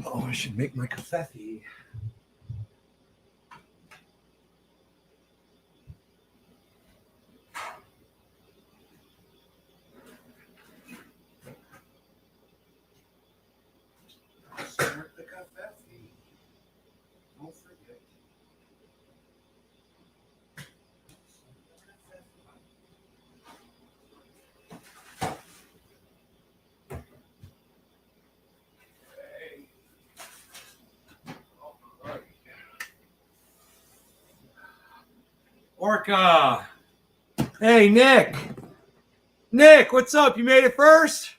Oh, I should make my coffee. Start the coffee. Don't forget. Orca. Hey, Nick. Nick, what's up? You made it first?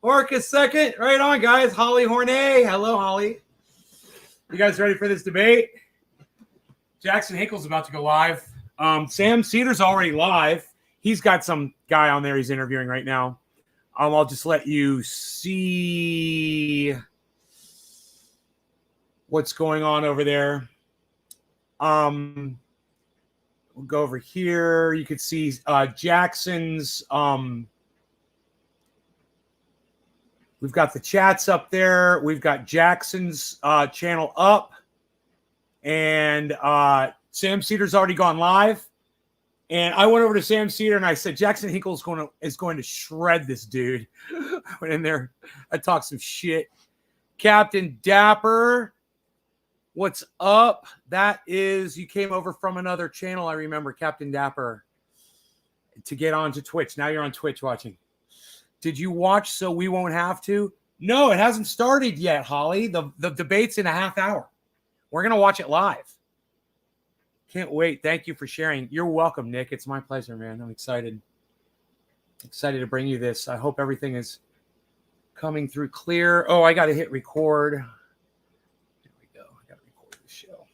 Orca second. Right on, guys. Holly Hornay. Hello, Holly. You guys ready for this debate? Jackson Hinkle's about to go live. Sam Seder's already live. He's got some guy on there he's interviewing right now. I'll just let you see what's going on over there. We'll go over here. You could see Jackson's. We've got the chats up there. We've got Jackson's channel up. And Sam Seder's already gone live. And I went over to Sam Seder and I said, Jackson Hinkle is going to shred this dude. I went in there. I talked some shit. Captain Dapper, what's up? That is, you came over from another channel, I remember, Captain Dapper, to get onto Twitch. Now you're on Twitch watching. Did you watch So We Won't Have To? No, it hasn't started yet, Holly. The debate's in a half hour. We're going to watch it live. Can't wait. Thank you for sharing. You're welcome, Nick. It's my pleasure, man. I'm excited. Excited to bring you this. I hope everything is coming through clear. Oh, I got to hit record. There we go. I got to record the show.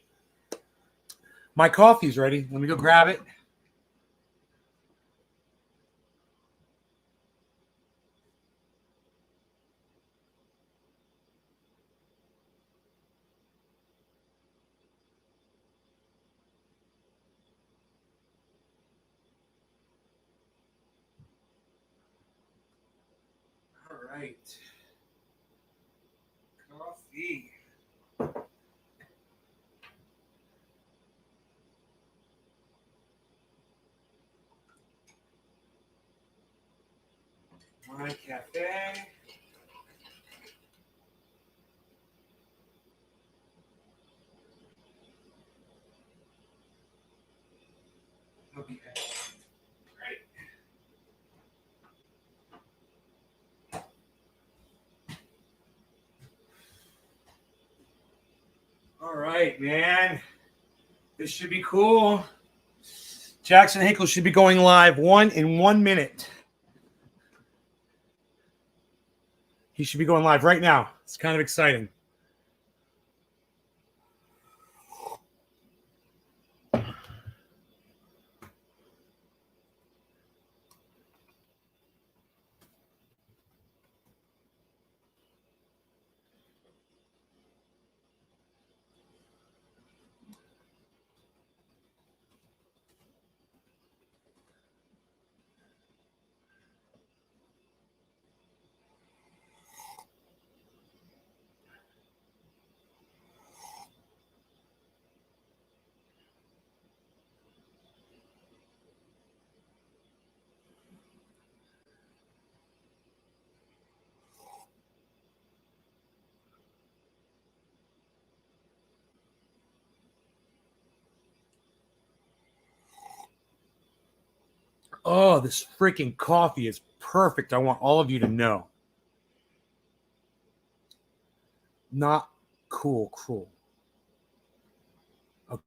My coffee's ready. Let me go grab it. All right. Coffee. My cafe. Okay. Great. All right, man. This should be cool. Jackson Hinkle should be going live in 1 minute. He should be going live right now. It's kind of exciting. Oh, this freaking coffee is perfect. I want all of you to know. Not cool. Okay.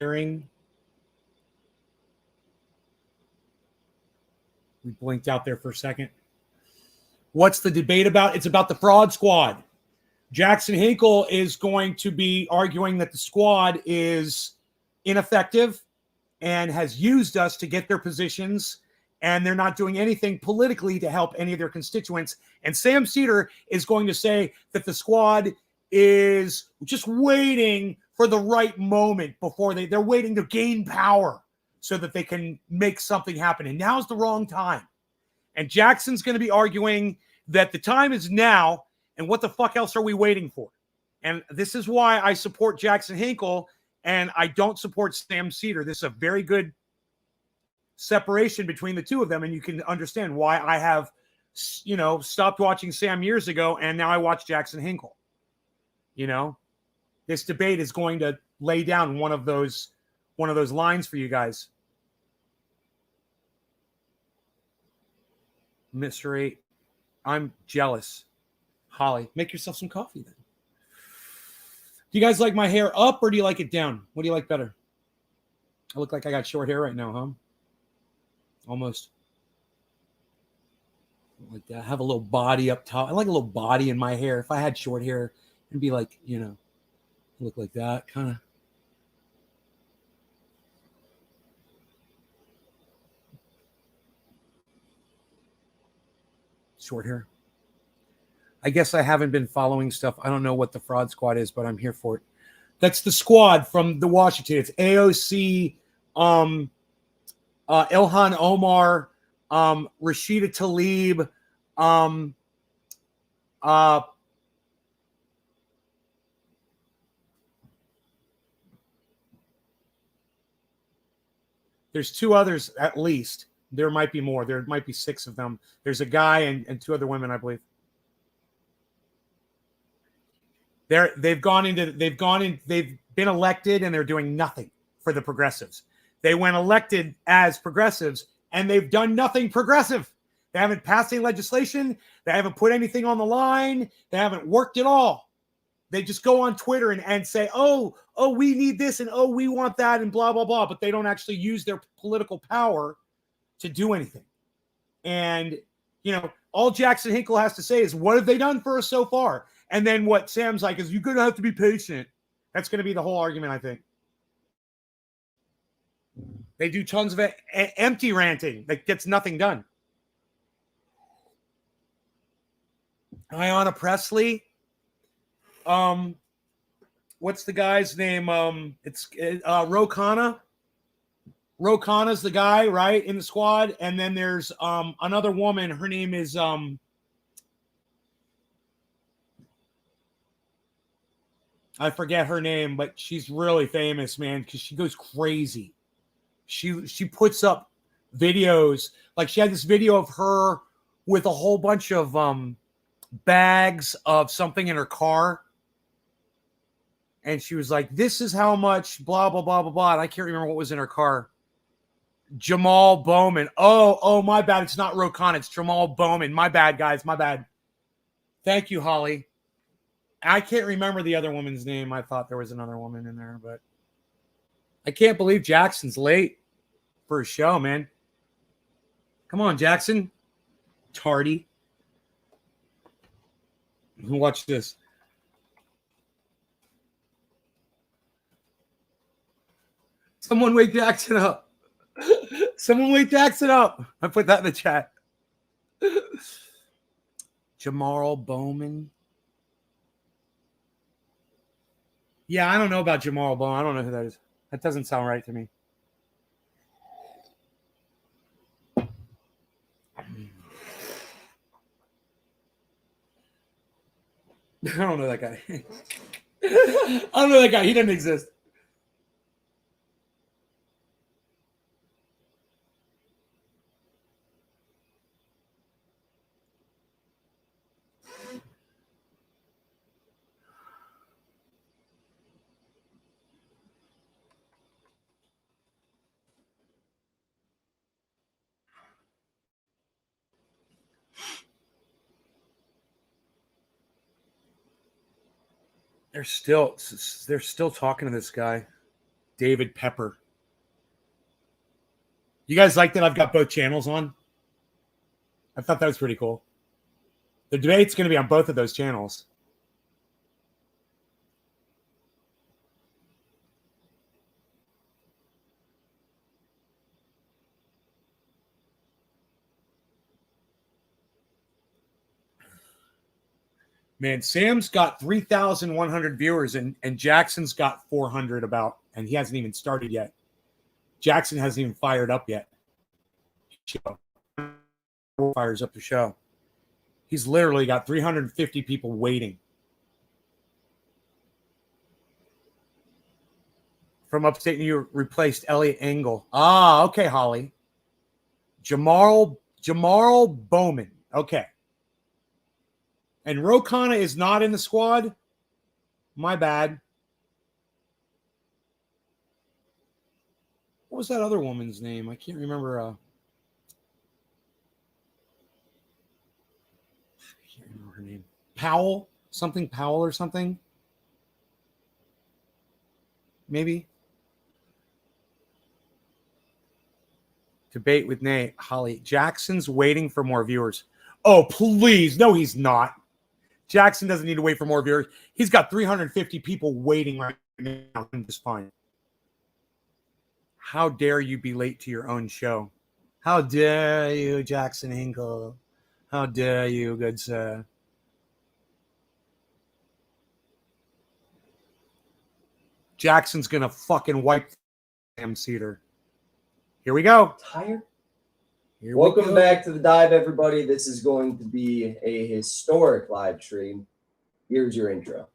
Sharing. We blinked out there for a second. What's the debate about? It's about the fraud squad. Jackson Hinkle is going to be arguing that the squad is ineffective and has used us to get their positions, and they're not doing anything politically to help any of their constituents. And Sam Seder is going to say that the squad is just waiting for the right moment before they're waiting to gain power so that they can make something happen. And now's the wrong time. And Jackson's going to be arguing that the time is now, and what the fuck else are we waiting for? And this is why I support Jackson Hinkle and I don't support Sam Seder. This is a very good separation between the two of them, and you can understand why I have, you know, stopped watching Sam years ago and now I watch Jackson Hinkle. You know, this debate is going to lay down one of those lines for you guys. Mr. 8, I'm jealous. Holly, make yourself some coffee then. Do you guys like my hair up or do you like it down? What do you like better? I look like I got short hair right now, huh? Almost. Like that. I have a little body up top. I like a little body in my hair. If I had short hair, it'd be like, you know, look like that kind of. Short hair. I guess I haven't been following stuff. I don't know what the fraud squad is, but I'm here for it. That's the squad from the Washington. It's AOC, Ilhan Omar, Rashida Tlaib, there's two others at least. There might be more. There might be 6 of them. There's a guy and 2 other women, I believe. They've been elected and they're doing nothing for the progressives. They went elected as progressives and they've done nothing progressive. They haven't passed any legislation. They haven't put anything on the line. They haven't worked at all. They just go on Twitter and say, oh, we need this and oh, we want that and blah, blah, blah. But they don't actually use their political power to do anything. And, you know, all Jackson Hinkle has to say is, what have they done for us so far? And then what Sam's like is, you're going to have to be patient. That's going to be the whole argument, I think. They do tons of empty ranting that gets nothing done. Ayanna Pressley. What's the guy's name? It's Ro Khanna. Ro Khanna's the guy, right, in the squad. And then there's another woman. Her name is I forget her name, but she's really famous, man, because she goes crazy. She puts up videos. Like she had this video of her with a whole bunch of bags of something in her car. And she was like, this is how much blah, blah, blah, blah, blah. And I can't remember what was in her car. Jamal Bowman. Oh, my bad. It's not Ro Khanna. It's Jamal Bowman. My bad, guys. My bad. Thank you, Holly. I can't remember the other woman's name. I thought there was another woman in there, but I can't believe Jackson's late for a show, man. Come on, Jackson. Tardy. Watch this. Someone wake Jackson up. Someone wake Jackson up. I put that in the chat. Jamal Bowman. Yeah, I don't know about Jamal Bowman. I don't know who that is. That doesn't sound right to me. I don't know that guy. I don't know that guy. He doesn't exist. They're still talking to this guy, David Pepper. You guys like that I've got both channels on? I thought that was pretty cool. The debate's going to be on both of those channels. Man, Sam's got 3,100 viewers and Jackson's got 400 about, and he hasn't even started yet. Jackson hasn't even fired up yet. Fires up the show. He's literally got 350 people waiting. From upstate New York, replaced Elliot Engel. Ah, okay, Holly. Jamal Bowman. Okay. And Rokana is not in the squad. My bad. What was that other woman's name? I can't remember. I can't remember her name. Powell? Something Powell or something? Maybe. Debate with Nate. Holly. Jackson's waiting for more viewers. Oh, please. No, he's not. Jackson doesn't need to wait for more viewers. He's got 350 people waiting right now. Just fine. How dare you be late to your own show? How dare you, Jackson Hinkle? How dare you, good sir? Jackson's going to fucking wipe Sam Cedar. Here we go. Tired? Welcome back to the dive, everybody. This is going to be a historic live stream. Here's your intro.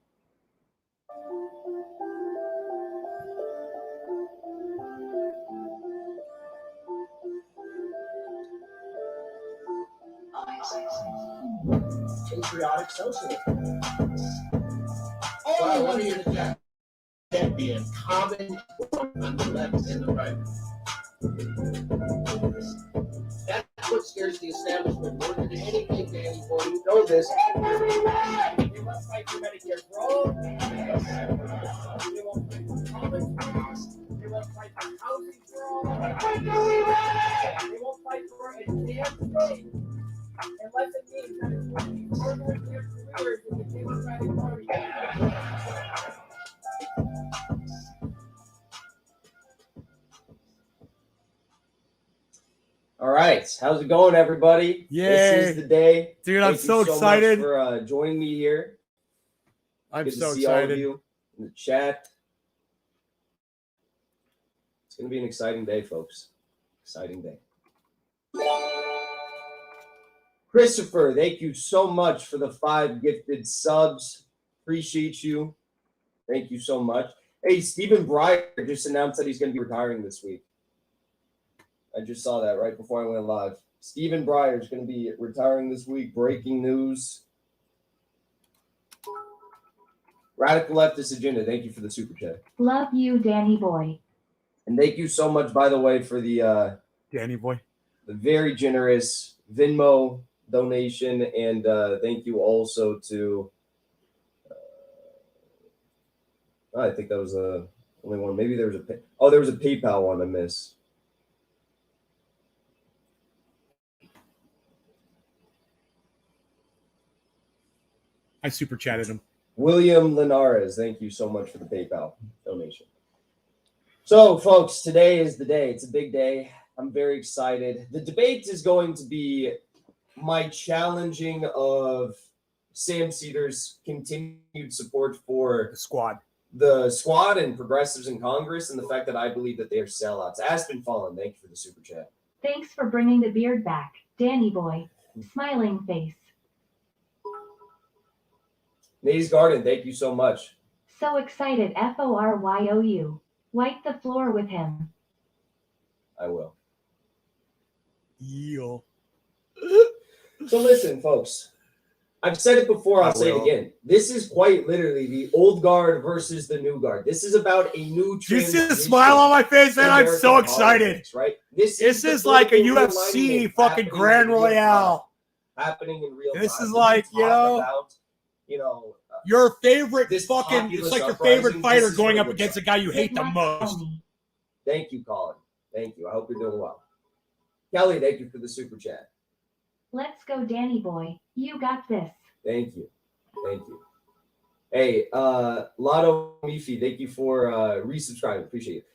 Patriotic socialism. All one in the jack can be in common on the left and the right. That's what scares the establishment more than anything, Danny boy. You know this. They won't fight for Medicare for all. They won't fight for common costs. They won't fight for housing for all. They won't fight for a damn thing. Unless it means that it's going to be further in their careers in the Democratic Party. All right. How's it going, everybody? Yay. This is the day. Dude, I'm so excited. Much for joining me here. I'm Good so to see excited. all of you in the chat. It's going to be an exciting day, folks. Exciting day. Christopher, thank you so much for the 5 gifted subs. Appreciate you. Thank you so much. Hey, Stephen Breyer just announced that he's going to be retiring this week. I just saw that right before I went live. Stephen Breyer is going to be retiring this week. Breaking news. Radical Leftist Agenda, thank you for the super chat. Love you, Danny boy. And thank you so much, by the way, for the Danny boy. The very generous Venmo donation, and thank you also to I think that was the only one. Maybe there was there was a PayPal one I missed. I super chatted him. William Linares, thank you so much for the PayPal donation. So, folks, today is the day. It's a big day. I'm very excited. The debate is going to be my challenging of Sam Ceder's continued support for the squad and progressives in Congress, and the fact that I believe that they are sellouts. Aspen Fallen, thank you for the super chat. Thanks for bringing the beard back, Danny boy. Smiling face. Nays Garden, thank you so much. So excited, FORYOU. Wipe the floor with him. I will. Yeah. So listen, folks. I've said it before, I'll say it again. This is quite literally the old guard versus the new guard. This is about a new transition. You see the smile on my face, man? I'm so excited. Right? This is like a UFC fucking Grand Royale. Happening in real time. This is like, about, your favorite fucking, it's like your favorite fighter going up against a guy you hate the most. Thank you, Colin. Thank you. I hope you're doing well. Kelly, thank you for the super chat. Let's go, Danny boy. You got this. Thank you. Thank you. Hey, Lotto Mifi, thank you for resubscribing. Appreciate it.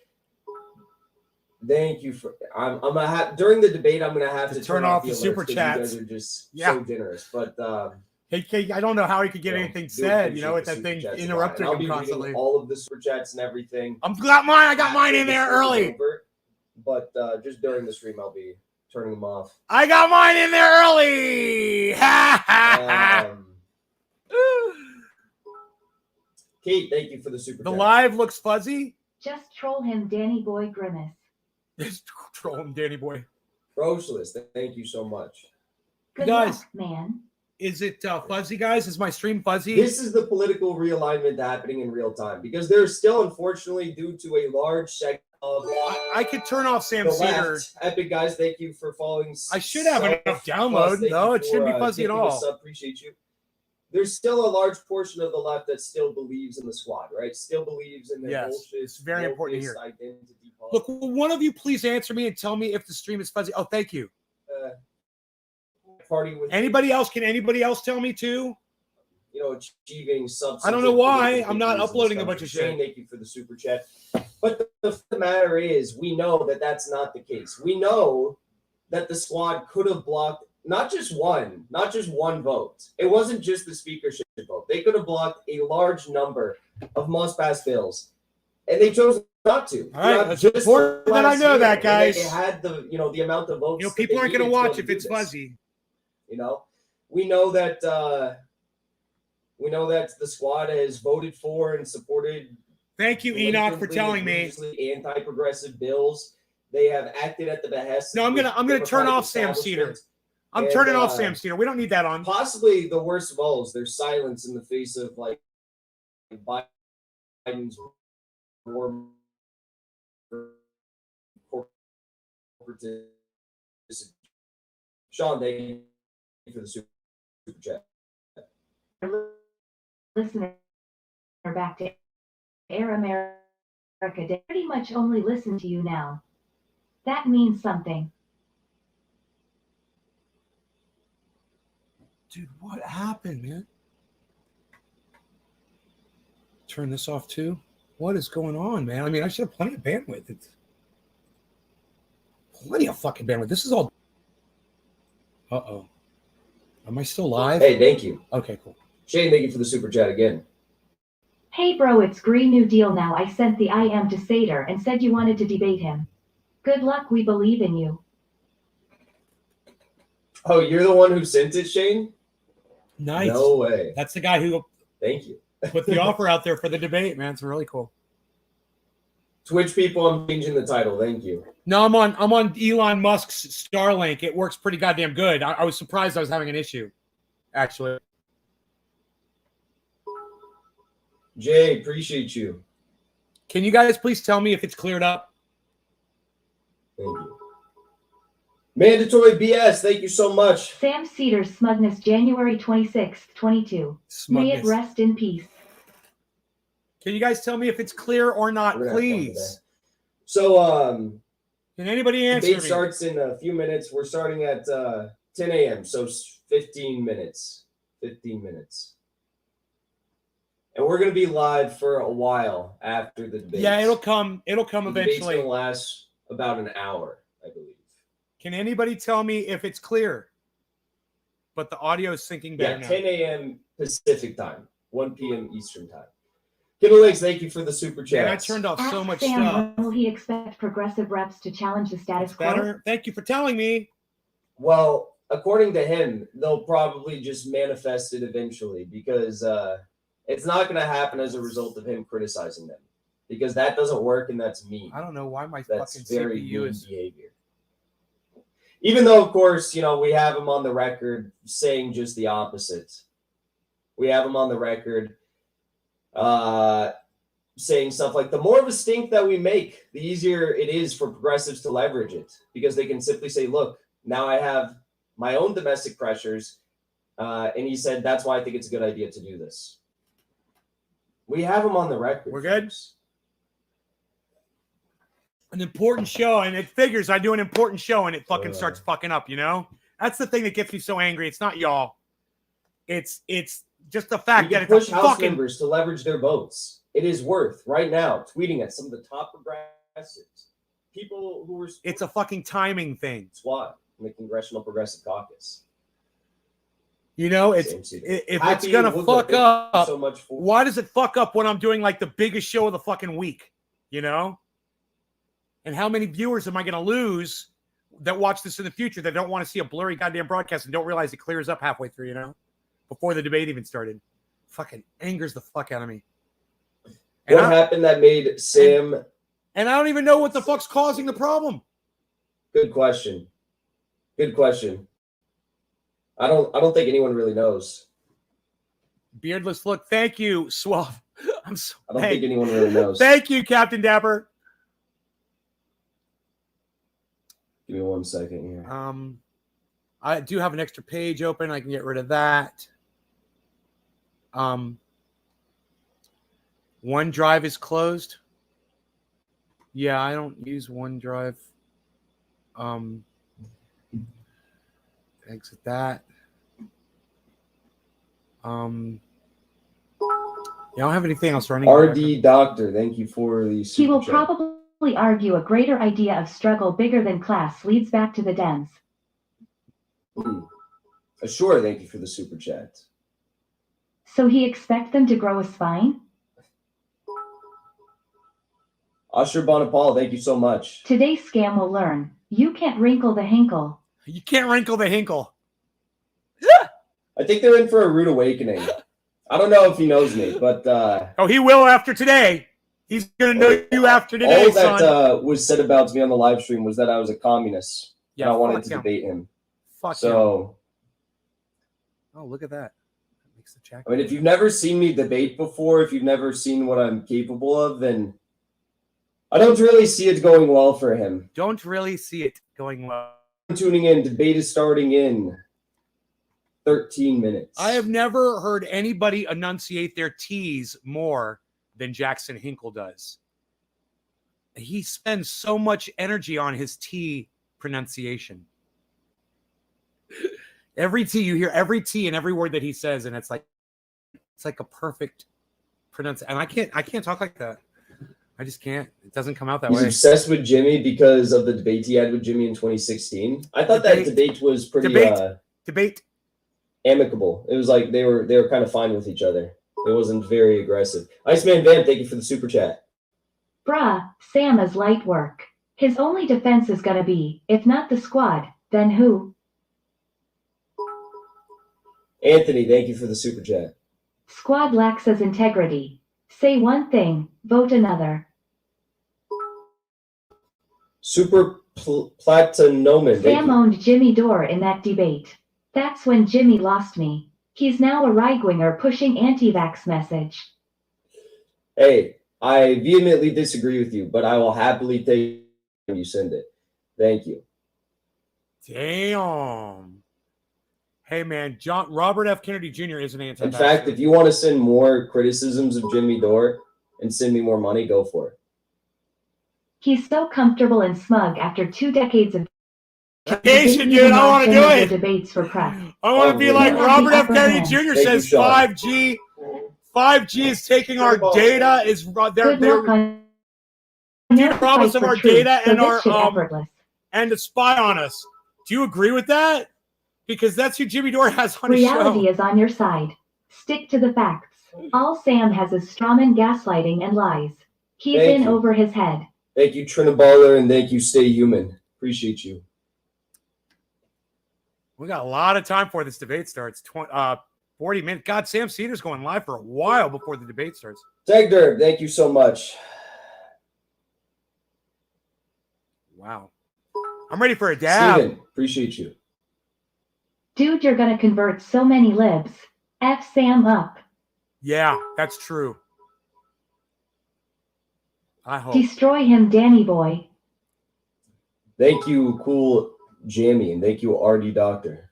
Thank you for. I'm gonna have during the debate. I'm gonna have to turn off the super chats. You guys are just so generous, but hey, I don't know how he could get anything said. With that thing interrupting him constantly. All of the super chats and everything. I got mine in there early. but just during the stream, I'll be turning them off. I got mine in there early. Ha ha ha. Kate, thank you for the super The chat. live looks fuzzy. Just troll him, Danny Boy Grimace. Just troll him, Danny boy. Brocialist, thank you so much. Good Guys. luck, man. Is it fuzzy, guys? Is my stream fuzzy? This is the political realignment happening in real time because there's still, unfortunately, due to a large segment of I could turn off Sam the Cedar. left. Epic guys, thank you for following. I should have enough download. Thank No, you it shouldn't be for, fuzzy at taking the all. sub. Appreciate you. There's still a large portion of the left that still believes in the squad, right? Still believes in their Yes, bullshit. it's very important to hear. Identity Look, will one of you please answer me and tell me if the stream is fuzzy? Oh, thank you. Party with Anybody else? Can anybody else tell me too? Achieving substance. I don't know why. I'm not uploading a bunch of Shane, shit. thank you for the super chat. But the matter is, we know that that's not the case. We know that the squad could have blocked not just one vote. It wasn't just the speakership vote. They could have blocked a large number of must-pass bills, and they chose not to. All right, that's important that I know that, guys. They had the the amount of votes. People aren't going to watch if it's fuzzy. We know that the squad has voted for and supported. Thank you, Enoch, for telling me. Anti-progressive bills. They have acted at the behest. No, I'm gonna turn off Sam Cedar. I'm turning off Sam Cedar. We don't need that on. Possibly the worst of all is their silence in the face of Biden's war. Sean, thank you for the super chat. Listener back to Air America. They pretty much only listen to you now. That means something. Dude, what happened, man? Turn this off too? What is going on, man? I mean, I should have plenty of bandwidth. It's plenty of fucking bandwidth. This is all. Uh-oh. Am I still live? Hey, thank you. Okay, cool. Shane, thank you for the super chat again. Hey bro, it's Green New Deal now. I sent the IM to SEDER and said you wanted to debate him. Good luck, we believe in you. Oh, you're the one who sent it, Shane? Nice. No way. That's the guy who Thank you. put the offer out there for the debate, man. It's really cool. Twitch people, I'm changing the title. Thank you. No, I'm on Elon Musk's Starlink. It works pretty goddamn good. I was surprised I was having an issue, actually. Jay, appreciate you. Can you guys please tell me if it's cleared up? Thank you. Mandatory BS, thank you so much. Sam Cedar Smugness, January 26th, 22. May it Smugness. rest in peace. Can you guys tell me if it's clear or not, We're gonna have fun today. please? So, Can anybody answer debate me? starts in a few minutes. We're starting at 10 a.m., so 15 minutes. 15 minutes. And we're going to be live for a while after the debate. Yeah, it'll come. It'll come The debate's eventually. going to last about an hour, I believe. Can anybody tell me if it's clear? But the audio is syncing better Yeah, now. 10 a.m. Pacific time, 1 p.m. Eastern time. Kindle Links, thank you for the super chat. And I turned off so Ask much Sam, stuff. when will he expect progressive reps to challenge the status It's quo? better. Thank you for telling me. Well, according to him, they'll probably just manifest it eventually because it's not going to happen as a result of him criticizing them because that doesn't work and that's mean. I don't know why my That's fucking very CPU mean is. behavior. Even though, of course, we have him on the record saying just the opposite. We have him on the record saying stuff like, the more of a stink that we make, the easier it is for progressives to leverage it because they can simply say, look, now I have my own domestic pressures. And he said, that's why I think it's a good idea to do this. We have him on the record. We're good? folks. An important show, and it figures I do an important show, and it fucking starts fucking up. That's the thing that gets me so angry. It's not y'all. It's just the fact You that can it's push a House fucking. members to leverage their votes. It is worth right now tweeting at some of the top progressives, people who were It's a fucking timing thing. SWAT in the Congressional Progressive Caucus. It's Same season. if it's Happy gonna Woodland, fuck thank you up. so much for Why does it fuck up when I'm doing like the biggest show of the fucking week? And how many viewers am I going to lose that watch this in the future that don't want to see a blurry goddamn broadcast and don't realize it clears up halfway through, you know, before the debate even started? Fucking angers the fuck out of me. And What happened that made Sam? And I don't even know what the fuck's causing the problem. Good question. Good question. I don't think anyone really knows. Beardless look. Thank you, Suave. I'm so, I don't think anyone really knows. Thank you, Captain Dapper. Give me 1 second here. I do have an extra page open. I can get rid of that. OneDrive is closed. Yeah, I don't use OneDrive. Exit that. I don't have anything else running. RD Doctor, thank you for the super He will chat. probably argue a greater idea of struggle bigger than class leads back to the Dems. Sure, thank you for the super chat. So he expect them to grow a spine? Usher Bonapal, thank you so much. Today's scam will learn. You can't wrinkle the hinkle. You can't wrinkle the hinkle. I think they're in for a rude awakening. I don't know if he knows me, but Oh, he will after today. He's gonna know you after today, all that son. was said about me on the live stream was that I was a communist. Yeah, and I wanted fuck to him. debate him. Fuck him. So, Oh, look at that. That makes the check. I mean, if you've never seen me debate before, if you've never seen what I'm capable of, then I don't really see it going well for him. Don't really see it going well. Tuning in, debate is starting in 13 minutes. I have never heard anybody enunciate their T's more than Jackson Hinkle does. He spends so much energy on his T pronunciation. Every T, you hear every T in every word that he says, and it's like a perfect pronunciation. And I can't talk like that. I just can't. It doesn't come out that He's way. obsessed with Jimmy because of the debate he had with Jimmy in 2016. I thought that debate was pretty Debate. amicable. It was like they were kind of fine with each other. It wasn't very aggressive. Iceman Van, thank you for the super chat. Bruh, Sam is light work. His only defense is gonna be, if not the squad, then who? Anthony, thank you for the super chat. Squad lacks his integrity. Say one thing, vote another. Super Platinoman, thank Sam you. owned Jimmy Dore in that debate. That's when Jimmy lost me. He's now a right-winger pushing anti-vax message. Hey, I vehemently disagree with you, but I will happily take when you send it. Thank you. Damn. Hey man, Robert F. Kennedy Jr. is an anti-vaxxer. In fact, if you want to send more criticisms of Jimmy Dore and send me more money, go for it. He's so comfortable and smug after 2 decades of Education, dude, I want to do it. Debates for press. I want to be like Robert F. Kennedy Jr. Thank says you, Sean. 5G is taking our data. Good luck on They're rob us of our data and our effortless. and to spy on us. Do you agree with that? Because that's who Jimmy Dore has on his Reality show. is on your side. Stick to the facts. All Sam has is strawman gaslighting and lies. He's Thank in you. over his head. Thank you, Trinaballer, and thank you, Stay Human. Appreciate you. We got a lot of time before this debate starts. 40 minutes. God, Sam Seder's going live for a while before the debate starts. Tag Derb, thank you so much. Wow. I'm ready for a dab. Steven, appreciate you. Dude, you're gonna convert so many libs. F Sam up. Yeah, that's true. I hope. Destroy him, Danny boy. Thank you, Cool Jammy, and thank you, RD Doctor.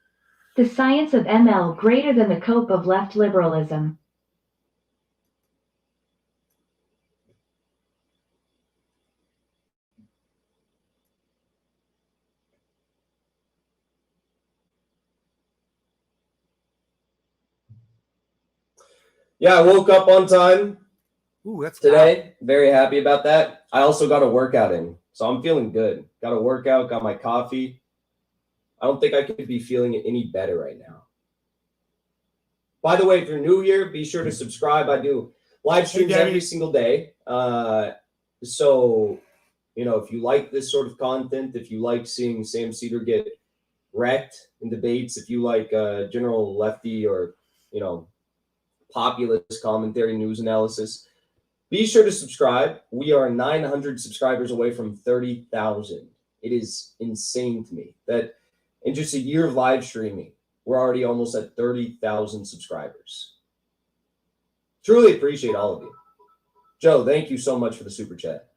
The science of ML greater than the cope of left liberalism. Yeah, I woke up on time Ooh, that's today. Very happy about that. I also got a workout in, so I'm feeling good. Got a workout, got my coffee. I don't think I could be feeling any better right now. By the way, if you're new here, be sure to subscribe. I do live streams every single day. So You know, if you like this sort of content, if you like seeing Sam Seder get wrecked in debates, if you like general lefty or, you know, populist commentary, news analysis, be sure to subscribe. We are 900 subscribers away from 30,000. It is insane to me that in just a year of live streaming, we're already almost at 30,000 subscribers. Truly appreciate all of you. Joe, thank you so much for the super chat.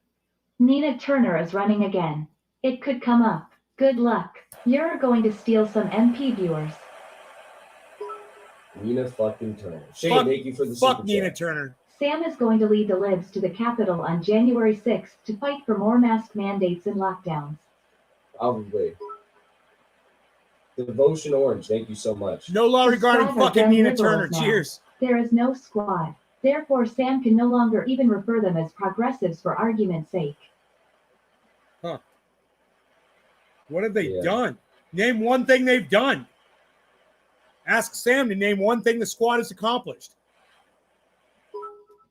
Nina Turner is running again. It could come up. Good luck. You're going to steal some MP viewers. Nina fucking Turner. Shane, thank you for the super chat. Fuck Nina Turner. Sam is going to lead the libs to the Capitol on January 6th to fight for more mask mandates and lockdowns. Probably. Devotion Orange, thank you so much. No law regarding Subscribe or fucking get Nina liberals Turner. now. Cheers. There is no squad. Therefore, Sam can no longer even refer them as progressives for argument's sake. Huh. What have they Yeah. done? Name one thing they've done. Ask Sam to name one thing the squad has accomplished.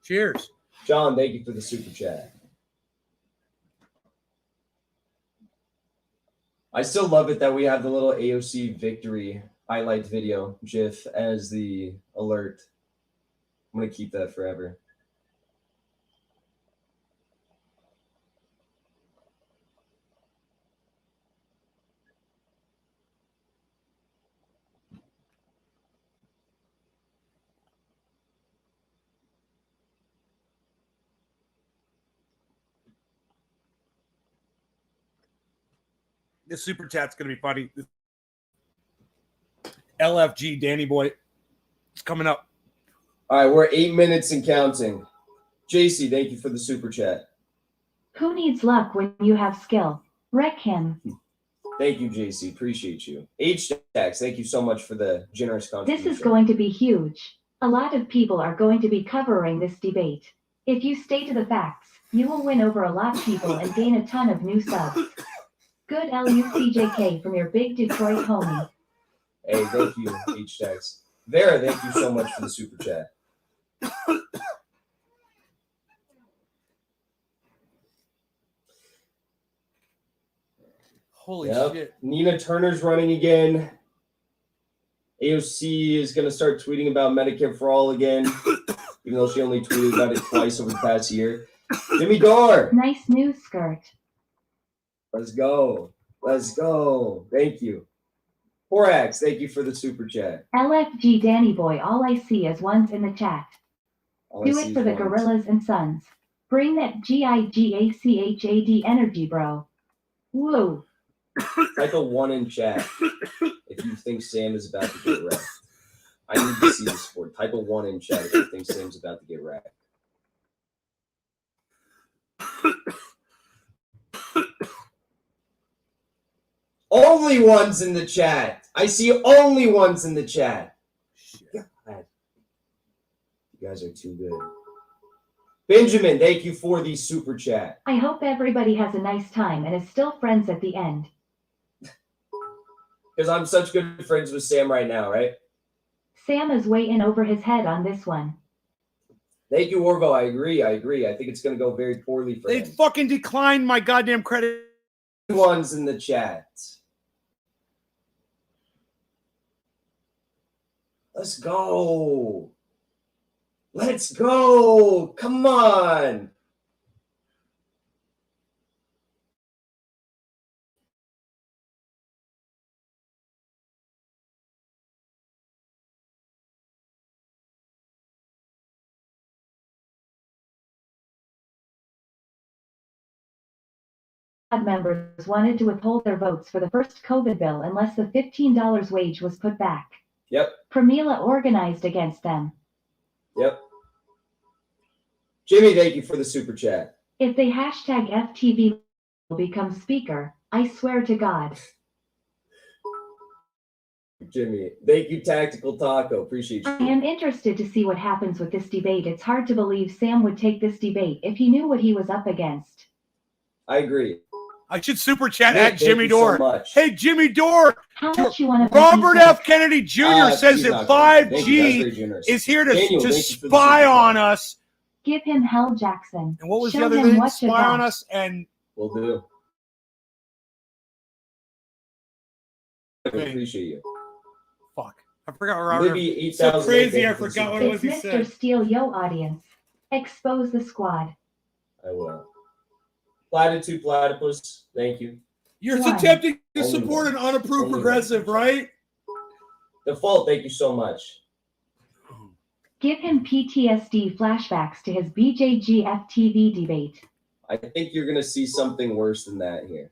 Cheers. John, thank you for the super chat. I still love it that we have the little AOC victory highlight video GIF as the alert. I'm going to keep that forever. This super chat's going to be funny. LFG, Danny Boy. It's coming up. All right, we're 8 minutes and counting. JC, thank you for the super chat. Who needs luck when you have skill? Wreck him. Thank you, JC. Appreciate you. H-Tax, thank you so much for the generous contribution. This is going to be huge. A lot of people are going to be covering this debate. If you stay to the facts, you will win over a lot of people and gain a ton of new subs. Good LUCJK from your big Detroit homie. Hey, thank you, H-Tax. Vera, thank you so much for the super chat. Holy Yep. shit. Nina Turner's running again. AOC is going to start tweeting about Medicare for all again, even though she only tweeted about it twice over the past year. Jimmy Dore, Nice new skirt. let's go. Let's go. Thank you. Horax, thank you for the super chat. LFG Danny Boy, all I see is ones in the chat. All I Do see it for is the ones. gorillas and sons. Bring that GIGACHAD energy, bro. Woo. Type a 1 in chat if you think Sam is about to get wrecked. I need to see this board. Type a 1 in chat if you think Sam's about to get wrecked. Only ones in the chat. I see only ones in the chat. God. You guys are too good. Benjamin, thank you for the super chat. I hope everybody has a nice time and is still friends at the end. Because I'm such good friends with Sam right now, right? Sam is way in over his head on this one. Thank you, Orvo. I agree. I think it's going to go very poorly for They him. fucking declined my goddamn credit. Ones in the chat. Let's go. Let's go. Come on. Members wanted to withhold their votes for the first COVID bill unless the $15 wage was put back. Yep. Pramila organized against them. Yep. Jimmy, thank you for the super chat. If they hashtag FTV will become speaker, I swear to God. Jimmy, thank you, Tactical Taco. Appreciate you. I am interested to see what happens with this debate. It's hard to believe Sam would take this debate if he knew what he was up against. I agree. I should super chat Nick, at thank Jimmy you so Dore. much. Hey, Jimmy Dore. How much you want to Robert F. Kennedy Jr. says he's that not going. Thank you. That's 5G very generous. is here to Daniel, to thank you for the spy super on chat. us. Give him hell, Jackson. And what was Show the other him thing? what you Spy on got. us and Will do. I Okay. appreciate you. Fuck. I forgot what Robert. Libby, 8,000. So crazy, thank I you for the forgot what super it was he It's Mr. said. Steel Yo audience. Expose the squad. I will. Platitude Platypus, thank you. You're One. attempting to Only support one. an unapproved Only progressive, one. right? Default, thank you so much. Give him PTSD flashbacks to his BJGF TV debate. I think you're going to see something worse than that here.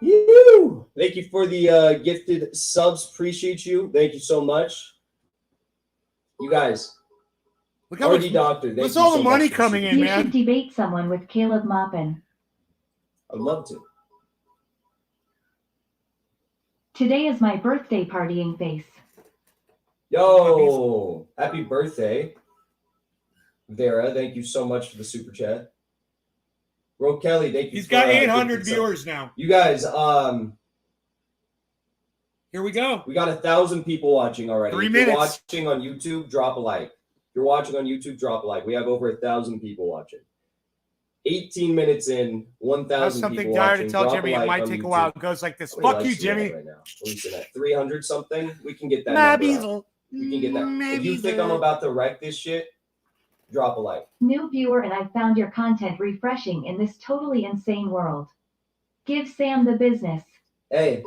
Yoo! Thank you for the gifted subs. Appreciate you. Thank you so much. You guys. Look how much, RD Doctor, thank what's you all so the money much for coming super- in, You man? should debate someone with Caleb Maupin. I'd love to. Today is my birthday partying face. Yo, happy birthday. Vera, thank you so much for the super chat. Ro Kelly, thank you. He's for, got 800 gifted subs. viewers now. You guys, Here we go. we got 1,000 people watching already. 3 If you're minutes. watching on YouTube, drop a like. If you're watching on YouTube, drop a like. We have over 1,000 people watching. 18 minutes in, 1,000 That's people something dire watching. to tell Drop Jimmy. a like It might on take a YouTube. while. It goes like this. How many Fuck you, likes do we have Jimmy. right now? What are we sitting at? 300 something? We can get that number up. Maybe. We can get that. If you think I'm about to wreck this shit, drop a like. New viewer and I found your content refreshing in this totally insane world. Give Sam the business. Hey,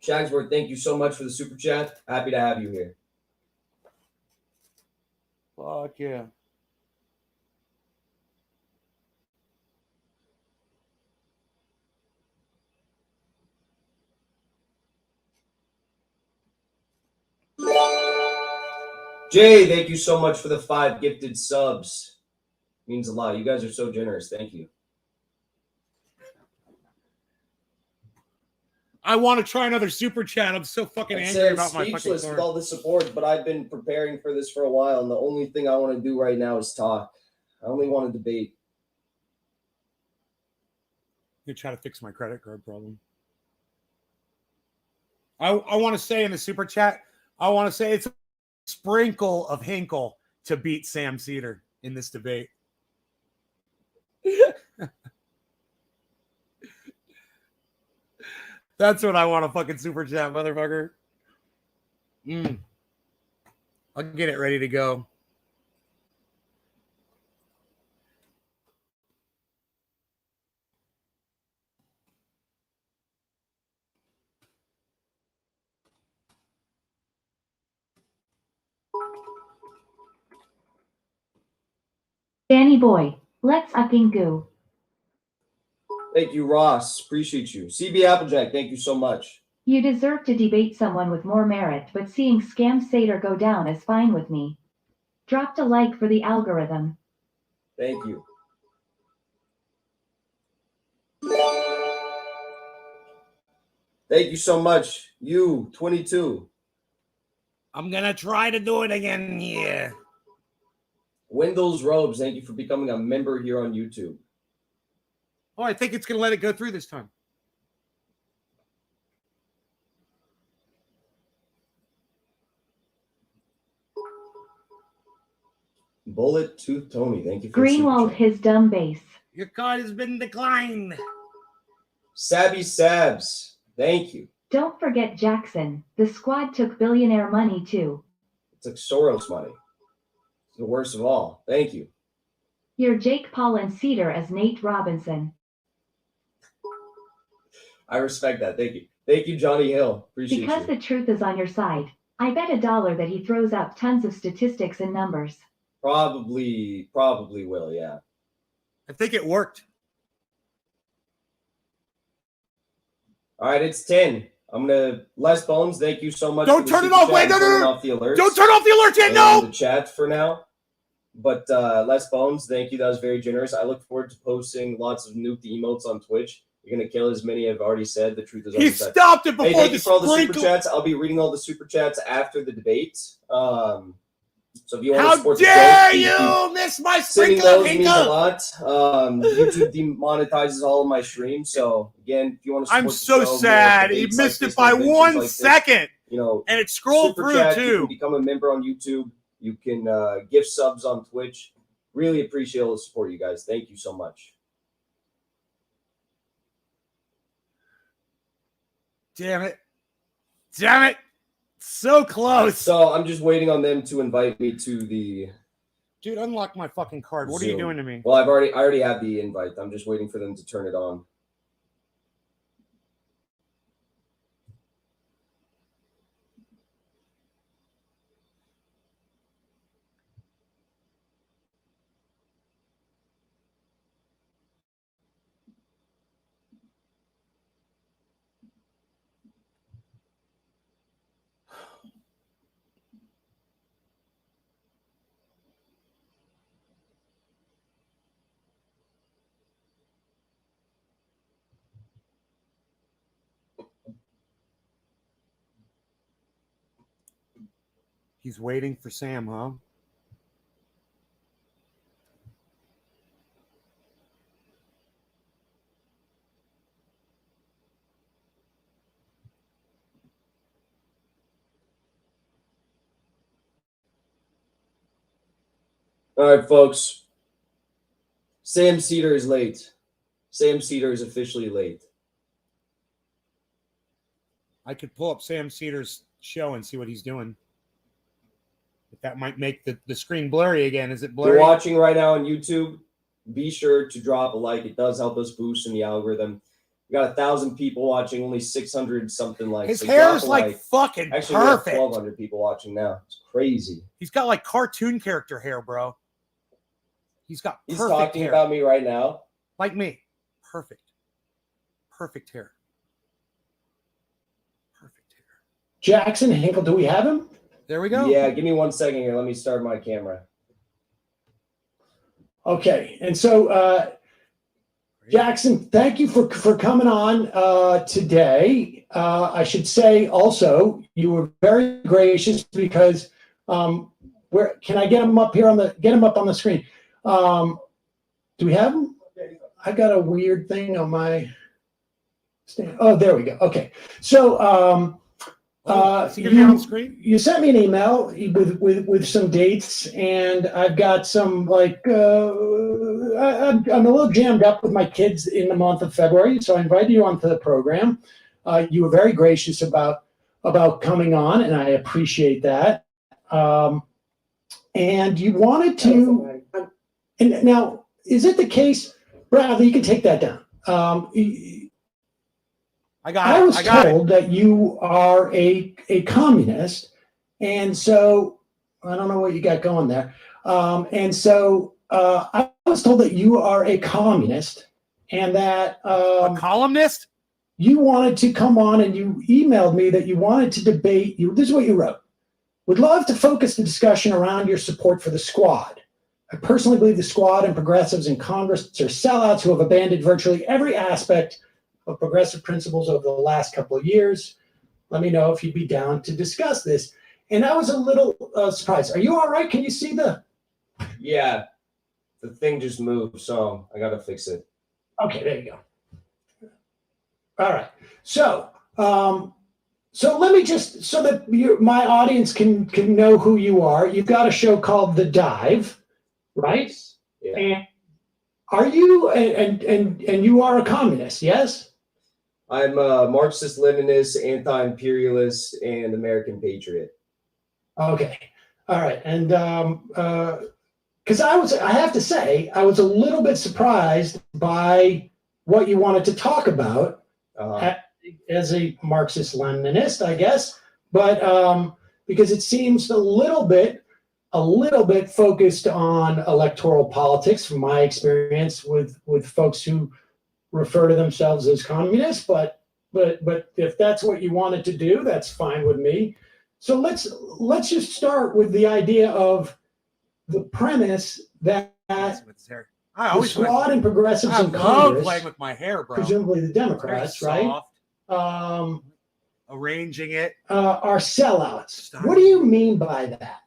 Shagsworth, thank you so much for the super chat. Happy to have you here. Fuck yeah. Jay, thank you so much for the 5 gifted subs. Means a lot. You guys are so generous. Thank you. I want to try another super chat. I'm so fucking I'd angry say about my fucking speechless with card. all the support, but I've been preparing for this for a while, and the only thing I want to do right now is talk. I only want to debate. I'm gonna try to fix my credit card problem. I want to say in the super chat, I want to say it's a sprinkle of Hinkle to beat Sam Seder in this debate. That's what I want to fucking super chat, motherfucker. I'll get it ready to go. Danny boy, let's fucking go. Thank you, Ross. Appreciate you. CB Applejack, thank you so much. You deserve to debate someone with more merit, but seeing Scam Seder go down is fine with me. Dropped a like for the algorithm. Thank you. Thank you so much. You, 22. I'm gonna try to do it again. Yeah. Windows Robes, thank you for becoming a member here on YouTube. Oh, I think it's gonna let it go through this time. Bullet Tooth Tony, thank you for Greenwald the super chat. his dumb base. Your card has been declined. Sabby Sabs, thank you. Don't forget Jackson. The squad took billionaire money too. It took Soros money. It's the worst of all. Thank you. You're Jake Paul and Cedar as Nate Robinson. I respect that. Thank you. Thank you, Johnny Hill. Appreciate Because you. the truth is on your side. I bet $1 that he throws out tons of statistics and numbers. Probably will, yeah. I think it worked. All right, it's 10. I'm gonna Les Bones. Thank you so much. Don't for the turn it super off. chat Wait, and no, no, turning no. off the alerts. Don't turn off the alert yet. And No. the chat for now. But Les Bones, thank you. That was very generous. I look forward to posting lots of nuke emotes on Twitch. You're gonna kill as many I've already said. The truth is on He your side. stopped it Hey, before thank the you for all the super sprinkle. chats. I'll be reading all the super chats after the debate. So if you want to How support the dare show, please keep you miss my sending sprinkle of those means a Hinkle? lot. YouTube demonetizes all of my streams. So again, if you want to support I'm the so show, more sad. He debates like missed this, it by more adventures 1 like this, second. you know, And it scrolled super through chat, you too. can become a member on YouTube. You can gift subs on Twitch. Really appreciate all the support, you guys. Thank you so much. Damn it. Damn it. So close. So I'm just waiting on them to invite me to the Dude, unlock my fucking card. What are you Zoom. doing to me? Well, I already have the invite. I'm just waiting for them to turn it on. He's waiting for Sam, huh? All right, folks. Sam Seder is late. Sam Seder is officially late. I could pull up Sam Seder's show and see what he's doing. But that might make the screen blurry again. Is it If blurry? you're watching right now on YouTube, be sure to drop a like. It does help us boost in the algorithm. We got 1,000 people watching, only 600 something likes. His So hair drop is a like like. fucking Actually, we have perfect. 1,200 people watching now. It's crazy. He's got like cartoon character hair, bro. He's got He's perfect talking hair. about me right now. Like me. Perfect. Perfect hair. Perfect hair. Jackson, Hinkle, do we have him? There we go. Yeah, give me 1 second here. Let me start my camera. Okay. And so, Jackson, thank you for coming on today. I should say also, you were very gracious because where can I get him up here get him up on the screen? Do we have him? I got a weird thing on my stand. Oh, there we go. Okay. So Is he gonna be on the screen? you sent me an email with some dates, and I've got some like I'm a little jammed up with my kids in the month of February, so I invited you onto the program. You were very gracious about coming on, and I appreciate that. And you wanted to, and now is it the case, Bradley? You can take that down. I was told that you are a communist, and so I don't know what you got going there. And so I was told that you are a communist, and that A columnist? you wanted to come on, and you emailed me that you wanted to debate. This is what you wrote. Would love to focus the discussion around your support for the Squad. I personally believe the Squad and progressives in Congress are sellouts who have abandoned virtually every aspect of progressive principles over the last couple of years. Let me know if you'd be down to discuss this. And I was a little surprised. Are you all right? Can you see the? Yeah, the thing just moved, so I gotta fix it. Okay, there you go. All right. So, so let me just so that my audience can know who you are. You've got a show called The Dive, right? Yeah. And are you and you are a communist? Yes. I'm a Marxist-Leninist, anti-imperialist, and American patriot. Okay. All right. And because I have to say, I was a little bit surprised by what you wanted to talk about as a Marxist-Leninist, I guess. But because it seems a little bit focused on electoral politics, from my experience with folks who refer to themselves as communists, but if that's what you wanted to do, that's fine with me. So let's just start with the idea of the premise that the Squad and progressives in Congress, playing with my hair, bro. presumably the Democrats, right? Arranging it. Are sellouts. What do you mean by that?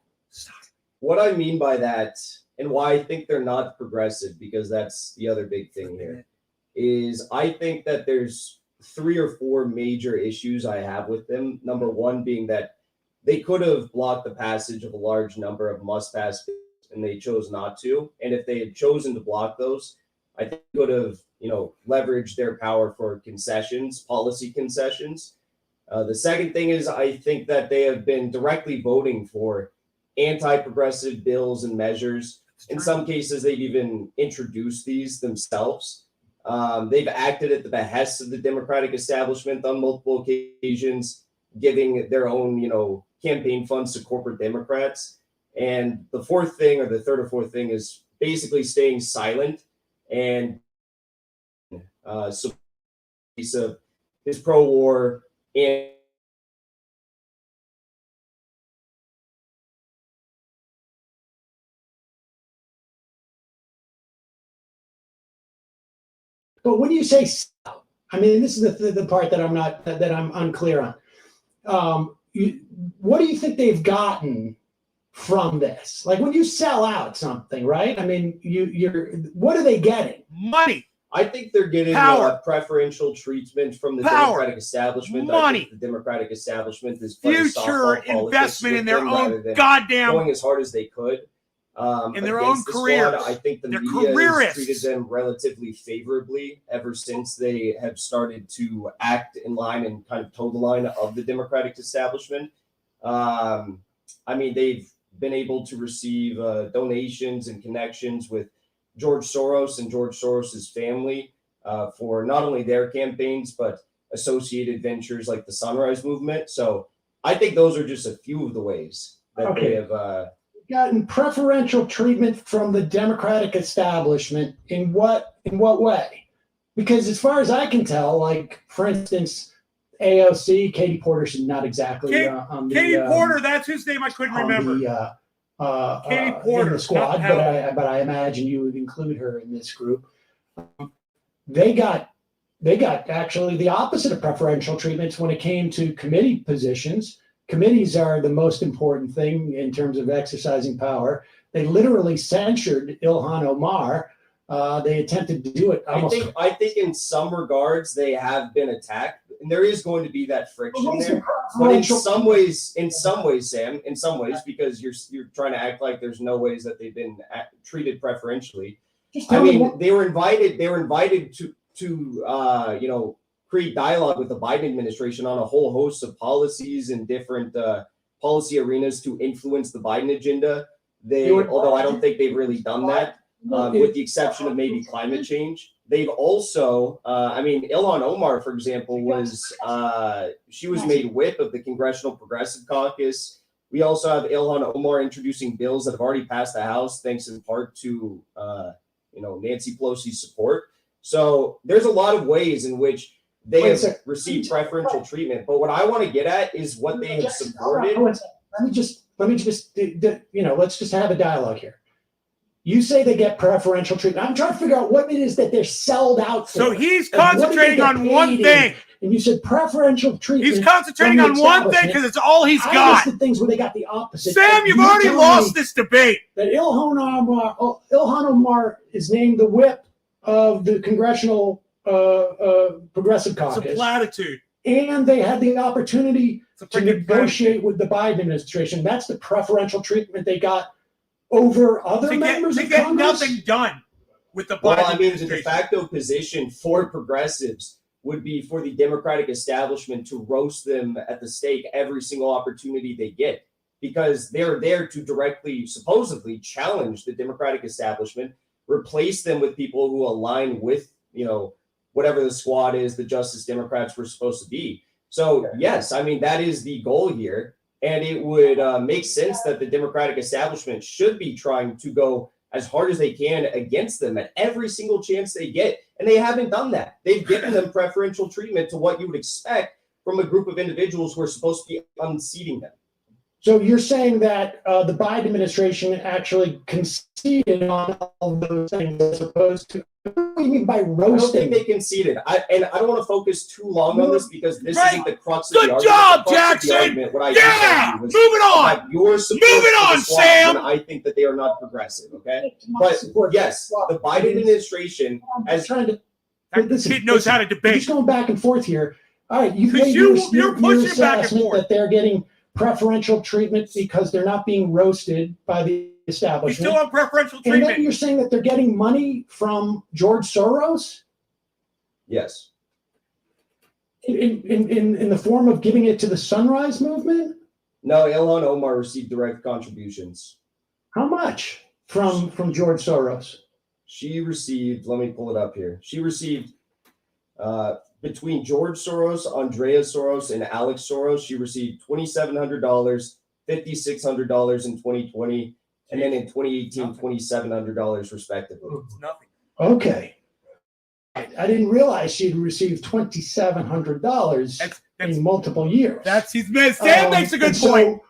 What I mean by that, and why I think they're not progressive, because that's the other big thing here, is I think that there's 3 or 4 major issues I have with them. Number one being that they could have blocked the passage of a large number of must-pass and they chose not to. And if they had chosen to block those, I think they would have, leveraged their power for concessions, policy concessions. The second thing is I think that they have been directly voting for anti-progressive bills and measures. In some cases, they've even introduced these themselves. They've acted at the behest of the Democratic establishment on multiple occasions, giving their own, campaign funds to corporate Democrats. And the fourth thing, or the third or fourth thing, is basically staying silent and so his pro-war and But when you say sell, I mean, this is the part that I'm unclear on. What do you think they've gotten from this? Like when you sell out something, right? I mean, what are they getting? Money. I think they're getting preferential treatment from the Democratic establishment. Money. I think the Democratic establishment is future investment in their own goddamn going as hard as they could. In their own careers. I think the media has treated them relatively favorably ever since they have started to act in line and kind of toe the line of the Democratic establishment. I mean, they've been able to receive donations and connections with George Soros and George Soros's family for not only their campaigns, but associated ventures like the Sunrise Movement. So I think those are just a few of the ways that they have gotten preferential treatment from the Democratic establishment. In what way? Because as far as I can tell, like for instance, AOC, Katie Porter's not exactly Katie Porter, that's whose name I couldn't remember. Katie Porter in the squad, but I imagine you would include her in this group. They got actually the opposite of preferential treatments when it came to committee positions. Committees are the most important thing in terms of exercising power. They literally censured Ilhan Omar. They attempted to do it almost. I think in some regards they have been attacked, and there is going to be that friction there. But in some ways, Sam, because you're trying to act like there's no ways that they've been treated preferentially. I mean, they were invited to create dialogue with the Biden administration on a whole host of policies and different policy arenas to influence the Biden agenda. Although I don't think they've really done that, with the exception of maybe climate change. They've also, Ilhan Omar, for example, she was made whip of the Congressional Progressive Caucus. We also have Ilhan Omar introducing bills that have already passed the House, thanks in part to Nancy Pelosi's support. So there's a lot of ways in which they have received preferential treatment. But what I want to get at is what they have supported. Let me just let's just have a dialogue here. You say they get preferential treatment. I'm trying to figure out what it is that they're sold out for. So he's concentrating on one thing. And you said preferential treatment. He's concentrating on one thing because it's all he's got. I listed things where they got the opposite. Sam, you've already lost this debate. That Ilhan Omar is named the whip of the Congressional Progressive Caucus. It's a platitude. And they had the opportunity to negotiate with the Biden administration. That's the preferential treatment they got over other members of Congress. Nothing done with the Biden administration. The de facto position for progressives would be for the Democratic establishment to roast them at the stake every single opportunity they get, because they're there to directly, supposedly, challenge the Democratic establishment, replace them with people who align with, whatever the squad is the Justice Democrats were supposed to be. So, yes, that is the goal here. And it would make sense that the Democratic establishment should be trying to go as hard as they can against them at every single chance they get. And they haven't done that. They've given them preferential treatment to what you would expect from a group of individuals who are supposed to be unseating them. So you're saying that the Biden administration actually conceded on all of those things as opposed to, what do you mean by roasting? I don't think they conceded. I don't want to focus too long on this because this isn't the crux of the argument. Good job, Jackson! Moving on! Moving on, Sam! I think that they are not progressive, okay? But yes, the Biden administration as trying to... That kid knows how to debate. Just going back and forth here. All right, you're pushing back and forth. That they're getting preferential treatment because they're not being roasted by the We establishment. still have preferential And then treatment. you're saying that they're getting money from George Soros Yes. in the form of giving it to the Sunrise Movement? No, Ilhan Omar received direct contributions. How much from George Soros? She received, let me pull it up here. She received, between George Soros, Andrea Soros, and Alex Soros, she received $2,700, $5,600 in 2020, and then in 2018, $2,700 respectively. It's nothing. Okay. I didn't realize she'd received $2,700 in multiple years. Sam makes a good and so- point.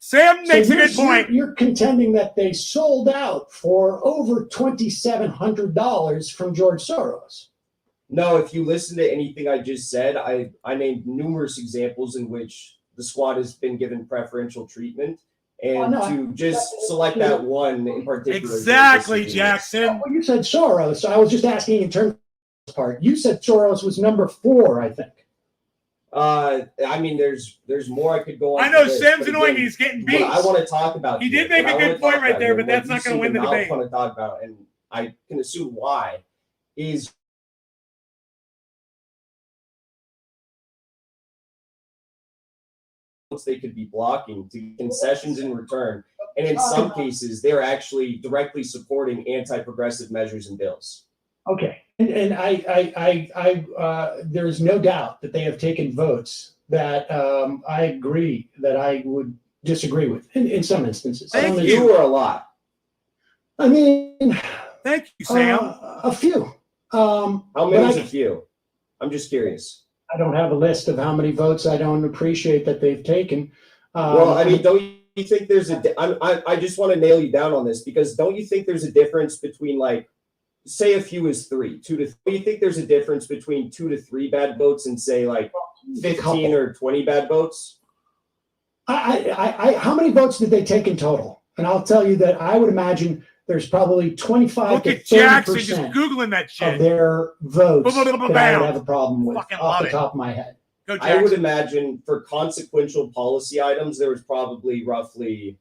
Sam makes a you're- good point. You're contending that they sold out for over $2,700 from George Soros. No, if you listen to anything I just said, I named numerous examples in which the squad has been given preferential treatment. And to just select that one in particular. Exactly, Jackson. Well, you said Soros. I was just asking in terms of this part. You said Soros was number 4, I think. I mean, there's more I could go on. I know for this, Sam's but annoying. again, He's getting beat. what I want to talk about. He here, did make what a I good wanna point talk right about there, here, but what that's you not going to seem win the not debate. want to talk about, and I can assume why, is they could be blocking to get concessions in return, and in some cases, they're actually directly supporting anti-progressive measures and bills. Okay, and there's no doubt that they have taken votes that I agree that I would disagree with in some instances. Thank Some you. You are a lot. I mean, Thank you, Sam. a few. How but many is a few? I'm just curious. I don't have a list of how many votes I don't appreciate that they've taken. Well, I mean, don't you think there's I just want to nail you down on this, because don't you think there's a difference between, like, say a few is 3, 2 to 3. Do you think there's a difference between 2 to 3 bad votes and say like 15 or 20 bad votes? How many votes did they take in total? And I'll tell you that I would imagine there's probably 25 Look to at Jackson 30% just Googling that of shit. their votes that I would Bam. have a problem with Fucking off love the it. top of my head. Go, I would Jackson. imagine for consequential policy items, there was probably roughly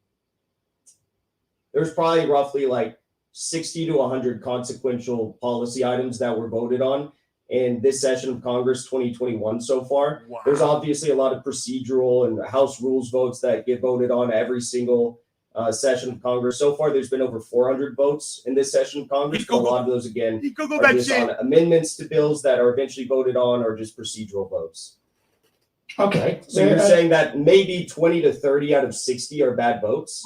like 60 to 100 consequential policy items that were voted on in this session of Congress 2021 so far. Wow. There's obviously a lot of procedural and House rules votes that get voted on every single session of Congress. So far, there's been over 400 votes in this session of Congress. But a lot of those, again, You Google are that just shit. on amendments to bills that are eventually voted on, or just procedural votes. Okay. So you're saying that maybe 20 to 30 out of 60 are bad votes?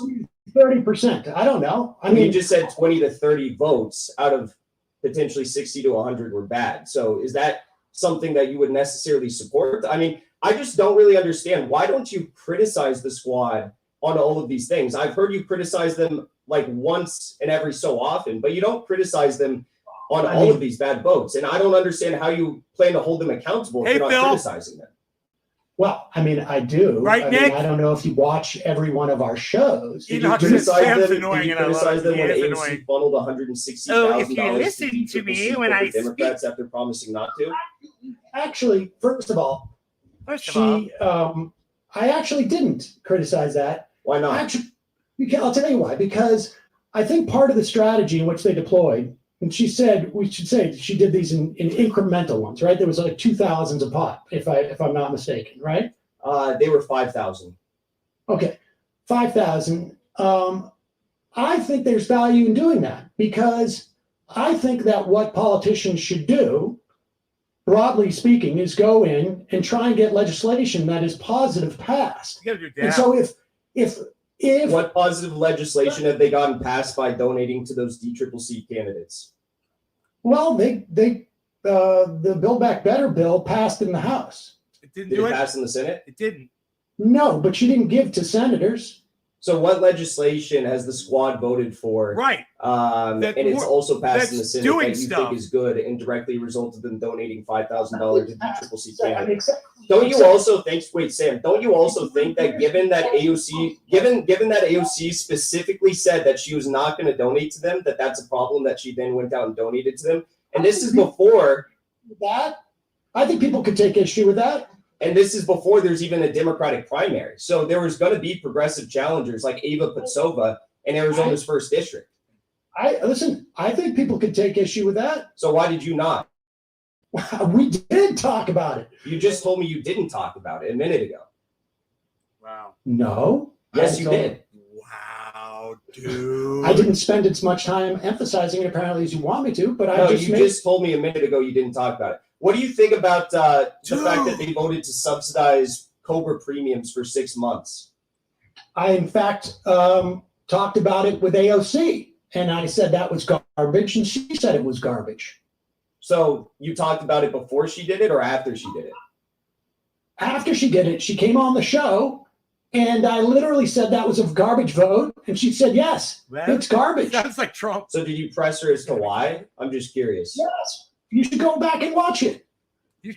30%. I don't know. I You mean, just said 20 to 30 votes out of potentially 60 to 100 were bad. So is that something that you would necessarily support? I mean, I just don't really understand. Why don't you criticize the squad on all of these things? I've heard you criticize them like once and every so often, but you don't criticize them on all of these bad votes. And I don't understand how you plan to hold them accountable if Hey, you're not Phil. criticizing them. well, I mean, I do. Right, I mean, Nick? I don't know if you watch every one of our shows. You Did know, you I said criticize Sam's them? annoying Did you and I love criticize it. them He when is AOC annoying. funneled $160,000 Oh, if you to listen to triple me seat when for I the Democrats after promising not to? Actually, first of all, First of all, I actually didn't criticize that. Why not? Actually, I'll tell you why. Because I think part of the strategy in which they deployed, and she said, we should say she did these in incremental ones, right? There was like 2,000s a pop, if I'm not mistaken, right? They were 5,000. Okay, 5,000. I think there's value in doing that, because I think that what politicians should do, broadly speaking, is go in and try and get legislation that is positive passed. you gotta do And that. so if What positive legislation have they gotten passed by donating to those DCCC candidates? well, the Build Back Better bill passed in the House. It didn't Did do it it. pass in the Senate? It didn't. No, but she didn't give to senators. So what legislation has the squad voted for? Right. And That it's wor- also passed in the that's Senate doing that you stuff. think is good and directly resulted in donating $5,000 to DCCC I mean, candidates. Don't you also think? Wait, Sam. Don't you also think that given that AOC specifically said that she was not going to donate to them, that's a problem that she then went out and donated to them? And this is before. that? I think people could take issue with that. And this is before there's even a Democratic primary. So there was going to be progressive challengers like Ava Patsova in Arizona's first district. I think people could take issue with that. So why did you not? We did talk about it. You just told me you didn't talk about it a minute ago. Wow. No. Yes, you did. Wow, dude. I didn't spend as much time emphasizing it apparently as you want me to, but No, you just told me a minute ago you didn't talk about it. What do you think about the fact that they voted to subsidize Cobra premiums for 6 months? I, in fact, talked about it with AOC, and I said that was garbage, and she said it was garbage. So you talked about it before she did it or after she did it? After she did it, she came on the show, and I literally said that was a garbage vote, and she said, yes, it's garbage. Sounds like Trump. So did you press her as to why? I'm just curious. Yes. You should go back and watch it.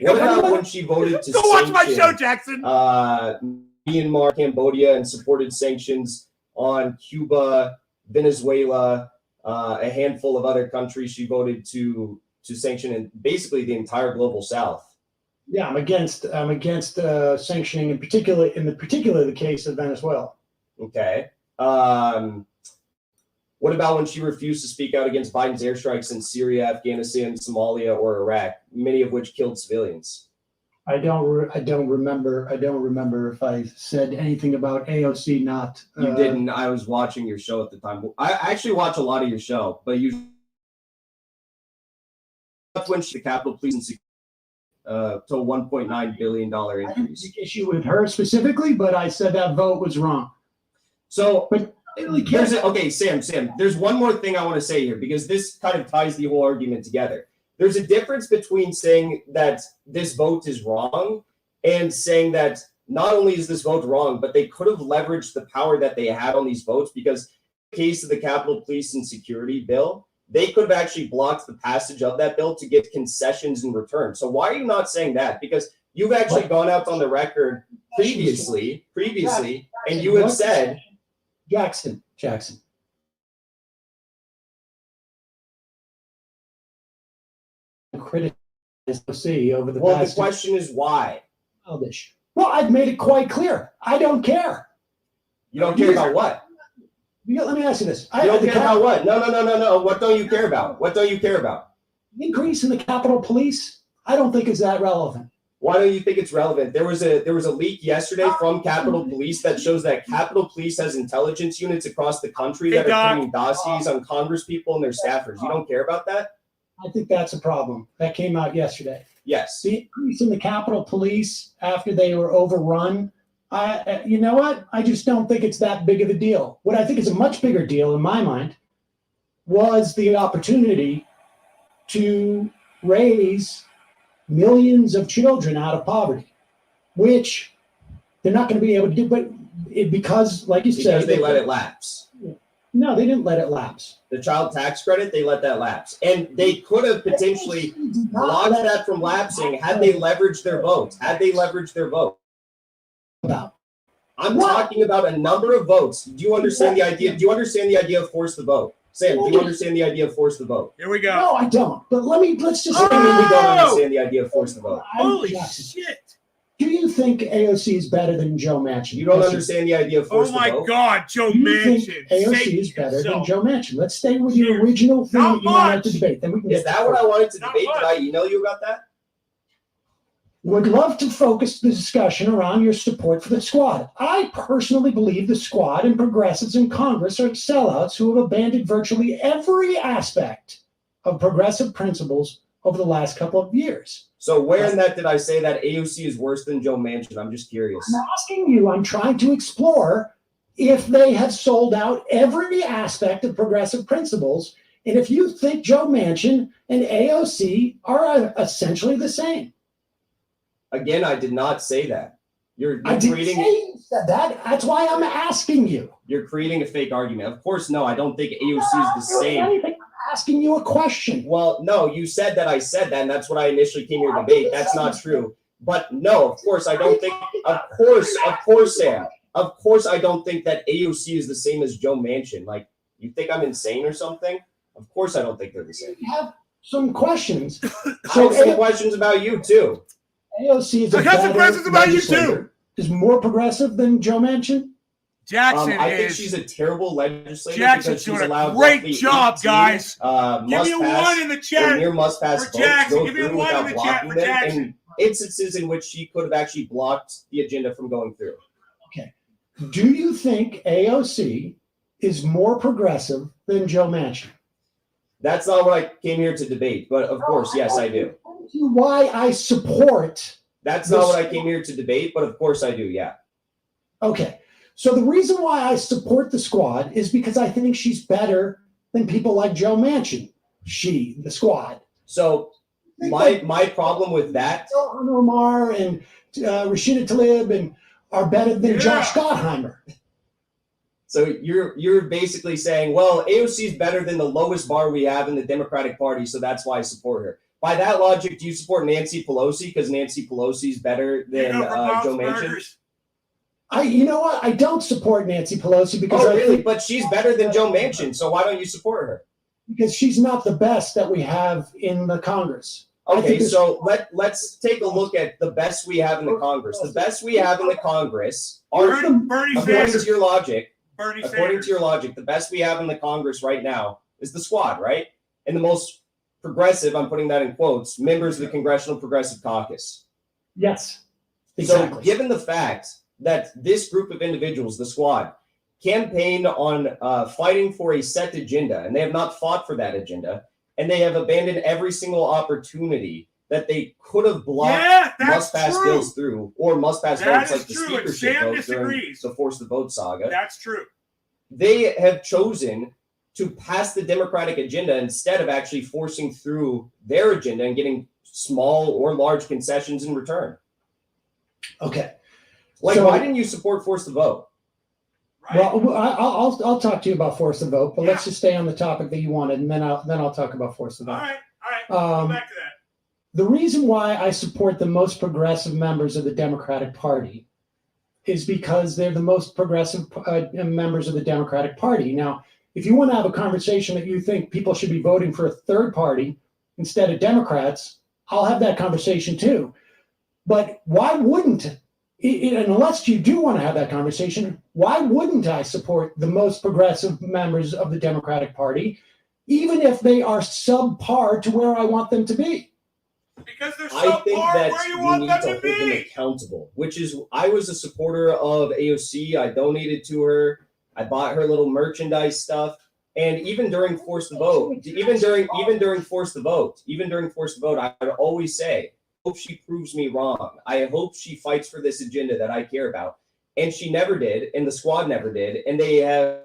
What about when she voted to go watch my show, Jackson? Myanmar, Cambodia, and supported sanctions on Cuba, Venezuela, a handful of other countries she voted to sanction, and basically the entire global South. Yeah, I'm against sanctioning, in particular the case of Venezuela. Okay. What about when she refused to speak out against Biden's airstrikes in Syria, Afghanistan, Somalia, or Iraq, many of which killed civilians? I don't remember if I said anything about AOC not. You didn't. I was watching your show at the time. I actually watch a lot of your show, but you when the Capitol Police and to a $1.9 billion I didn't increase. take issue with her specifically, but I said that vote was wrong. So, But I really can't. okay, Sam, there's one more thing I want to say here, because this kind of ties the whole argument together. There's a difference between saying that this vote is wrong and saying that not only is this vote wrong, but they could have leveraged the power that they had on these votes, because in the case of the Capitol Police and Security bill, they could have actually blocked the passage of that bill to get concessions in return. So why are you not saying that? Because you've actually gone out on the record previously, and you have said, Jackson. Criticized OC over the well, the past. question is why? Childish. Well, I've made it quite clear. I don't care. You don't care about what? Let me ask you this. You don't care about what? No. What don't you care about? What don't you care about? Increase in the Capitol Police, I don't think is that relevant. Why don't you think it's relevant? There was a leak yesterday from Capitol Police that shows that Capitol Police has intelligence units across the country that are creating dossiers on Congress people and their staffers. You don't care about that? I think that's a problem. That came out yesterday. Yes. The increase in the Capitol Police after they were overrun, you know what? I just don't think it's that big of a deal. What I think is a much bigger deal in my mind was the opportunity to raise millions of children out of poverty, which they're not going to be able to do, but because, like you said, they let it lapse. No, they didn't let it lapse. The child tax credit, they let that lapse. And they could have potentially blocked that from lapsing had they leveraged their votes. I'm talking about a number of votes. Do you understand the idea? Do you understand the idea of force the vote? Sam, do you understand the idea of force the vote? Here we go. No, I don't. But let's just say We don't understand the idea of force the vote. Holy Jackson, shit. do you think AOC is better than Joe Manchin? You don't understand the idea of force Oh the my vote? God, Joe Do you think Manchin. AOC is better than Joe Manchin? Let's stay with your original thing Not that you wanted to much. debate. Then we can Is get that what I wanted to Not debate? much. Did I email you about that? Would love to focus the discussion around your support for the squad. I personally believe the squad and progressives in Congress are sellouts who have abandoned virtually every aspect of progressive principles over the last couple of years. So where in that did I say that AOC is worse than Joe Manchin? I'm just curious. I'm asking you, I'm trying to explore if they have sold out every aspect of progressive principles, and if you think Joe Manchin and AOC are essentially the same. Again, I did not say that. You're I didn't creating say you said that. That's why I'm asking you. you're creating a fake argument. Of course, no, I don't think AOC is the same. I'm asking you a question. Well, no, you said that I said that, and that's what I initially came here to debate. That's not true. But no, of course, I don't think, of course, Sam. Of course, I don't think that AOC is the same as Joe Manchin. Like, you think I'm insane or something? Of course, I don't think they're the same. I have some questions. I have some questions about you, too. AOC is I got some questions about you, too. Is more progressive than Joe Manchin? Jackson I think is. she's a terrible legislator Jackson's because she's doing a allowed great roughly job, 18, guys. Give me a must-pass one in the or chat near must-pass for votes Jackson. go Give me a through one in without the chat blocking for them, Jackson. and instances in which she could have actually blocked the agenda from going through. Okay. Do you think AOC is more progressive than Joe Manchin? That's not what I came here to debate, but of course, yes, I do. Why I support. That's not what I came here to debate, but of course I do, yeah. Okay. So the reason why I support the squad is because I think she's better than people like Joe Manchin. The squad. So my problem with that. Ilhan Omar and Rashida Tlaib and are better than Josh Gottheimer. So you're basically saying, well, AOC is better than the lowest bar we have in the Democratic Party, so that's why I support her. By that logic, do you support Nancy Pelosi because Nancy Pelosi is better than Joe Manchin? You know what? I don't support Nancy Pelosi because But she's better than Joe Manchin, so why don't you support her? Because she's not the best that we have in the Congress. Okay, so let's take a look at the best we have in the Congress. The best we have in the Congress are, according to your logic, the best we have in the Congress right now is the squad, right? And the most progressive, I'm putting that in quotes, members of the Congressional Progressive Caucus. Yes, exactly. So given the fact that this group of individuals, the squad, campaigned on fighting for a set agenda, and they have not fought for that agenda, and they have abandoned every single opportunity that they could have blocked must-pass bills through, or must-pass votes like the speakership vote during the Force the Vote saga. That's true. They have chosen to pass the Democratic agenda instead of actually forcing through their agenda and getting small or large concessions in return. Okay. Why didn't you support Force the Vote? Right. Well, I'll talk to you about Force the Vote, but let's just stay on the topic that you wanted, and then I'll talk about Force the Vote. All right. Go back to that. The reason why I support the most progressive members of the Democratic Party is because they're the most progressive members of the Democratic Party. Now, if you want to have a conversation that you think people should be voting for a third party instead of Democrats, I'll have that conversation too. But why wouldn't, unless you do want to have that conversation, why wouldn't I support the most progressive members of the Democratic Party, even if they are subpar to where I want them to be? Because they're I think that where you we want need them to to hold them be. accountable, which is, I was a supporter of AOC. I donated to her. I bought her little merchandise stuff. And even during Force the Vote, even during Force the Vote, I would always say, I hope she proves me wrong. I hope she fights for this agenda that I care about. And she never did, and the squad never did. And they have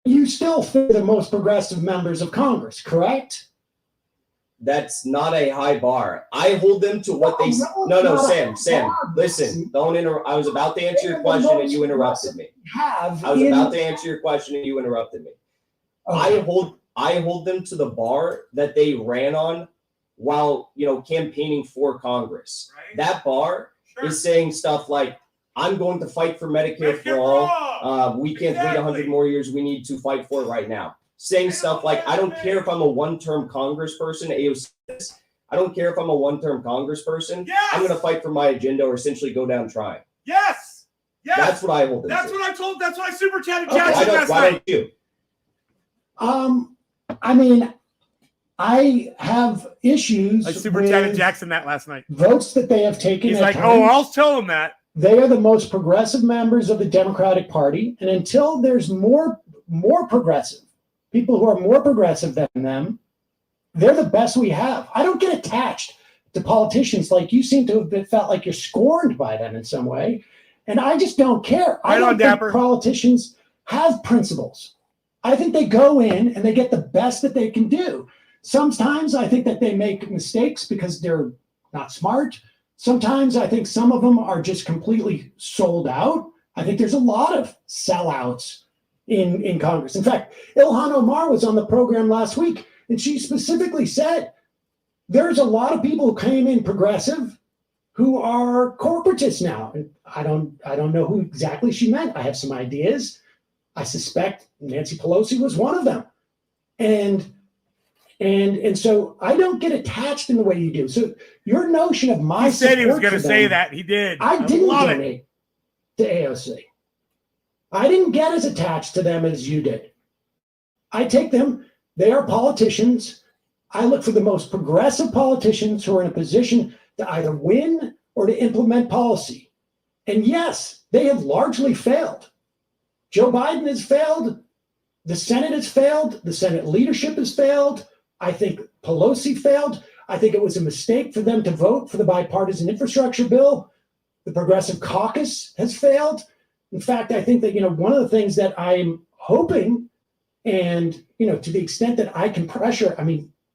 You still think the most progressive members of Congress, correct? That's not a high bar. I hold them to what they. No, Sam, listen. Don't interrupt. I was about to answer your question and you interrupted me. I was about to answer your question and you interrupted me. Okay. I hold them to the bar that they ran on while campaigning for Congress. Right. That bar is saying stuff like, "I'm going to fight for Medicare for all. We can't wait 100 more years. We need to fight for it right now." Saying stuff like, "I don't care if I'm a one-term congressperson," AOC says, "I don't care if I'm a one-term congressperson. Yes! I'm going to fight for my agenda or essentially go down trying." Yes. That's what I hold them to. That's what I super chatted Jackson last night. Why don't you? I mean, I have issues. I super chatted Jackson that last night. Votes that they have taken. He's like, I'll tell him that. They are the most progressive members of the Democratic Party. And until there's more progressive, people who are more progressive than them, they're the best we have. I don't get attached to politicians like you seem to have felt like you're scorned by them in some way. And I just don't care. I don't think politicians have principles. I think they go in and they get the best that they can do. Sometimes I think that they make mistakes because they're not smart. Sometimes I think some of them are just completely sold out. I think there's a lot of sellouts in Congress. In fact, Ilhan Omar was on the program last week, and she specifically said there's a lot of people who came in progressive who are corporatists now. And I don't know who exactly she meant. I have some ideas. I suspect Nancy Pelosi was one of them. And And so I don't get attached in the way you do. So your notion of my He said he was support going to for say them, that. He did. I didn't love it. donate to AOC. I didn't get as attached to them as you did. I take them, they are politicians. I look for the most progressive politicians who are in a position to either win or to implement policy. And yes, they have largely failed. Joe Biden has failed. The Senate has failed. The Senate leadership has failed. I think Pelosi failed. I think it was a mistake for them to vote for the bipartisan infrastructure bill. The Progressive Caucus has failed. In fact, I think that, one of the things that I'm hoping, and, to the extent that I can pressure,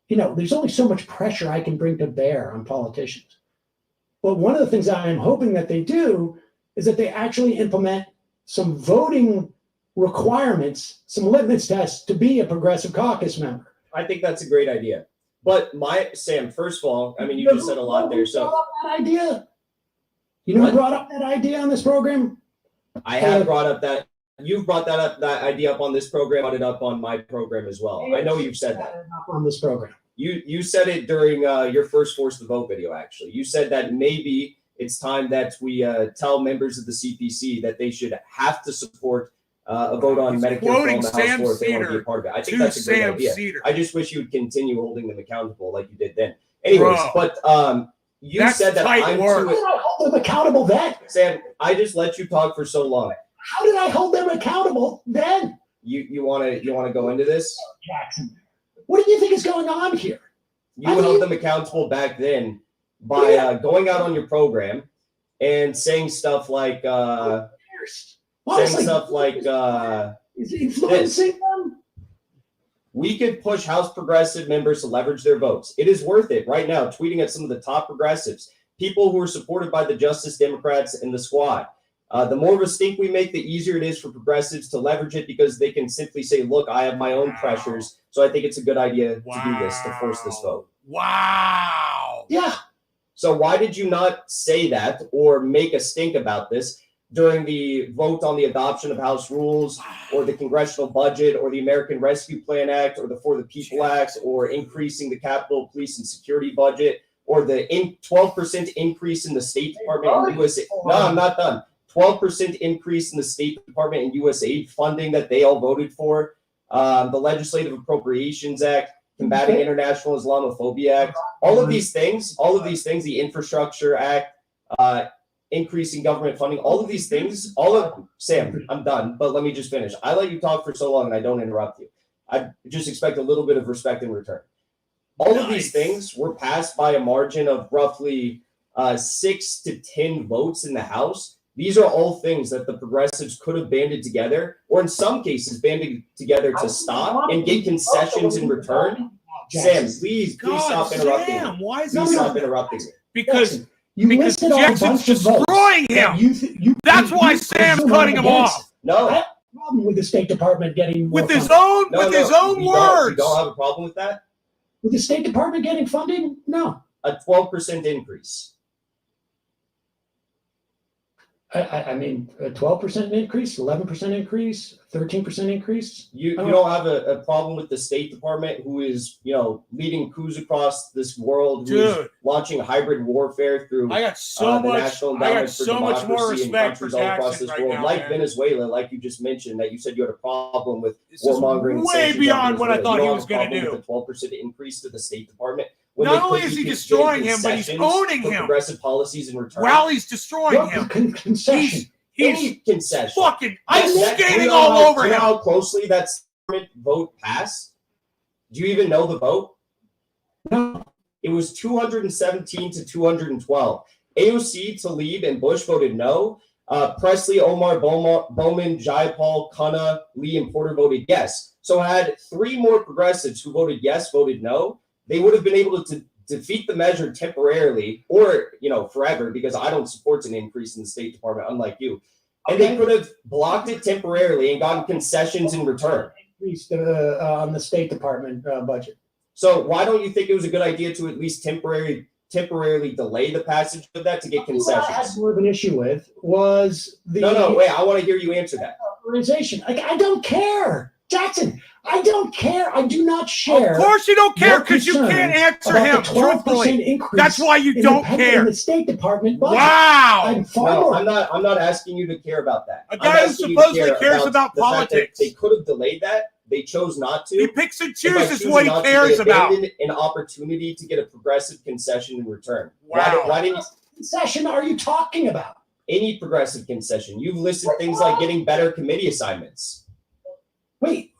there's only so much pressure I can bring to bear on politicians. But one of the things I am hoping that they do is that they actually implement some voting requirements, some litmus tests to be a Progressive Caucus member. I think that's a great idea. But Sam, first of all, you just said a lot there. So that idea, who brought up that idea on this program? I have brought up that. You've brought that idea up on this program, brought it up on my program as well. I know you've said that. Up on this program. You said it during your first Force the Vote video, actually. You said that maybe it's time that we tell members of the CPC that they should have to support a vote on Medicare for all in the House floor if they want to be a part of it. I think that's a great idea. I just wish you would continue holding them accountable like you did then. Anyways, but you said that I'm How did I hold them accountable then? Sam, I just let you talk for so long. How did I hold them accountable then? You want to go into this? Jackson, what do you think is going on here? You held them accountable back then by going out on your program and saying stuff like influencing them. We could push House progressive members to leverage their votes. It is worth it right now, tweeting at some of the top progressives, people who are supported by the Justice Democrats and the Squad. The more of a stink we make, the easier it is for progressives to leverage it because they can simply say, look, I have my own pressures. So I think it's a good idea to do this, to force this vote. Wow. Yeah. So why did you not say that or make a stink about this during the vote on the adoption of House rules or the congressional budget or the American Rescue Plan Act or the For the People Act or increasing the Capitol Police and Security budget or the 12% increase in the State Department and USA? No, I'm not done. 12% increase in the State Department and USAID funding that they all voted for, the Legislative Appropriations Act, Combating International Islamophobia Act, all of these things, the Infrastructure Act, increasing government funding, all of these things, Sam, I'm done, but let me just finish. I let you talk for so long and I don't interrupt you. I just expect a little bit of respect in return. All of these things were passed by a margin of roughly 6 to 10 votes in the House. These are all things that the progressives could have banded together, or in some cases banded together to stop and get concessions in return. Sam, please stop interrupting me. Why is Please stop interrupting me. Because Jackson's destroying him. That's why Sam's cutting him off. No. I have a problem with the State Department getting more With his funding. own You words. don't have a problem with that? With the State Department getting funding? No. A 12% increase. I mean, a 12% increase, 11% increase, 13% increase. You don't have a problem with the State Department, who is, leading coups across this world, who is launching hybrid warfare through I got so the much. National I Endowment got for so much more Democracy in respect for countries all across Jackson this right world, now, like man. Venezuela, like you just mentioned, that you said you had a problem with This is warmongering. and way sanctions on beyond what I Venezuela. thought You he don't was have a going to problem do. with a 12% increase to the State Department. Not only is he destroying him, but he's owning him. Progressive policies in return. While he's destroying him, Concession. Any concession. fucking ice skating Do you know all over do you know him. how closely that vote passed? Do you even know the vote? No. It was 217 to 212. AOC, Tlaib, and Bush voted no. Presley, Omar, Bowman, Jayapal, Khanna, Lee, and Porter voted yes. So had 3 more progressives who voted yes voted no, they would have been able to defeat the measure temporarily or, forever, because I don't support an increase in the State Department, unlike you. And they could have blocked it temporarily and gotten concessions in return. Increased on the State Department budget. So why don't you think it was a good idea to at least temporarily delay the passage of that to get concessions? What I had more of an issue with was the No, wait, I want to hear you answer that. organization. I don't care, Jackson. I don't care. I do not share. Of course you don't care your because you can't answer concerns him about the 12% truthfully. increase That's why you in don't in care. the State Department budget. Wow. I'm far No, more. I'm not asking you to care about that. A I'm guy who asking you to supposedly care cares about the fact that politics. they could have delayed that. They chose not to. He picks and And by chooses choosing what he not to, cares they about. abandoned an opportunity to get a progressive concession in return. Wow. Why didn't What concession are you talking about? any progressive concession? You've listed things like getting better committee assignments. Wait.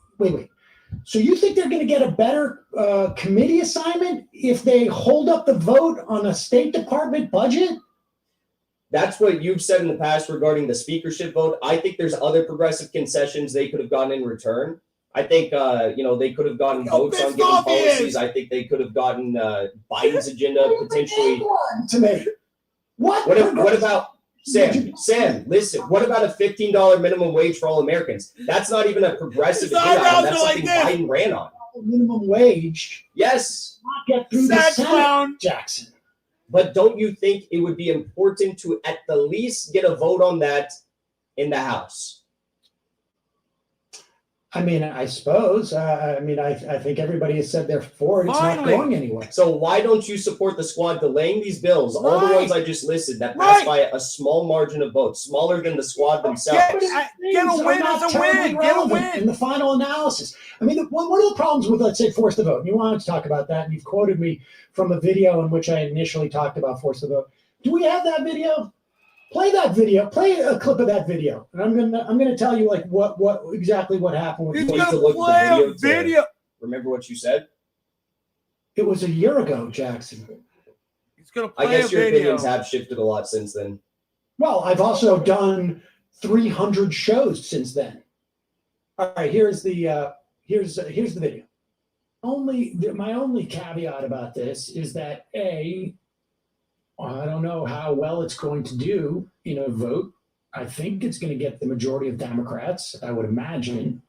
So you think they're going to get a better committee assignment if they hold up the vote on a State Department budget? That's what you've said in the past regarding the speakership vote. I think there's other progressive concessions they could have gotten in return. I think they could have gotten votes on getting policies. I think they could have gotten Biden's agenda potentially. To me, What about Sam? Listen. What about a $15 minimum wage for all Americans? That's not even a progressive His agenda. eyebrows That's are like something this. Biden ran on. minimum wage Yes, not get through the Sad Senate, clown. Jackson? but don't you think it would be important to at the least get a vote on that in the House? I mean, I suppose. I think everybody has said they're for it. It's Finally. not going anywhere. So why don't you support the squad delaying these bills, all the Right. ones I just listed, that passed Right. by a small margin of votes, smaller than the squad themselves? Get a Things win are is not a win. terribly Get a relevant in win. the final analysis. I mean, one of the problems with, let's say, force the vote, and you wanted to talk about that, and you've quoted me from a video in which I initially talked about force the vote. Do we have that video? Play that video. Play a clip of that video, and I'm gonna tell you like what exactly what happened with He's need force. to gonna look at play the a video to- video. Remember what you said? It was a year ago, Jackson. He's gonna I play a guess your video. opinions have shifted a lot since then. Well, I've also done 300 shows since then. All right, here's the video. My only caveat about this is that I don't know how well it's going to do in a vote. I think it's going to get the majority of Democrats, I would imagine,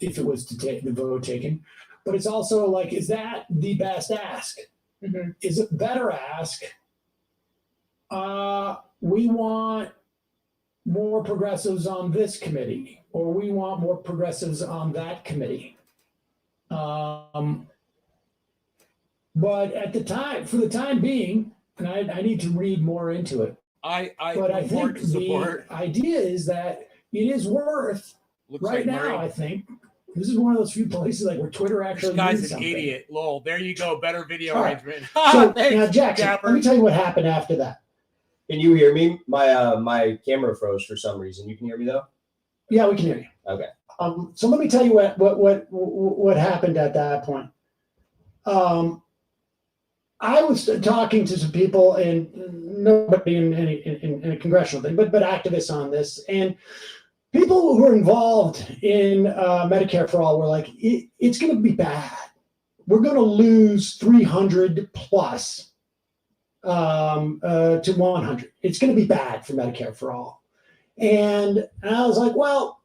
if it was to take the vote taken. But it's also like, is that the best ask? Mhm. Is it better ask? We want more progressives on this committee, or we want more progressives on that committee. But for the time being, and I need to read more into it, I but I report think to support. the idea is that it is worth Looks right like now. Murray. I think this is one of those few places like where Twitter actually This guy's means an something. idiot. Lol. There you go. Better video All right. arrangement. So Thanks, now, Jackson, Dapper. let me tell you what happened after that. Can you hear me? My camera froze for some reason. You can hear me though? Yeah, we can hear you. Okay. So let me tell you what happened at that point. I was talking to some people, and nobody in a congressional thing, but activists on this, and people who were involved in Medicare for All were like, it's going to be bad. We're going to lose 300 plus to 100. It's going to be bad for Medicare for All. And I was like, well,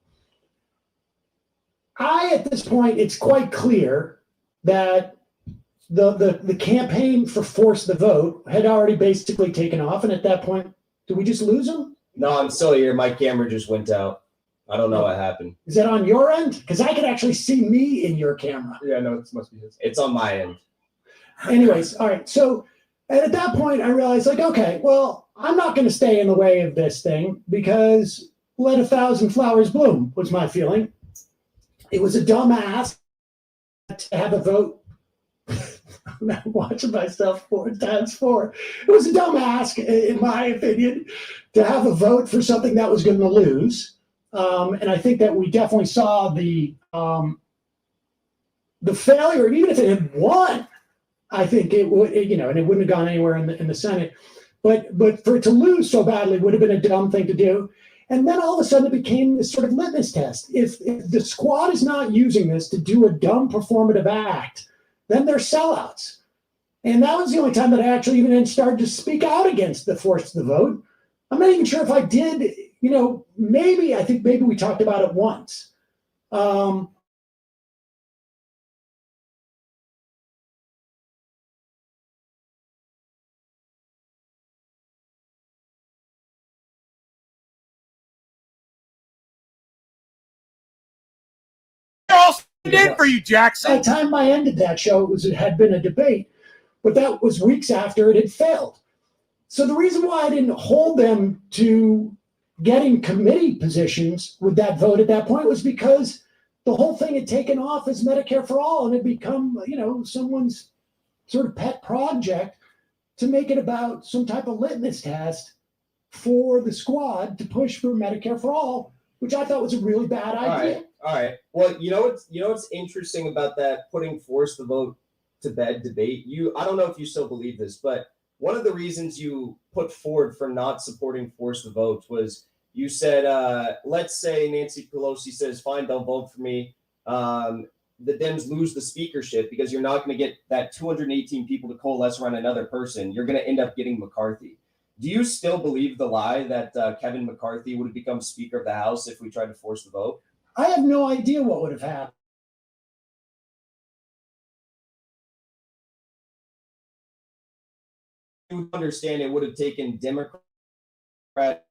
at this point, it's quite clear that the campaign for force the vote had already basically taken off. And at that point, did we just lose them? No, I'm still here. My camera just went out. I don't know what happened. Is that on your end? Because I could actually see me in your camera. Yeah, no, it must be his. It's on my end. Anyways, all right. So at that point, I realized, like, okay, well, I'm not going to stay in the way of this thing because let 1,000 flowers bloom was my feeling. It was a dumb ask to have a vote. I'm not watching myself 4 times 4. It was a dumb ask, in my opinion, to have a vote for something that was going to lose. And I think that we definitely saw the failure. And even if it had won, I think it would, and it wouldn't have gone anywhere in the Senate. But for it to lose so badly would have been a dumb thing to do. And then all of a sudden it became this sort of litmus test. If the squad is not using this to do a dumb performative act, then they're sellouts. And that was the only time that I actually even started to speak out against the force to the vote. I'm not even sure if I did, I think maybe we talked about it once. You're all did for you, By Jackson. the time I ended that show, it had been a debate, but that was weeks after it had failed. So the reason why I didn't hold them to getting committee positions with that vote at that point was because the whole thing had taken off as Medicare for all and had become, someone's sort of pet project to make it about some type of litmus test for the squad to push for Medicare for all, which I thought was a really bad idea. All right. Well, what's interesting about that putting force the vote to bed debate. I don't know if you still believe this, but one of the reasons you put forward for not supporting force the vote was you said, let's say Nancy Pelosi says, fine, don't vote for me. The Dems lose the speakership because you're not going to get that 218 people to coalesce around another person. You're going to end up getting McCarthy. Do you still believe the lie that Kevin McCarthy would have become Speaker of the House if we tried to force the vote? I have no idea what would have happened. You understand it would have taken Democrat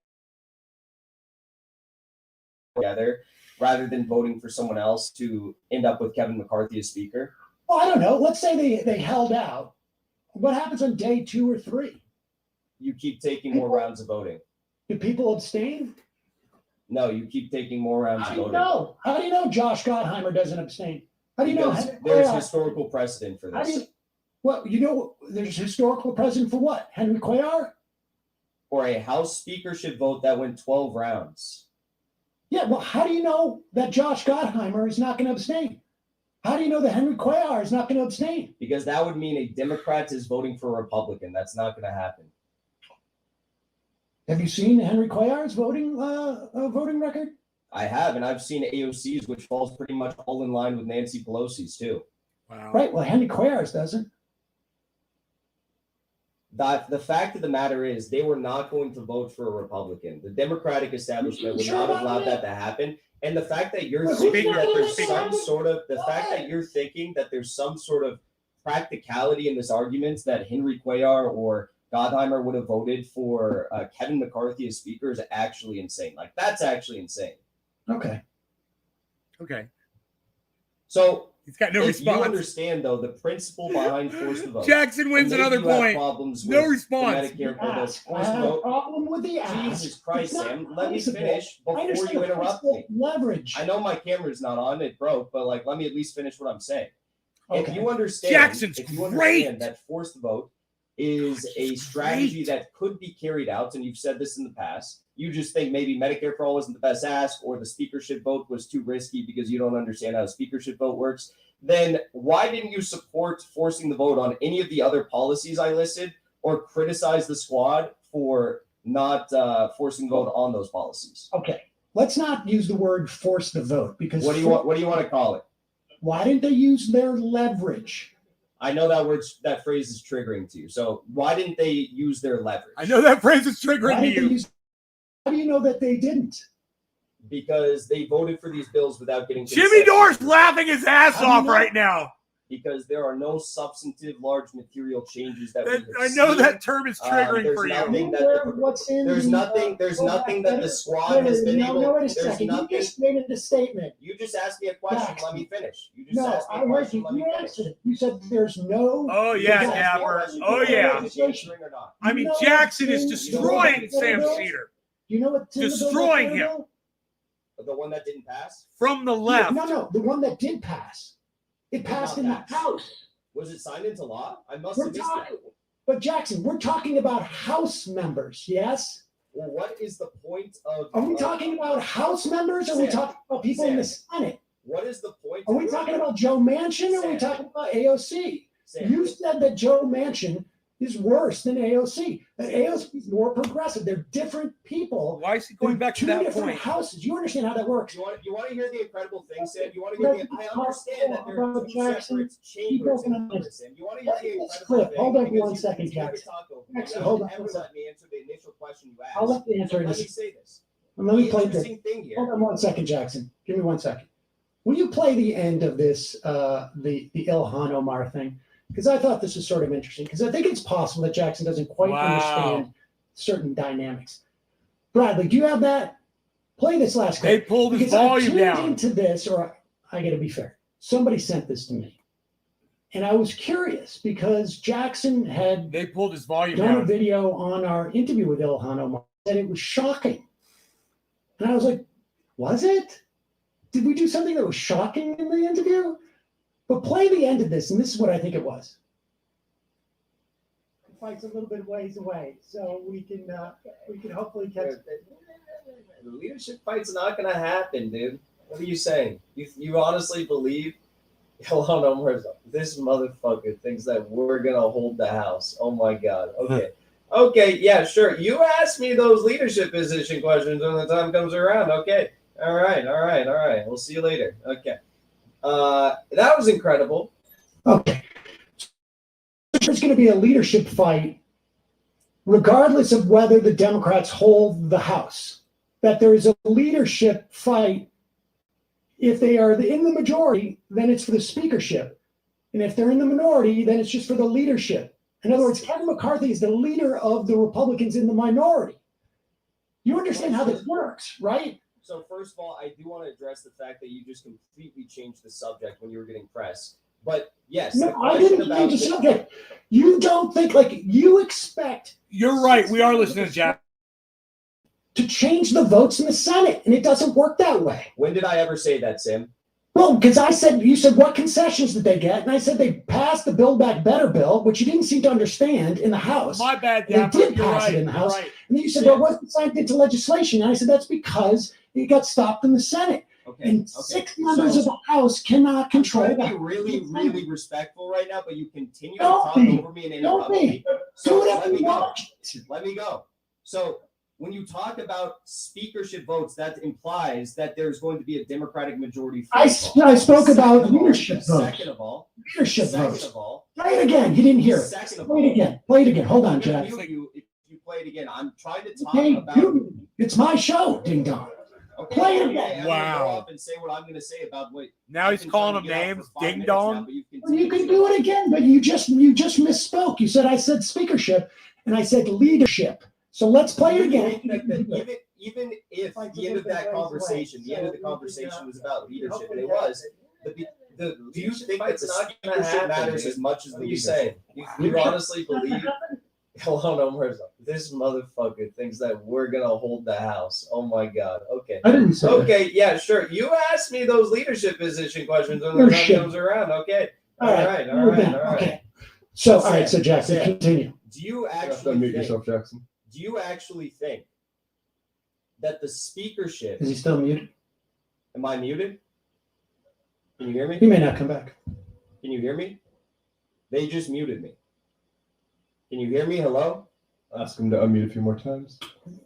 together rather than voting for someone else to end up with Kevin McCarthy as Speaker? Well, I don't know. Let's say they held out. What happens on day 2 or 3? You keep taking more rounds of voting. Do people abstain? No, you keep taking more rounds How of do you voting. know? How do you know Josh Gottheimer doesn't abstain? How do you Because know? there's historical precedent for How do this. there's historical precedent for what? Henry Cuellar? For a House speakership vote that went 12 rounds. Yeah, well, how do you know that Josh Gottheimer is not going to abstain? How do you know that Henry Cuellar is not going to abstain? Because that would mean a Democrat is voting for a Republican. That's not going to happen. Have you seen Henry Cuellar's voting record? I have, and I've seen AOC's, which falls pretty much all in line with Nancy Pelosi's too. Wow. Right. Well, Henry Cuellar's doesn't. The fact of the matter is they were not going to vote for a Republican. The Democratic establishment would not have allowed that to happen. And the fact that you're thinking that there's some sort of practicality in this argument that Henry Cuellar or Gottheimer would have voted for Kevin McCarthy as Speaker is actually insane. Like, that's actually insane. Okay. So He's got no if response. you understand, though, the principle behind force the vote. Jackson wins maybe another you have point. problems No with response. the Medicare bill that's I forced have a vote. problem with the ask. Jesus Christ, It's not Sam. Let me principle. finish I before understand you the interrupt principle me. leverage. I know my camera's not on, it broke, but let me at least finish what I'm saying. Okay. If you understand, Jackson's if you great. understand that forced vote is a strategy that could be carried out, and you've said this in the past, you just think maybe Medicare for all wasn't the best ask, or the speakership vote was too risky because you don't understand how a speakership vote works, then why didn't you support forcing the vote on any of the other policies I listed, or criticize the squad for not forcing the vote on those policies? Okay. Let's not use the word force the vote because What do you want to call it? why didn't they use their leverage? I know that phrase is triggering to you. So why didn't they use their leverage? I know that phrase is triggering Why to didn't they you. use, how do you know that they didn't? Because they voted for these bills without getting Jimmy concessions. Dore's laughing his ass How do you off know? right now. Because there are no substantive large material changes that we have I know seen. that term is triggering there's for you. nothing that Where- what's in there's the, nothing that the squad has been able. No, wait a There's second. nothing. You just made a statement. You just asked me a question. Jackson. Let me finish. You just No, asked me I a heard question. you. Let me You finish. answered it. You said there's no. Oh, You yeah, just asked me a Dapper. question. Oh, You know yeah. if it's answering or not. I mean, You know Jackson is what's in- destroying you know Sam what's in the Cedar. You know what's in the bill? Destroying that's in the him. bill? The one that didn't pass? From the left. No, the one that did pass. It passed in the not pass. House. Was it signed into law? I must We're have missed talking, it. but Jackson, we're talking about House members, yes? Well, what is the point of? Are we talking about House members, or are we Sam, talking about people in the Senate? What is the point? Are we talking about Joe Manchin, or are we Sam. talking about AOC? Sam, You said that Joe Manchin is worse than AOC. That AOC is more progressive. They're different people. Why is he going back to Two that different point? houses. You understand how that works? You want to hear the incredible thing, Sam? You want to hear the? I understand that there are two separate chambers in Congress, Sam. You want to hear the Let's incredible clip. thing? Hold on because one you second, continue to Jackson. talk over me. Jackson, You hold don't on ever one let me answer the initial question you asked. I'll let you answer Let me this. say this. Let me The play this. interesting thing here. Hold on one second, Jackson. Give me 1 second. Will you play the end of this, the Ilhan Omar thing? Because I thought this was sort of interesting. Because I think it's possible that Jackson doesn't quite Wow. understand certain dynamics. Bradley, do you have that? Play this last They clip. pulled his Because I volume tuned down. into this, or I got to be fair. somebody sent this to me. And I was curious because Jackson had They pulled his volume done a down. video on our interview with Ilhan Omar, and it was shocking. And I was like, was it? Did we do something that was shocking in the interview? But play the end of this, and this is what I think it was. The fight's a little bit ways away, so we can hopefully catch it. The leadership fight's not gonna happen, dude. What are you saying? You honestly believe? Hold on, this motherfucker thinks that we're gonna hold the house. Oh my god. Okay. Okay, yeah, sure. You ask me those leadership position questions when the time comes around. Okay. All right. We'll see you later. Okay. That was incredible. Okay. There's going to be a leadership fight, regardless of whether the Democrats hold the House. That there is a leadership fight. If they are in the majority, then it's for the speakership. And if they're in the minority, then it's just for the leadership. In other words, Kevin McCarthy is the leader of the Republicans in the minority. You understand how this works, right? So first of all, I do want to address the fact that you just completely changed the subject when you were getting pressed. But yes, No, I didn't change the subject. You don't think you expect. You're right. We are listening to Jack. To change the votes in the Senate, and it doesn't work that way. When did I ever say that, Sam? Well, because you said, what concessions did they get? And I said they passed the Build Back Better bill, which you didn't seem to understand in the House. My bad, They did You're pass right. it in the House. Right. And then you said, well, it wasn't signed into legislation. And I said, that's because it got stopped in the Senate. Okay. And 6 members of the House cannot control I'm that. trying to be really respectful right now, but you continue to Don't talk be. over me and Don't interrupt be. me. Do So whatever let me you go. want. Let me go. So when you talk about speakership votes, that implies that there's going to be a Democratic majority. I spoke about leadership votes. Second of all, Leadership votes. all, Play it again. You didn't hear it. second of Play it all, again. Play it again. Hold on, I'm gonna Jack. mute you if you play it again. I'm trying to talk Hey, about. dude, it's my show, ding dong. Okay, play it okay, again. I'm gonna go Wow. off and say what I'm going to say about what. Now he's I've been calling trying them to get out names. for 5 Ding minutes now, dong. but you've Well, you continued can to- do it again, but you just misspoke. You said I said speakership, and I said leadership. So let's play it You again. think that even if the end of that conversation, the end of the conversation was about leadership, and it was, do you think that the speakership matters as much as the leadership? You honestly believe? Hold on, this motherfucker thinks that we're gonna hold the house. Oh my god. Okay. I didn't say that. Okay, yeah, sure. You asked me those leadership position questions when the time Leadership. comes around. Okay. All right. All right. Okay. So, all right. So, Jackson, Sam. continue. Do you Unmute actually yourself, Jackson. do you actually think that the speakership? Is he still muted? Am I muted? Can you hear me? He may not come back. Can you hear me? They just muted me. Can you hear me? Hello? Ask him to unmute a few more times.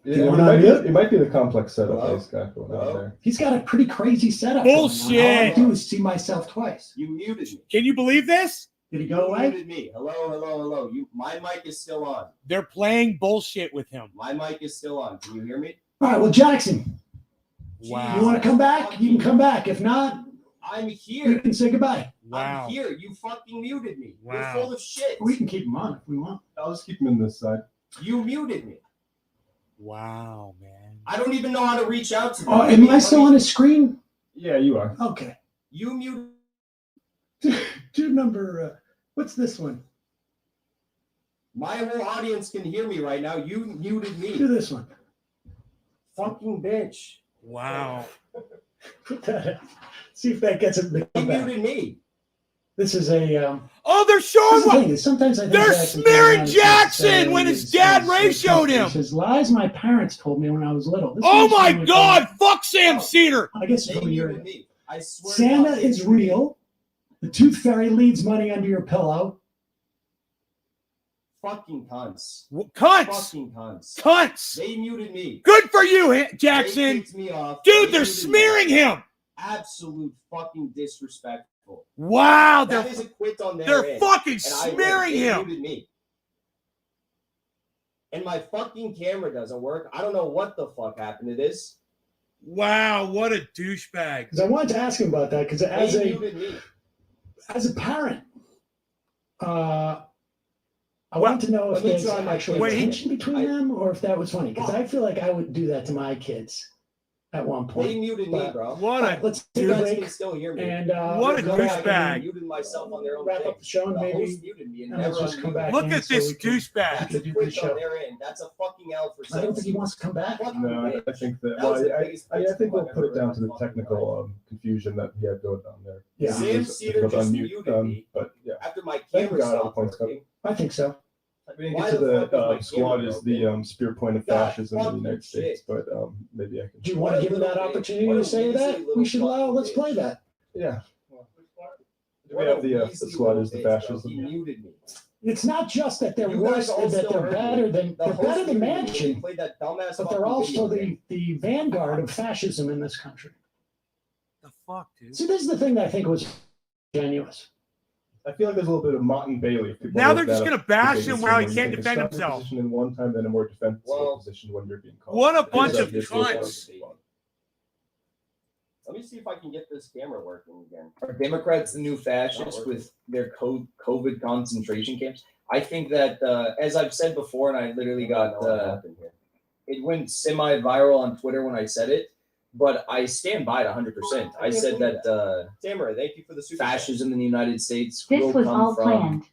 you it, wanna might be, unmute? it might be the complex setup Hello? this guy going on Hello? there. He's got a pretty crazy setup. Bullshit. Going on. All I do is see myself twice. You muted me. Can you believe this? Did he You go away? muted me. Hello. My mic is still on. They're playing bullshit with him. My mic is still on. Can you hear me? All right. Well, Jackson, Wow. you want to come back? You can come back. If not, I'm you here. can say goodbye. Wow. I'm here. You fucking muted me. Wow. You're full of shit. We can keep him on if we want. I'll just keep him in this side. You muted me. Wow, man. I don't even know how to reach out to you. Oh, am I still on his screen? Yeah, you are. Okay. You muted. Do number. What's this one? My whole audience can hear me right now. You muted Do me. this one. Fucking bitch. Wow. Put that out. See if that gets him to You come back. muted me. This is a. Oh, they're This showing is the what? thing is sometimes I think They're Jackson smearing comes around and Jackson says, when his dad Ray showed him. He says lies my parents told me when I was little. This Oh is my something God! Fuck Sam Oh. Cedar. I guess They it's from your muted me. I swear. to Santa God, they is muted me. real. The tooth fairy leaves money under your pillow. Fucking cunts. Cunts. Fucking cunts. Cunts. They muted me. Good for you, They Jackson. kicked me off. Dude, They they're muted me. smearing him. Absolute fucking disrespectful. Wow, That is a quit on their they're end. fucking And I smearing they him. muted me. And my fucking camera doesn't work. I don't know what the fuck happened to this. Wow, what a douchebag. Because I wanted to ask him about that because They muted me. as a parent, I Well, want to know if let me there's try my actually Wait, he- tension between them or if that was funny. Because I feel like I would do that to my kids. at one They point. muted me, But- bro. What a Let's take You a guys break can still hear me. and What a go back douchebag. and Muted myself on their own wrap thing. up the show and The maybe host muted me and and let's never just come unmuted back. me. look in at so this we can- douchebag. That's we a can do twitch the show. on their end. That's a fucking L for I don't think he Celsius. wants to come back. Fucking No, I bitch. think that. That was Well, the biggest I bitch think we'll I've put it ever down heard to in the my fucking technical life. confusion that he had going on there. Yeah. Sam It was Cedar difficult to just unmute, muted me but yeah. after my Thank camera God all stopped points working. I think so. We didn't Why get to the fuck is my the squad camera is the broken? spear point of God, fascism in the fucking United States, shit. but maybe I can. Do you want to give him that opportunity to say that? We should allow. Let's play that. Yeah. Do we What have a the Weasley squad little is the bitch, bro. fascism? He muted me. It's not just that they're You guys worse, all that still they're heard better me. than The they're host better than muted me. They Manchin, played that dumbass but fucking they're also video game. the vanguard of fascism in this country. The fuck, dude. See, this is the thing that I think was genuous. I feel like there's a little bit of Mott and Bailey. If people Now look they're just that gonna up, bash debating him while he someone, can't you take a defend stronger himself. Position in one time, then a more defensive Well, position when you're being called. What a It is bunch like of this cunts. is one. Let me see if I can get this camera working again. Are Democrats the new fascists with their COVID concentration camps? I think that, as I've said before, and I literally got, it went semi-viral on Twitter when I said it, but I stand by it 100%. I said that Tamara, thank you for the super chat. fascism in the United States This will was come all from planned.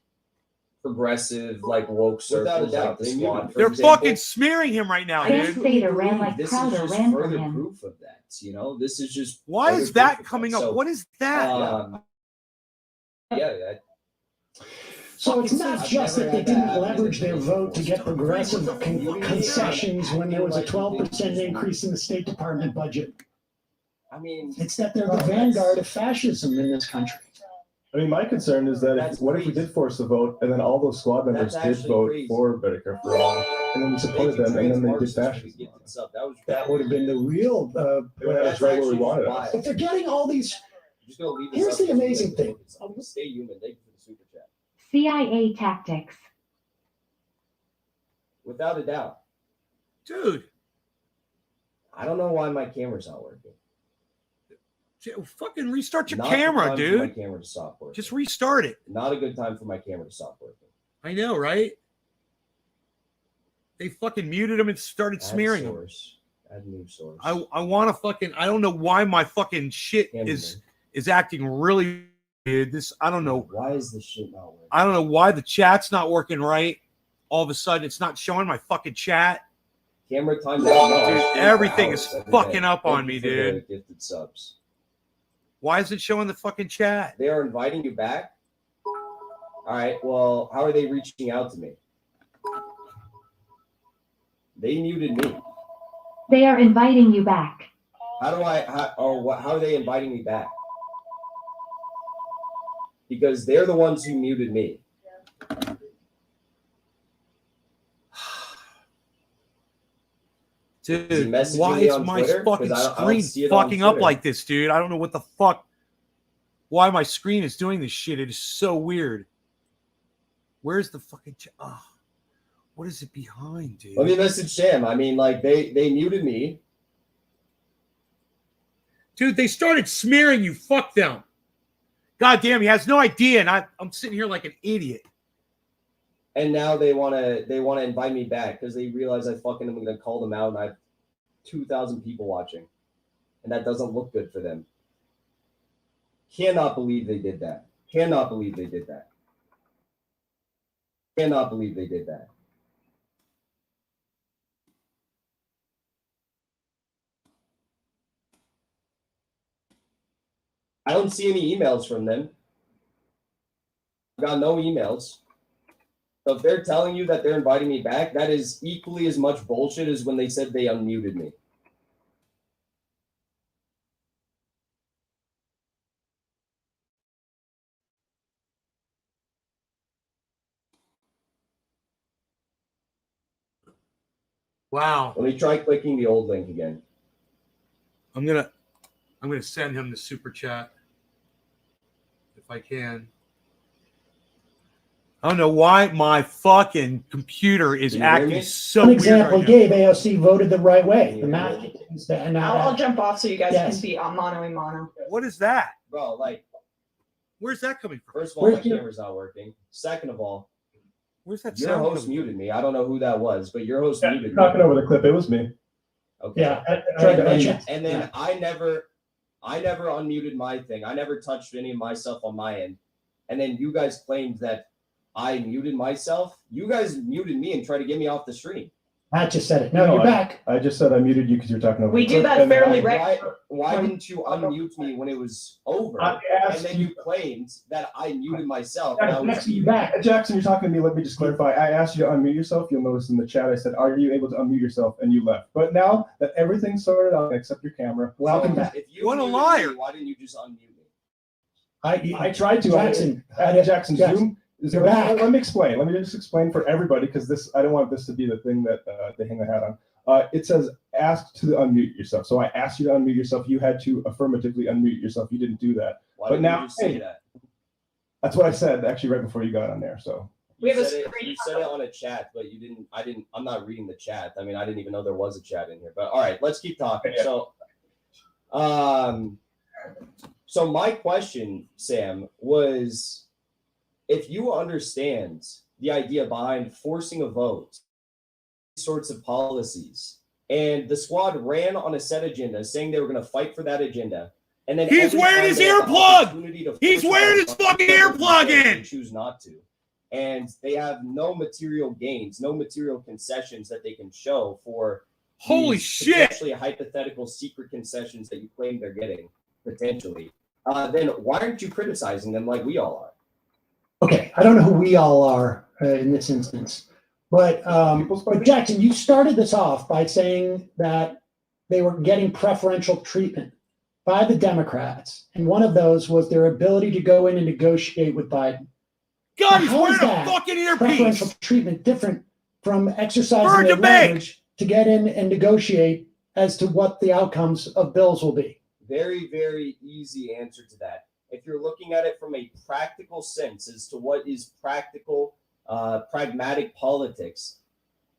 progressive, like woke Without a circles, doubt, like the they squad. muted me. for They're example. fucking smearing him right now, I Sam dude. truly Seder ran believe like this Crowder is just ran from further him. proof of that. You know, this is just Why further is that proof of coming that. up? So, What is that? yeah, So it's not I've just never that they had that didn't happen leverage in their the vote to before. get progressive concessions when there was a 12% increase in the State Department budget. I mean, It's that they're the vanguard of fascism in this country. I mean, my concern is that That's what if we crazy. did force a vote and then all those squad members That's did actually vote crazy. for Medicare for all, and then we supported them, and then they did fascism. That would have been the real. They would have us right where we wanted us. But they're getting all these. Just gonna leave this Here's up the so you guys amazing can thing. look at something. Stay human. Thank you for the super chat. CIA tactics. Without a doubt. Dude, I don't know why my camera's not working. fucking restart your Not the camera, time for my dude. camera to stop working. Just restart it. Not a good time for my camera to stop working. I know, right? They fucking muted him and started Add smearing him. source. Add new source. I want to fucking. I don't know why my fucking shit is acting really weird. This I don't know. Why is this shit not working? I don't know why the chat's not working right. All of a sudden, it's not showing my fucking chat. Camera timed out. No, Dude, I stream for everything hours is every fucking day. up Thank on you me, for the dude. Gifted subs. Why is it showing the fucking chat? They are inviting you back. All right. Well, how are they reaching out to me? They muted me. They are inviting you back. How do I? How are they inviting me back? Because they're the ones who muted me. Dude, Is he messaging why me is on my Twitter? fucking 'Cause I don't screen see it on fucking up Twitter. like this, dude? I don't know what the fuck. Why my screen is doing this shit? It is so weird. Where's the fucking? What is it behind, dude? Let me message Sam. I mean, like they muted me. Dude, they started smearing you. Fuck them. God damn, he has no idea, and I'm sitting here like an idiot. And now they wanna invite me back because they realize I fucking am gonna call them out and I have 2,000 people watching. And that doesn't look good for them. Cannot believe they did that. Cannot believe they did that. Cannot believe they did that. I don't see any emails from them. I've got no emails. So if they're telling you that they're inviting me back, that is equally as much bullshit as when they said they unmuted me. Wow. Let me try clicking the old link again. I'm gonna send him the super chat if I can. I don't know why my fucking computer is Can you hear acting me? so One weird example right he now. gave, AOC voted the right way. The Yeah. math is that, and I'll jump off so you guys Yes. can be on mono a mono. What is that? Bro, like, Where's that coming from? first of all, my Where's your- camera's not working. Second of all, Where's that your sound host coming from? muted me. I don't know who that was, but your host Yeah, muted talking me. over the clip, it was me. Okay. Yeah. And then I never unmuted my thing. I never touched any of my stuff on my end. And then you guys claimed that I muted myself. You guys muted me and tried to get me off the stream. Matt just said it. No, you're back. I just said I muted you because you're talking over. We me. do that And fairly I- regularly. Why didn't you unmute me when it was over? I And asked then you claimed that I muted myself. And I was Jackson, you back. Jackson, you're talking to me. Let me just clarify. I asked you to unmute yourself. You'll notice in the chat I said, "Are you able to unmute yourself?" And you left. But now that everything's sorted out, except your camera, Welcome So back. if you What a muted liar. me, why didn't you just unmute me? I tried to. Jackson, Jackson, Zoom. you're back. Let me explain. Let me just explain for everybody because I don't want this to be the thing that they hang their hat on. It says ask to unmute yourself. So I asked you to unmute yourself. You had to affirmatively unmute yourself. You didn't do that. Why But didn't now- you just say that? That's what I said actually right before you got on there. So We have a said screen. you said it on a chat, but you didn't. I'm not reading the chat. I mean, I didn't even know there was a chat in here. But all right, let's keep talking. Yeah. So my question, Sam, was if you understand the idea behind forcing a vote, sorts of policies, and the squad ran on a set agenda saying they were going to fight for that agenda. And then He's every wearing time his they had the earplug! opportunity to He's force wearing a his vote, fucking they earplug in! choose not to. And they have no material gains, no material concessions that they can show for Holy these shit! potentially hypothetical secret concessions that you claim they're getting, potentially. Then why aren't you criticizing them like we all are? Okay, I don't know who we all are in this instance, but Jackson, you started this off by saying that they were getting preferential treatment by the Democrats, and one of those was their ability to go in and negotiate with Biden. God, he's How wearing is a that fucking preferential earpiece! treatment different from For exercising a their debate. leverage to get in and negotiate as to what the outcomes of bills will be? Very, very easy answer to that. If you're looking at it from a practical sense as to what is practical, pragmatic politics,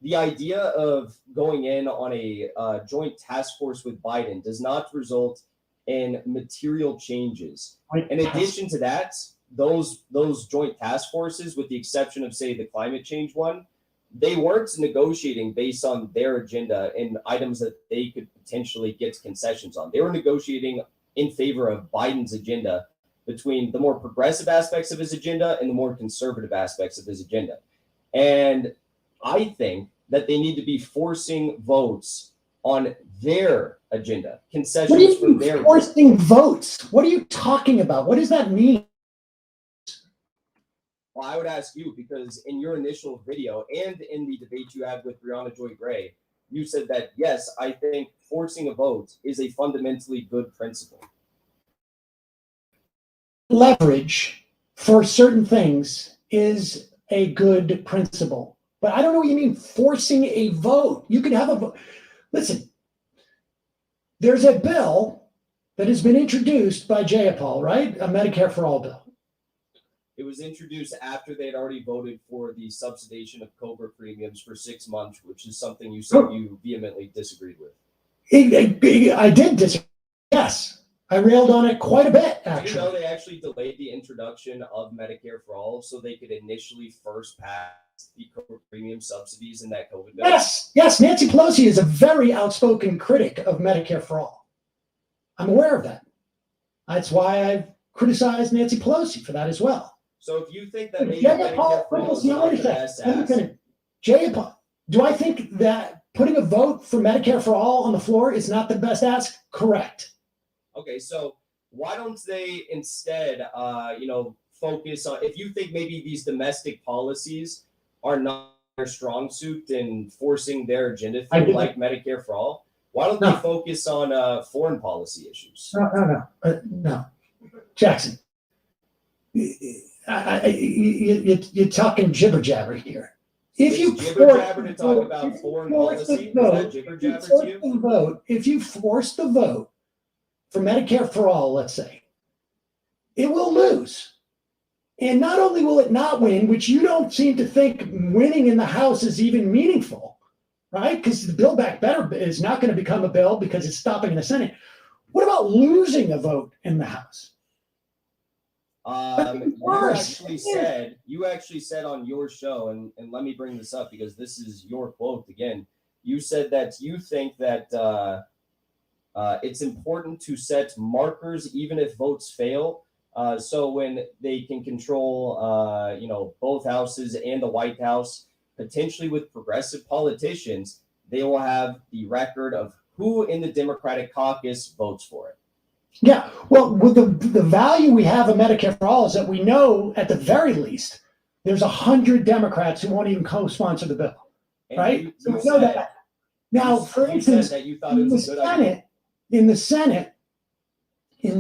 the idea of going in on a joint task force with Biden does not result in material changes. In addition to that, those joint task forces, with the exception of, say, the climate change one, they weren't negotiating based on their agenda and items that they could potentially get concessions on. They were negotiating in favor of Biden's agenda between the more progressive aspects of his agenda and the more conservative aspects of his agenda. And I think that they need to be forcing votes on their agenda, What concessions do you from mean their forcing votes? What are you talking about? What does that mean? Well, I would ask you because in your initial video and in the debate you had with Brianna Joy Gray, you said that, yes, I think forcing a vote is a fundamentally good principle. Leverage for certain things is a good principle. But I don't know what you mean forcing a vote. You could have a vote. Listen, there's a bill that has been introduced by Jayapal, right? A Medicare for All bill. It was introduced after they had already voted for the subsidization of COBRA premiums for 6 months, which is something you said you vehemently disagreed with. I did disagree. Yes, I railed on it quite a bit, Do you know actually. they actually delayed the introduction of Medicare for All so they could initially first pass the COBRA premium subsidies in that COVID bill? Yes, Nancy Pelosi is a very outspoken critic of Medicare for All. I'm aware of that. That's why I've criticized Nancy Pelosi for that as well. So if you think that maybe Jayapal, Medicare for All is not the best ask, Jayapal, do I think that putting a vote for Medicare for All on the floor is not the best ask? Correct. okay, so why don't they instead, focus on, if you think maybe these domestic policies are not their strong suit in forcing their agenda through, like Medicare for All, why don't they focus on foreign policy issues? No. Jackson, you're talking jibber jabber here. If you jibber jabber to talk about foreign policy, is that jibber jabber to you? If you force the vote for Medicare for All, let's say, it will lose. And not only will it not win, which you don't seem to think winning in the House is even meaningful, right? Because the Build Back Better is not going to become a bill because it's stopping in the Senate. What about losing a vote in the House? You actually said on your show, and let me bring this up because this is your quote again. You said that you think that it's important to set markers even if votes fail. So when they can control, both houses and the White House, potentially with progressive politicians, they will have the record of who in the Democratic caucus votes for it. Yeah, well, with the value we have of Medicare for All is that we know at the very least there's 100 Democrats who won't even co-sponsor the bill, And right? you So we know said- that. Now, for you said instance, that you thought it was a good idea. in the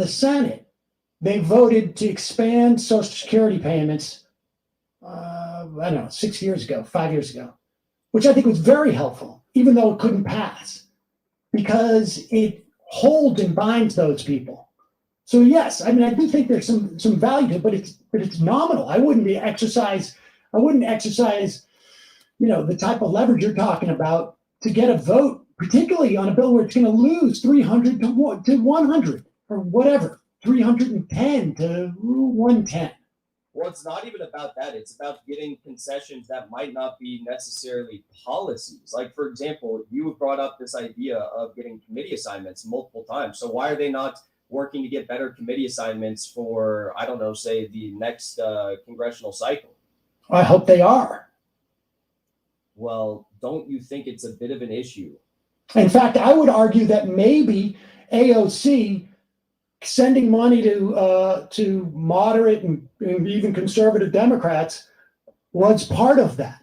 Senate, they voted to expand Social Security payments. I don't know, 6 years ago, 5 years ago, which I think was very helpful, even though it couldn't pass, because it holds and binds those people. So yes, I mean, I do think there's some value to it, but it's nominal. I wouldn't exercise, the type of leverage you're talking about to get a vote, particularly on a bill where it's going to lose 300 to 100 or whatever, 310 to 110. Well, it's not even about that. It's about getting concessions that might not be necessarily policies. Like, for example, you have brought up this idea of getting committee assignments multiple times. So why are they not working to get better committee assignments for, I don't know, say the next congressional cycle? I hope they are. Well, don't you think it's a bit of an issue? In fact, I would argue that maybe AOC sending money to moderate and even conservative Democrats was part of that.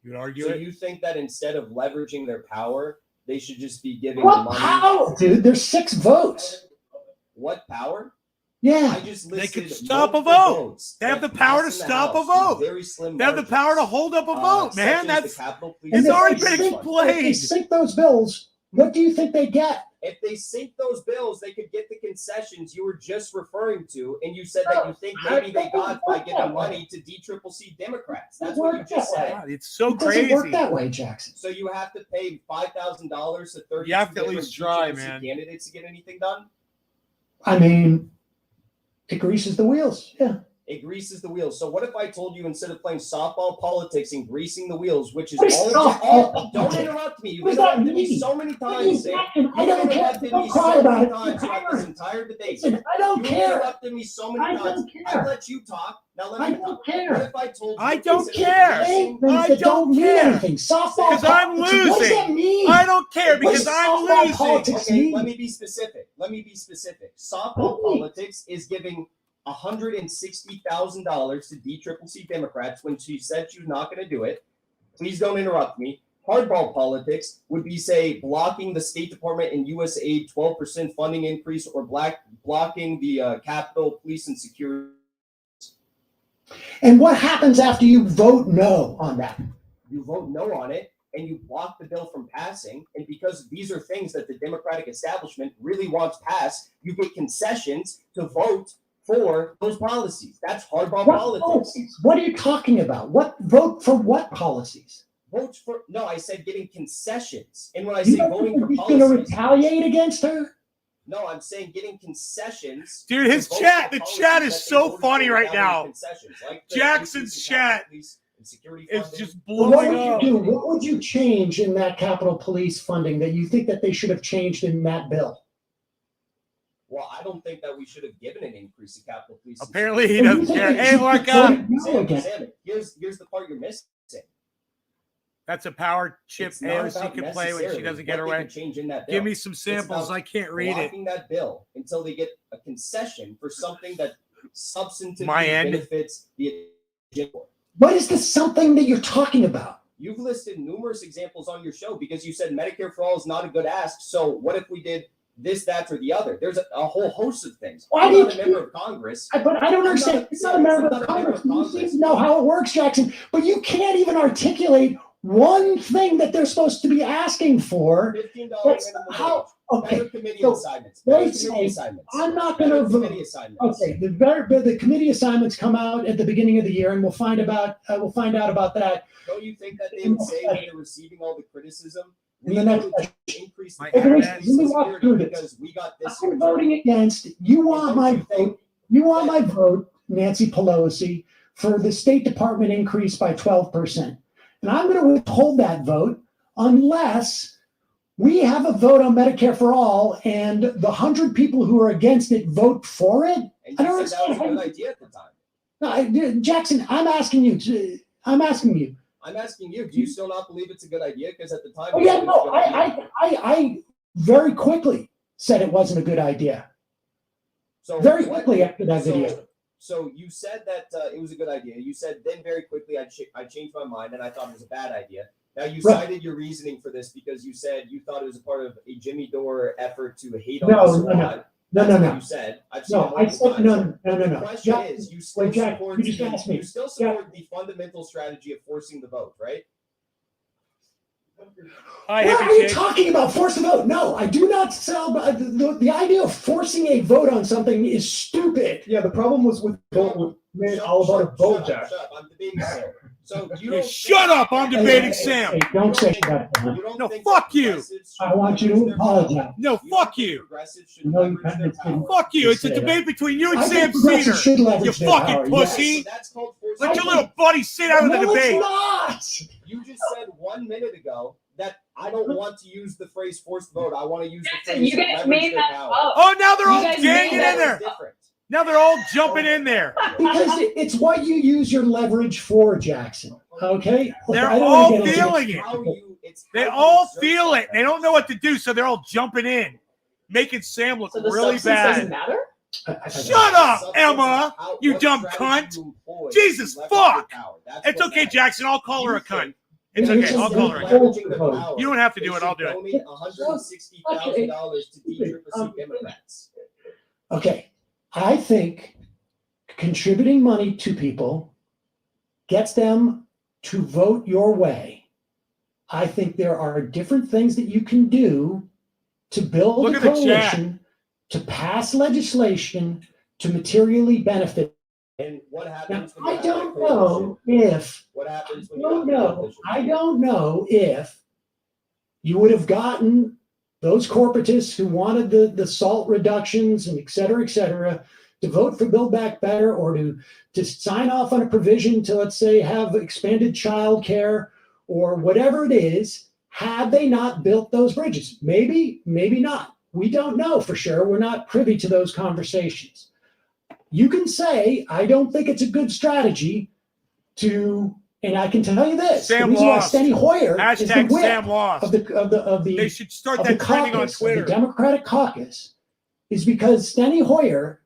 You'd argue So it? you think that instead of leveraging their power, they should just be giving the What money? power, dude? There's 6 votes. What power? Yeah. I just They listed could stop a multiple vote. votes They have that the power passed to in the stop a House with vote. very slim They have the margins. power to hold up a vote, man. such as the That's Capitol Police it's and already Security been Fund. If they played. sink those bills, what do you think they get? If they sink those bills, they could get the concessions you were just referring to, and you said that you think maybe they got by giving money to DCCC Democrats. That's what you just said. God, it's so It doesn't work crazy. that way, Jackson. So you have to pay $5,000 to 32 You have to at different least try, DCCC man. candidates to get anything done? I mean, it greases the wheels. Yeah. It greases the wheels. So what if I told you instead of playing softball politics and greasing the wheels, which is What is softball don't politics? interrupt me. You've What does that interrupted me mean? so many What do you times. Sam. reckon? I You've don't care. interrupted Don't me cry so about many it. times throughout this entire debate. Listen, I don't You care. interrupted me so many I times. don't I care. let you talk. Now let I me don't talk. care. What if I told you I don't instead of care. greasing- Things I that don't mean care. anything. Softball 'Cause I'm politics. What does that losing. mean? I don't care What because does I'm softball losing. politics Okay, mean? let me be specific. Softball Please. politics is giving $160,000 to DCCC Democrats when she said she was not going to do it. Please don't interrupt me. Hardball politics would be, say, blocking the State Department and USAID 12% funding increase or blocking the Capitol Police and Security. And what happens after you vote no on that? You vote no on it and you block the bill from passing. And because these are things that the Democratic establishment really wants passed, you get concessions to vote for those policies. That's hardball What politics. policies? What are you talking about? What vote for what policies? Vote for no, I said getting concessions. And when I You say don't voting think for he's going to policies, retaliate against her? no, I'm saying getting concessions. Dude, to his vote chat- for the policies chat is that they so voted funny for right without any now. concessions, like the Jackson's increase in Capitol chat Police and security It's funding. just What blowing would you up. do? What would you change in that Capitol Police funding that you think that they should have changed in that bill? Well, I don't think that we should have given an increase to Capitol Police. and Apparently he security. doesn't You care. think Hey, they look should up. vote no again? Sam, here's the part you're missing. That's a power chip It's not AOC about can play when she necessarily doesn't get her what they way. can change in that bill. Give me some samples. about I can't read it. blocking that bill until they get a concession for something that substantively My end. benefits the agenda. What is the something that you're talking about? You've listed numerous examples on your show because you said Medicare for all is not a good ask. So what if we did this, that, or the other? There's a whole host of things. Why I'm do you not a member of Congress. But I don't understand. It's not a member of Congress. You seem to know how it works, Jackson. But you can't even articulate one thing that they're supposed to be asking for. $15 That's minimum how. wage. Okay, Better committee so assignments. they Better say, committee assignments. I'm not Better going to vote. committee assignments. Okay, the committee assignments come out at the beginning of the year, and we'll find out about that. Don't you think that they would say when they're receiving all the criticism? In the next voted to increase the My Capitol internet- Police and Let me walk security through this. because we got this. I'm voting against. You want my vote. You want my vote, Nancy Pelosi, for the State Department increase by 12%. And I'm going to withhold that vote unless we have a vote on Medicare for all and the 100 people who are against it vote for it. And I don't you said that was a understand. good idea at the time. No, Jackson, I'm asking you. I'm asking you. I'm asking you, do you still not believe it's a good idea? Because at the time, Oh you yeah, said it was a no, good idea. I very quickly said it wasn't a good idea. So Very what- quickly after that so- video. So you said that it was a good idea. You said then very quickly I changed my mind and I thought it was a bad idea. Now you Right. cited your reasoning for this because you said you thought it was a part of a Jimmy Dore effort to hate on No, the no, no. squad. No, That's no, what no. you said. I've seen it No, I multiple said times. no. The question Jack, is, you still wait, Jack, support you just asked me. you still support the fundamental strategy of forcing the vote, right? Hi, what Hippie are you Chick. talking about? Force the vote? No, I do not sell. The idea of forcing a vote on something is stupid. Yeah, the problem was with vote was made all about a vote, Jack. Shut up. I'm debating Sam. So you Yeah, don't shut think- up, I'm debating Sam. Hey, don't say that. You don't No, think fuck that you. progressives should I want you to leverage their power? apologize. No, You don't fuck think you. progressives should No, you leverage their haven't power? Fuck you. It's a Say that. debate between you and I Sam think progressives Cedar. should You leverage their fucking power, pussy. yes. So that's called forcing Let the your vote. little buddy sit out of the No, debate. it's not. You just said 1 minute ago that I don't want to use the phrase force the vote. I want to use the Jackson, phrase you guys leverage made their that power. up. Oh, now they're You all guys ganging made in that there. Different. Now they're all jumping in there. Because it's what you use your leverage for, Jackson. Okay? Look, They're I don't all wanna get into feeling it. How you, it's They how you all exert feel that it. They don't know what to do, so they're all jumping in, making Sam look So the really substance doesn't bad. matter? Shut up, Substance Emma. of how- you what dumb strategy cunt. you employ Jesus, to leverage your fuck. power. That's It's what okay, matters. Jackson. I'll call her a You cunt. think It's Yeah, okay. it's I'll just call her a cunt. leveraging their power, You don't have to they do it. should I'll do it. donate $160,000 to D-Triple-C Democrats. Okay. I think contributing money to people gets them to vote your way. I think there are different things that you can do to build Look a at the chat. coalition, to pass legislation, to materially benefit. And what Now, happens when you I have don't that know coalition? if What happens when I you don't have that know. coalition? I don't know if you would have gotten those corporatists who wanted the salt reductions and et cetera, to vote for Build Back Better or to sign off on a provision to, let's say, have expanded child care or whatever it is, had they not built those bridges. Maybe, maybe not. We don't know for sure. We're not privy to those conversations. You can say, I don't think it's a good strategy to, and I can tell you this, Sam the reason why lost. Steny Hoyer is the Hashtag whip Sam lost. of They the should start of the that trending on caucus, of the Twitter. Democratic caucus, is because Steny Hoyer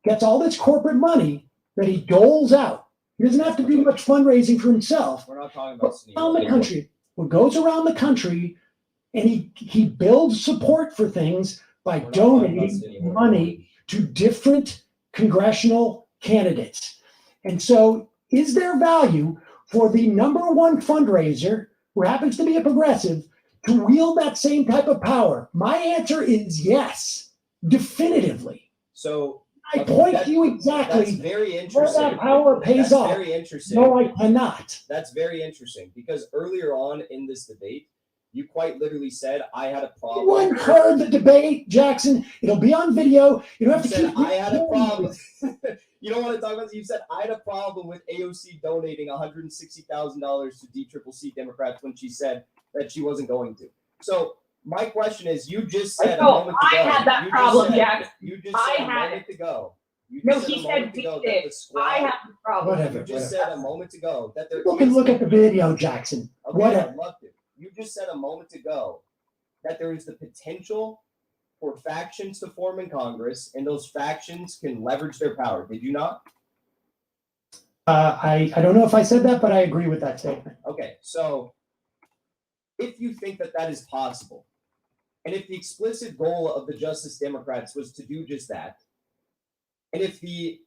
gets all this corporate money that he doles out. He doesn't have to do much fundraising for himself. We're not talking But about Steny around the Hoyer. country, what goes around the country, and he builds support for things by We're not talking about donating Steny Hoyer. money to different congressional candidates. And so, is there value for the number one fundraiser, who happens to be a progressive, to wield that same type of power? My answer is yes, definitively. So I point that- to you that's exactly very where interesting. that power pays That's off. very interesting. No, I cannot. That's very interesting because earlier on in this debate, you quite literally said I had a problem. Everyone heard the debate, Jackson. It'll be on video. You don't have You to said keep. I had a problem. You don't want to talk about this. You said I had a problem with AOC donating $160,000 to D-Triple-C Democrats when she said that she wasn't going to. So my question is, you just said a No, moment I ago. had that you just problem, said- Jack. You just I said a had moment ago. You No, just he a said moment we ago did. that the squad. I have the problem. Whatever. You just said a moment ago that there People can is- look at the video, Jackson. Okay, Whatever. I'd love to. You just said a moment ago that there is the potential for factions to form in Congress, and those factions can leverage their power. Did you not? I don't know if I said that, but I agree with that statement. Okay, so if you think that that is possible, and if the explicit goal of the Justice Democrats was to do just that, and if the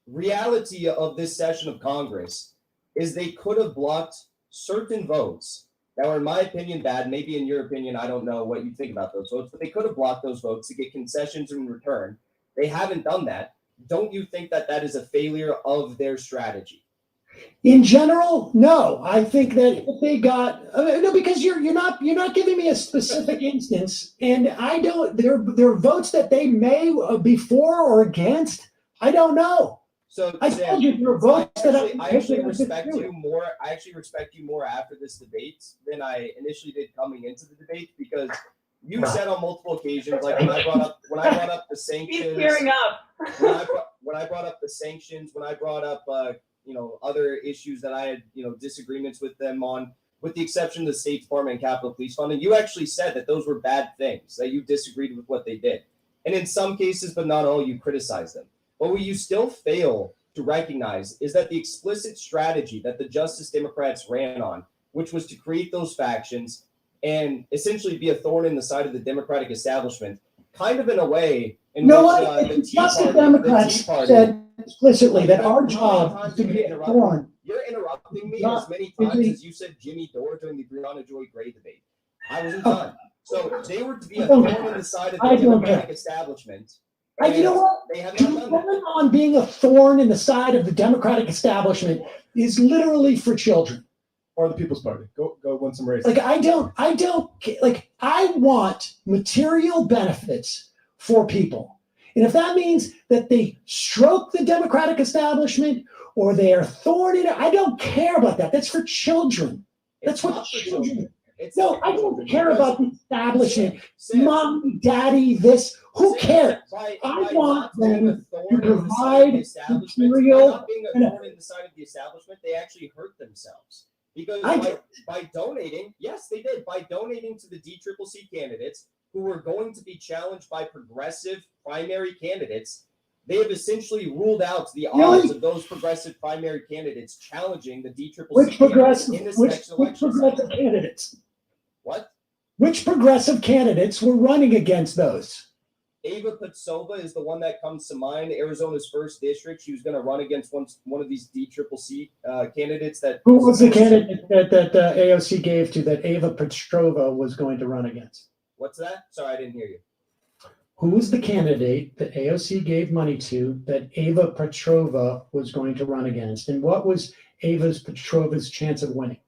reality of this session of Congress is they could have blocked certain votes that were, in my opinion, bad, maybe in your opinion, I don't know what you think about those votes, but they could have blocked those votes to get concessions in return. They haven't done that. Don't you think that that is a failure of their strategy? In general, no. I think that if they got no, because you're not giving me a specific instance, and I don't. There are votes that they may be for or against. I don't know. So I Sam, told you there were votes that I actually I respect disagree you more. I actually respect you more after this debate than I initially did coming into the debate, because you said on multiple occasions, like when I brought up the sanctions, He's gearing up. when I brought up the sanctions, when I brought up other issues that I had disagreements with them on, with the exception of the State Department and Capitol Police funding, you actually said that those were bad things, that you disagreed with what they did, and in some cases, but not all, you criticized them. But what you still fail to recognize is that the explicit strategy that the Justice Democrats ran on, which was to create those factions and essentially be a thorn in the side of the Democratic establishment, kind of in a way in No, which the Justice Democrats said explicitly that our job is to be a thorn. You're interrupting me Not- as many times as you said Jimmy Dore during the Brianna Joy Gray debate. I wasn't done. So they were to be a thorn in the side of the Democratic establishment. You know what? They have To not done that. run on being a thorn in the side of the Democratic establishment is literally for children. Or the People's Party. Go win some races. Like I want material benefits for people. And if that means that they stroke the Democratic establishment or they are thorn in it, I don't care about that. That's for children. That's It's what not for children. It's No, not I for don't children, care because about the establishment. Sam, Mom, daddy, this, who Sam, cares? by I not want being them a thorn to in the side of provide the establishment, by material not being a and- thorn in the side of the establishment, they actually hurt themselves. Because I- by donating, yes, they did. By donating to the DCCC candidates who were going to be challenged by progressive primary candidates, they have essentially ruled out the odds of those progressive primary candidates challenging the DCCC Which progressive, in this which next election progressive cycle. candidates? What? Which progressive candidates were running against those? Ava Patsova is the one that comes to mind. Arizona's first district. She was going to run against one of these DCCC candidates. Who was the candidate that AOC gave to that Ava Petrova was going to run against? What's that? Sorry, I didn't hear you. Who was the candidate that AOC gave money to that Ava Petrova was going to run against? And what was Petrova's chance of winning?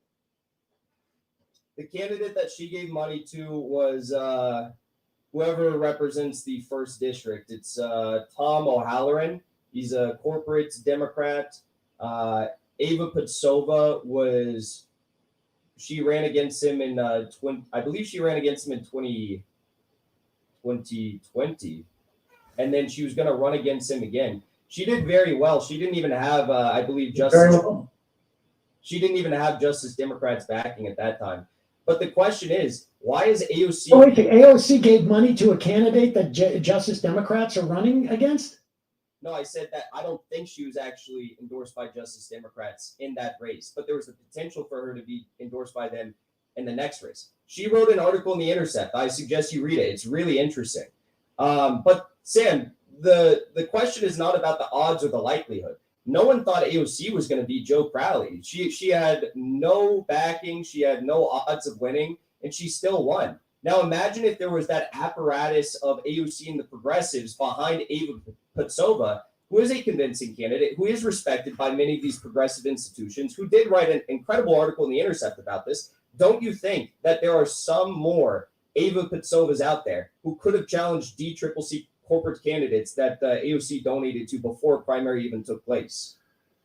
The candidate that she gave money to was whoever represents the first district. It's Tom O'Halloran. He's a corporate Democrat. Ava Patsova she ran against him in I believe she ran against him in 2020, and then she was going to run against him again. She did very well. She didn't even have I believe Justice. She didn't even have Justice Democrats backing at that time. But the question is, why is AOC? Oh, wait, the AOC gave money to a candidate that Justice Democrats are running against? No, I said that I don't think she was actually endorsed by Justice Democrats in that race, but there was the potential for her to be endorsed by them in the next race. She wrote an article in The Intercept. I suggest you read it. It's really interesting. But Sam, the question is not about the odds or the likelihood. No one thought AOC was going to beat Joe Crowley. She had no backing. She had no odds of winning, and she still won. Now imagine if there was that apparatus of AOC and the progressives behind Ava Patsova, who is a convincing candidate, who is respected by many of these progressive institutions, who did write an incredible article in The Intercept about this. Don't you think that there are some more Ava Patsovas out there who could have challenged DCCC corporate candidates that AOC donated to before primary even took place?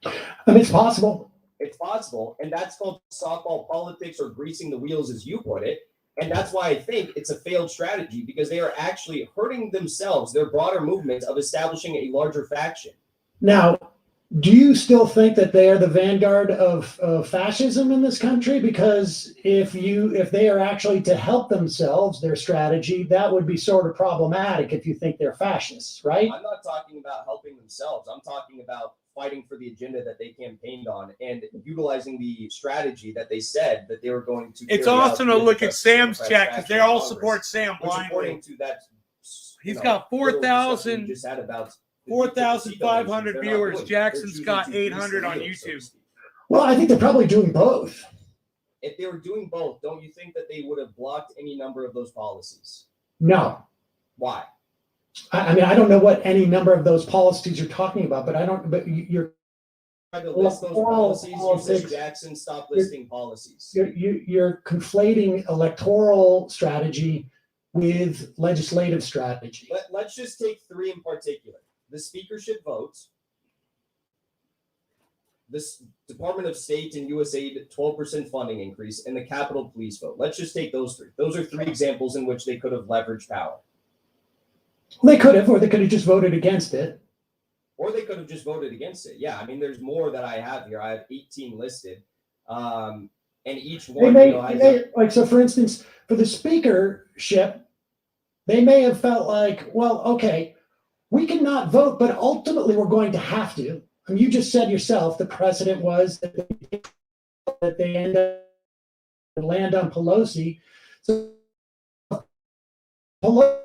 I mean, it's possible. It's possible, and that's called softball politics or greasing the wheels, as you put it. And that's why I think it's a failed strategy, because they are actually hurting themselves, their broader movement of establishing a larger faction. Now, do you still think that they are the vanguard of fascism in this country? Because if they are actually to help themselves, their strategy, that would be sort of problematic if you think they're fascists, right? I'm not talking about helping themselves. I'm talking about fighting for the agenda that they campaigned on and utilizing the strategy that they said that they were going to. It's awesome to look at Sam's chat because they all support Sam Which, blindly. according to that, He's got 4,000 just had about 4,500 viewers. They're Jackson's choosing got to grease the 800 on wheels, so to YouTube. speak. Well, I think they're probably doing both. If they were doing both, don't you think that they would have blocked any number of those policies? No. Why? I mean, I don't know what any number of those policies you're talking about, but you're Tried to list those policies. You said Jackson stop listing policies. you're conflating electoral strategy with legislative strategy. Let's just take three in particular: the speakership votes, this Department of State and USAID 12% funding increase, and the Capitol Police vote. Let's just take those three. Those are three examples in which they could have leveraged power. They could have, or they could have just voted against it. Or they could have just voted against it. Yeah, I mean, there's more that I have here. I have 18 listed. And each They one, may, has like, so for instance, for the speakership, they may have felt like, well, okay, we cannot vote, but ultimately we're going to have to. I mean, you just said yourself, the precedent was that they end up land on Pelosi. So Pelosi.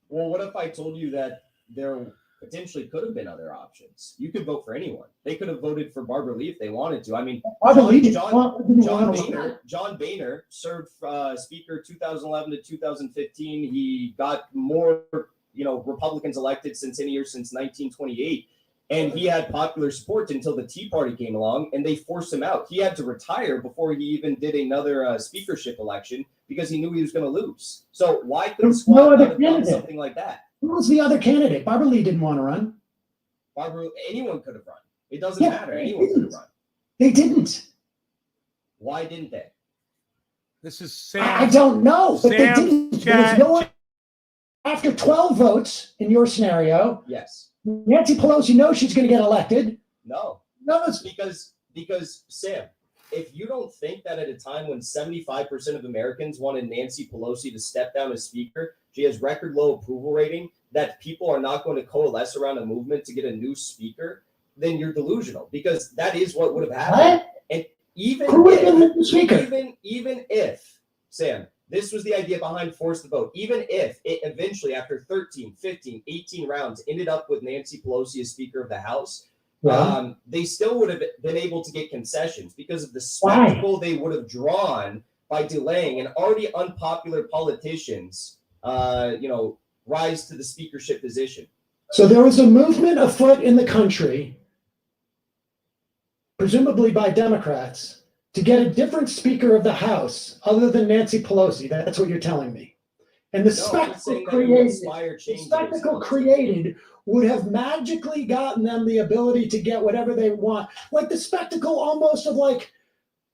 Well, what if I told you that there potentially could have been other options? You could vote for anyone. They could have voted for Barbara Lee if they wanted to. I mean, John Boehner served Speaker 2011 to 2015. He got more, Republicans elected since 1928. And he had popular support until the Tea Party came along and they forced him out. He had to retire before he even did another speakership election because he knew he was going to lose. So why could the squad have done something like that? Who was the other candidate? Barbara Lee didn't want to run. Anyone could have run. It doesn't matter. Anyone could have run. They didn't. Why didn't they? This is Sam. I don't know, but they didn't. There's no one after 12 votes in your scenario. Yes. Nancy Pelosi knows she's going to get elected. No, it's because Sam, if you don't think that at a time when 75% of Americans wanted Nancy Pelosi to step down as speaker, she has record low approval rating, that people are not going to coalesce around a movement to get a new speaker, then you're delusional, because that is what would have happened. What? And even if, Sam, this was the idea behind force the vote. Even if it eventually, after 13, 15, 18 rounds, ended up with Nancy Pelosi as Speaker of the House, they still would have been able to get concessions because of the spectacle they would have drawn by delaying and already unpopular politicians, rise to the speakership position. So there was a movement afoot in the country, presumably by Democrats, to get a different Speaker of the House other than Nancy Pelosi. That's what you're telling me. And the spectacle created would have magically gotten them the ability to get whatever they want. Like the spectacle almost of like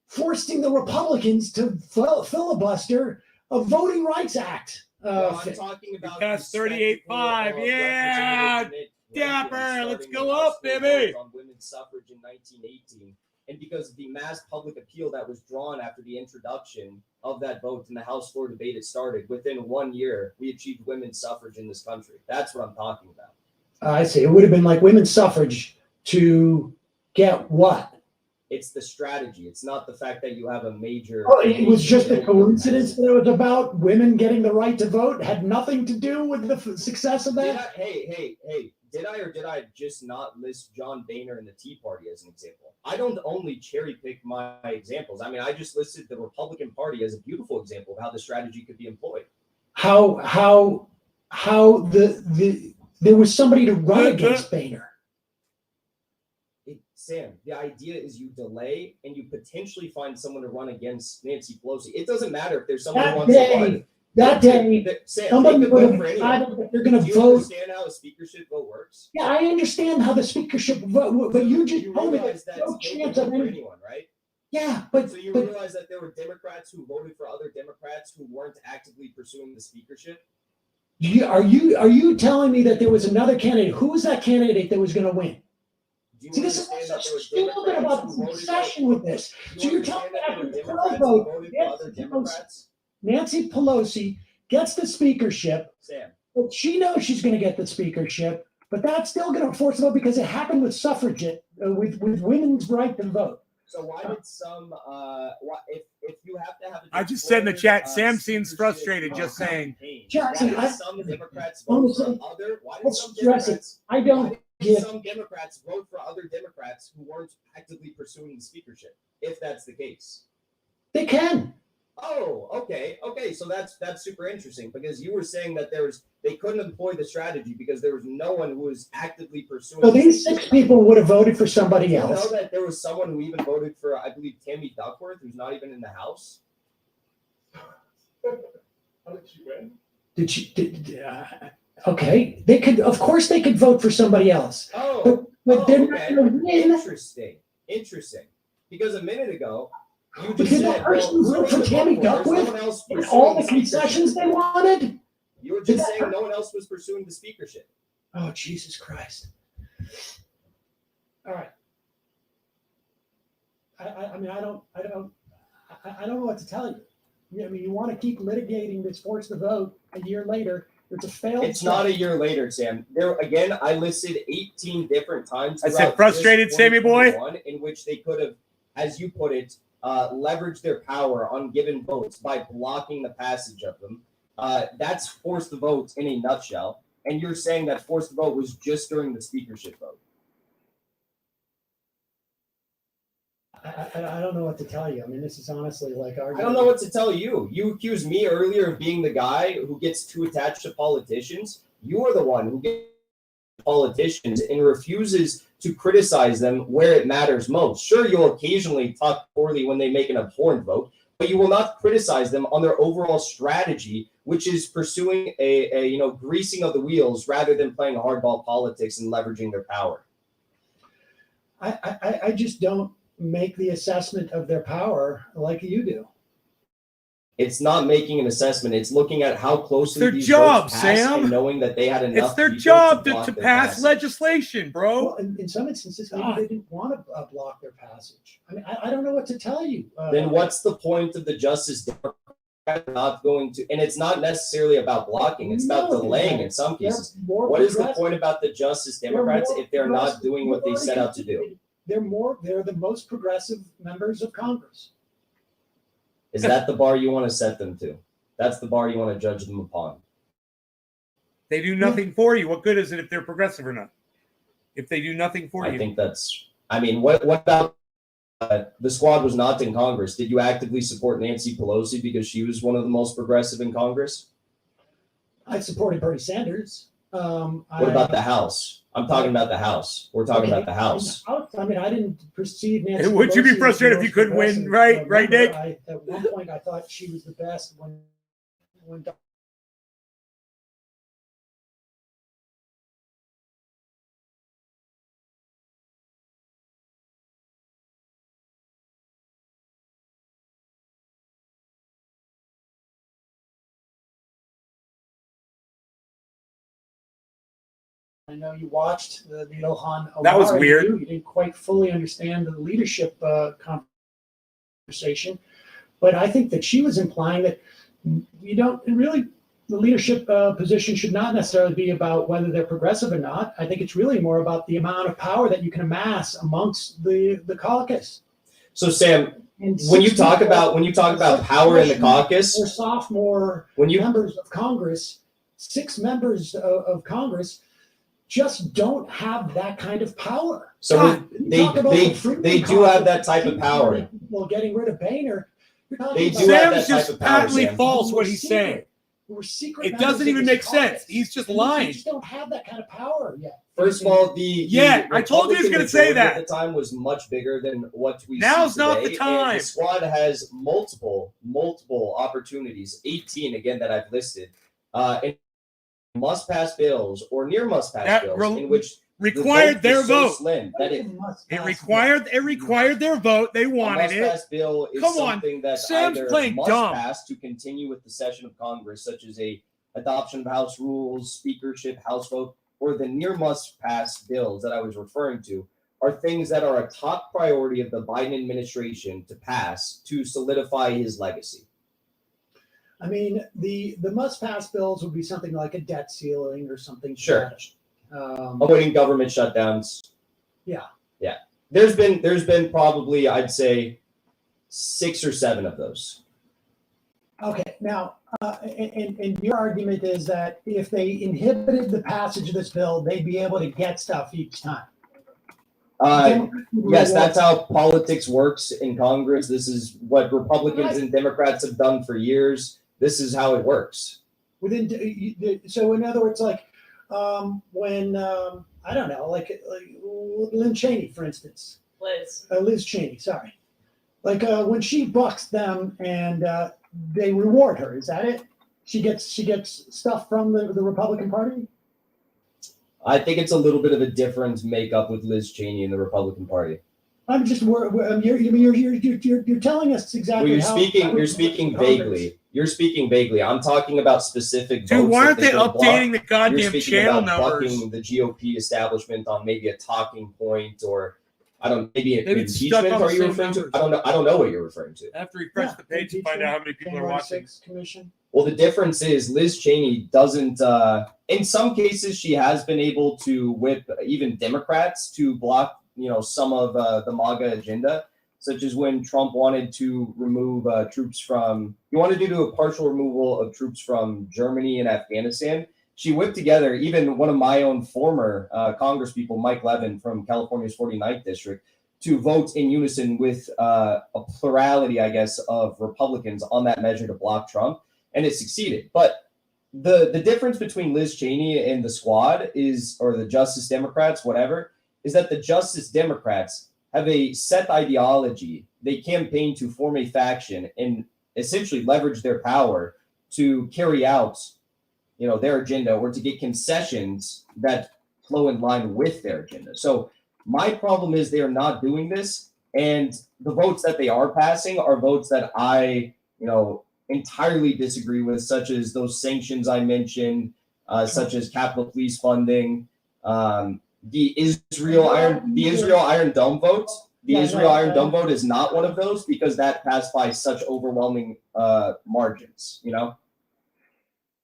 forcing the Republicans to filibuster a Voting Rights Act. I'm talking about that's 38.5. Yeah, Dapper, let's go up, baby. On women's suffrage in 1918. And because of the mass public appeal that was drawn after the introduction of that vote in the House floor debate it started, within 1 year, we achieved women's suffrage in this country. That's what I'm talking about. I see. It would have been like women's suffrage to get what? It's the strategy. It's not the fact that you have a major... Oh, it was just a coincidence that it was about women getting the right to vote? It had nothing to do with the success of that? Hey. Did I just not list John Boehner and the Tea Party as an example? I don't only cherry pick my examples. I mean, I just listed the Republican Party as a beautiful example of how the strategy could be employed. How there was somebody to run against Boehner. Sam, the idea is you delay and you potentially find someone to run against Nancy Pelosi. It doesn't matter if there's someone who wants to run. That day, Sam, somebody would have decided that they're going to vote. Do you understand how a speakership vote works? Yeah, I understand how the speakership vote, but you just told me there's no chance of anyone, right? Yeah, but so you realize that there were Democrats who voted for other Democrats who weren't actively pursuing the speakership? Are you telling me that there was another candidate? Who was that candidate that was going to win? See, this is what's so stupid about this obsession with this. So you're telling me after the 12 vote, Nancy Pelosi gets the speakership. Sam. But she knows she's going to get the speakership, but that's still going to force a vote because it happened with suffragette, with women's right to vote. So why did some, if you have to have I just said in the chat, Sam seems frustrated just saying. Jackson, why did some Democrats vote for other, why did some Democrats, I don't get some Democrats vote for other Democrats who weren't actively pursuing the speakership, if that's the case? They can. Oh, okay. So that's super interesting because you were saying that they couldn't employ the strategy because there was no one who was actively pursuing. So these 6 people would have voted for somebody else. You know that there was someone who even voted for, I believe, Tammy Duckworth, who's not even in the House. How did she win? Okay, they could, of course, they could vote for somebody else, but they're not okay. going to win. Interesting. Because a minute ago, you But just did said, that person well, vote for Tammy Duckworth and all the concessions they wanted? You were Did just that saying no one else was pursuing the speakership. Oh, Jesus Christ! All right. I mean, I don't know what to tell you. I mean, you want to keep litigating this force the vote a year later. It's a failed. It's not a year later, Sam. There again, I listed 18 different times. I said frustrated, Sammy boy, in which they could have, as you put it, leveraged their power on given votes by blocking the passage of them. That's force the vote in a nutshell. And you're saying that force the vote was just during the speakership vote. I don't know what to tell you. I mean, this is honestly like I don't know what to tell you. You accused me earlier of being the guy who gets too attached to politicians. You are the one who gets politicians and refuses to criticize them where it matters most. Sure, you'll occasionally talk poorly when they make an abhorrent vote, but you will not criticize them on their overall strategy, which is pursuing a greasing of the wheels rather than playing hardball politics and leveraging their power. I just don't make the assessment of their power like you do. It's not making an assessment. It's looking at how closely their these job, votes passed Sam. and knowing that they had enough. It's their people job block to their pass passage. legislation, bro. Well, in some instances, maybe they didn't want to block their passage. I mean, I don't know what to tell you. Then what's the point of the Justice Democrat not going to? And it's not necessarily about blocking. It's about delaying in some cases. What is the point about the Justice Democrats if they're not doing what they set out to do? They're the most progressive members of Congress. Is that the bar you want to set them to? That's the bar you want to judge them upon. They do nothing for you. What good is it if they're progressive or not? If they do nothing for you. I think that's, I mean, what about the squad was not in Congress? Did you actively support Nancy Pelosi because she was one of the most progressive in Congress? I supported Bernie Sanders. What about the House? I'm talking about the House. We're talking about the House. I mean, I didn't perceive Nancy. Would you be Pelosi frustrated as if the you couldn't most win, progressive right, member. Nick? At one point, I thought she was the best when I know you watched the Ilhan Omar That was weird. interview. You didn't quite fully understand the leadership conversation, but I think that she was implying that you don't really. The leadership position should not necessarily be about whether they're progressive or not. I think it's really more about the amount of power that you can amass amongst the caucus. So Sam, when you talk about power in the caucus, or sophomore members of Congress, 6 members of Congress just don't have that kind of power. So God, they do have that type of power. Well, getting rid of Boehner, they do have that Sam's type just of power. patently Sam. false what he's saying. It doesn't even make sense. He's just lying. You just don't have that kind of power yet. First of all, I told you he was going to say that. At the time was much bigger than what we Now's see today. not the time. And the squad has multiple opportunities, 18 again that I've listed, in must-pass bills or near must-pass bills in which required their vote. Slim that it required their vote. They wanted it. Must-pass bill is something that Sam's either playing must dumb. pass to continue with the session of Congress, such as a adoption of House rules, speakership, House vote, or the near must-pass bills that I was referring to are things that are a top priority of the Biden administration to pass to solidify his legacy. I mean, the must-pass bills would be something like a debt ceiling or something. Sure. Avoiding government shutdowns. Yeah. There's been probably, I'd say, 6 or 7 of those. Okay. Now, and your argument is that if they inhibited the passage of this bill, they'd be able to get stuff each time. Yes, that's how politics works in Congress. This is what Republicans and Democrats have done for years. This is how it works. So in other words, like when I don't know, like Lynn Cheney, for instance, Liz Cheney, sorry, like when she bucks them and they reward her, is that it? She gets stuff from the Republican Party. I think it's a little bit of a different makeup with Liz Cheney in the Republican Party. I'm just you're telling us exactly. Well, you're speaking vaguely. You're speaking vaguely. I'm talking about specific votes. Dude, why aren't they don't block. updating the goddamn You're speaking channel about numbers? bucking the GOP establishment on maybe a talking point, or maybe it's stuck impeachment. on the Are you same referring to? numbers. I don't know what you're referring to. I have to refresh the page to find out how many people are watching. Commission. Well, the difference is Liz Cheney doesn't. In some cases, she has been able to whip even Democrats to block, some of the MAGA agenda, such as when Trump wanted to remove troops from. He wanted to do a partial removal of troops from Germany and Afghanistan. She whipped together even one of my own former congresspeople, Mike Levin from California's 49th district, to vote in unison with a plurality, I guess, of Republicans on that measure to block Trump. And it succeeded. But the difference between Liz Cheney and the squad or the Justice Democrats, whatever, is that the Justice Democrats have a set ideology. They campaign to form a faction and essentially leverage their power to carry out, their agenda, or to get concessions that flow in line with their agenda. So my problem is they are not doing this. And the votes that they are passing are votes that I, entirely disagree with, such as those sanctions I mentioned, such as Capitol Police funding, the Israel Iron Dome vote. The Israel Iron Dome vote is not one of those because that passed by such overwhelming margins,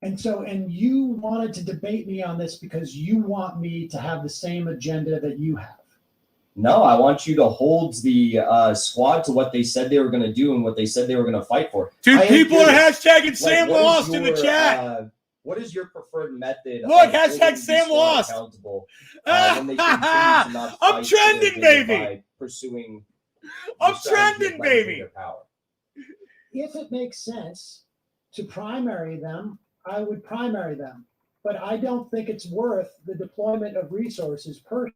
And you wanted to debate me on this because you want me to have the same agenda that you have. No, I want you to hold the squad to what they said they were going to do and what they said they were going to fight for. Dude, people are hashtagging Sam Lost in the chat. What is your preferred method? Look, hashtag Sam Lost. When they continue to not I'm trending, baby. By pursuing. I'm trending, baby. Their power. If it makes sense to primary them, I would primary them. But I don't think it's worth the deployment of resources per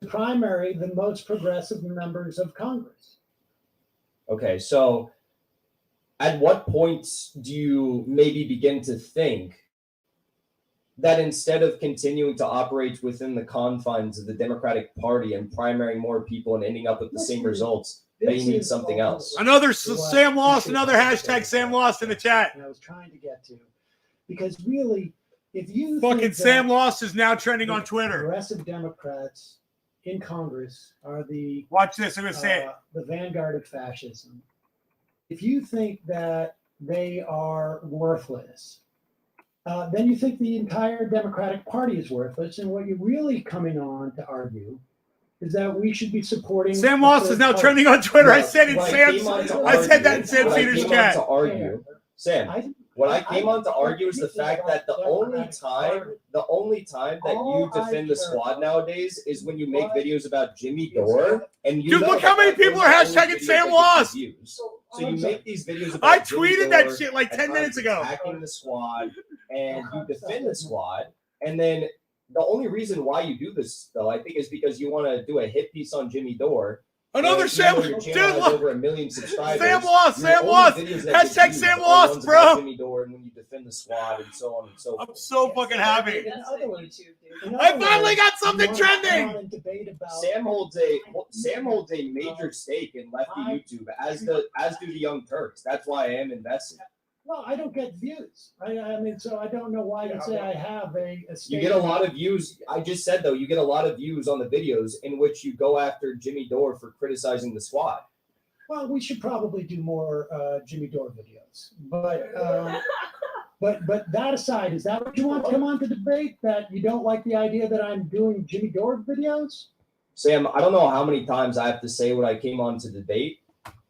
primary the most progressive members of Congress. Okay, so at what point do you maybe begin to think that instead of continuing to operate within the confines of the Democratic Party and primarying more people and ending up with the same results, that you need something else? Another Sam Lost, another hashtag Sam Lost in the chat. I was trying to get to, because really, if you fucking Sam Lost is now trending on Twitter. Progressive Democrats in Congress are watch this. I'm gonna say it. The vanguard of fascism. If you think that they are worthless, then you think the entire Democratic Party is worthless. And what you're really coming on to argue is that we should be supporting. Sam Lost is now trending on Twitter. I said in Sam's. I said that in Sam Cedars chat. To argue, Sam. What I came on to argue is the fact that the only time that you defend the squad nowadays is when you make videos about Jimmy Dore, and dude, look how many people are hashtagging Sam Lost. So you make these videos about I tweeted that shit like 10 minutes ago. Attacking the squad, and you defend the squad, and then the only reason why you do this, though, I think, is because you want to do a hit piece on Jimmy Dore. Another Sam, dude, look, over 1 million subscribers. Sam Lost, Sam Lost. Hashtag Sam Lost, bro. Jimmy Dore, and when you defend the squad, and so on and so forth. I'm so fucking happy. YouTube, I finally got something trending. Sam holds a major stake in lefty YouTube, as do the Young Turks. That's why I am invested. Well, I don't get views. I mean, so I don't know why you say I have a You get a lot of views. I just said, though, you get a lot of views on the videos in which you go after Jimmy Dore for criticizing the squad. Well, we should probably do more Jimmy Dore videos. But that aside, is that what you want to come on to debate? That you don't like the idea that I'm doing Jimmy Dore videos? Sam, I don't know how many times I have to say what I came on to debate.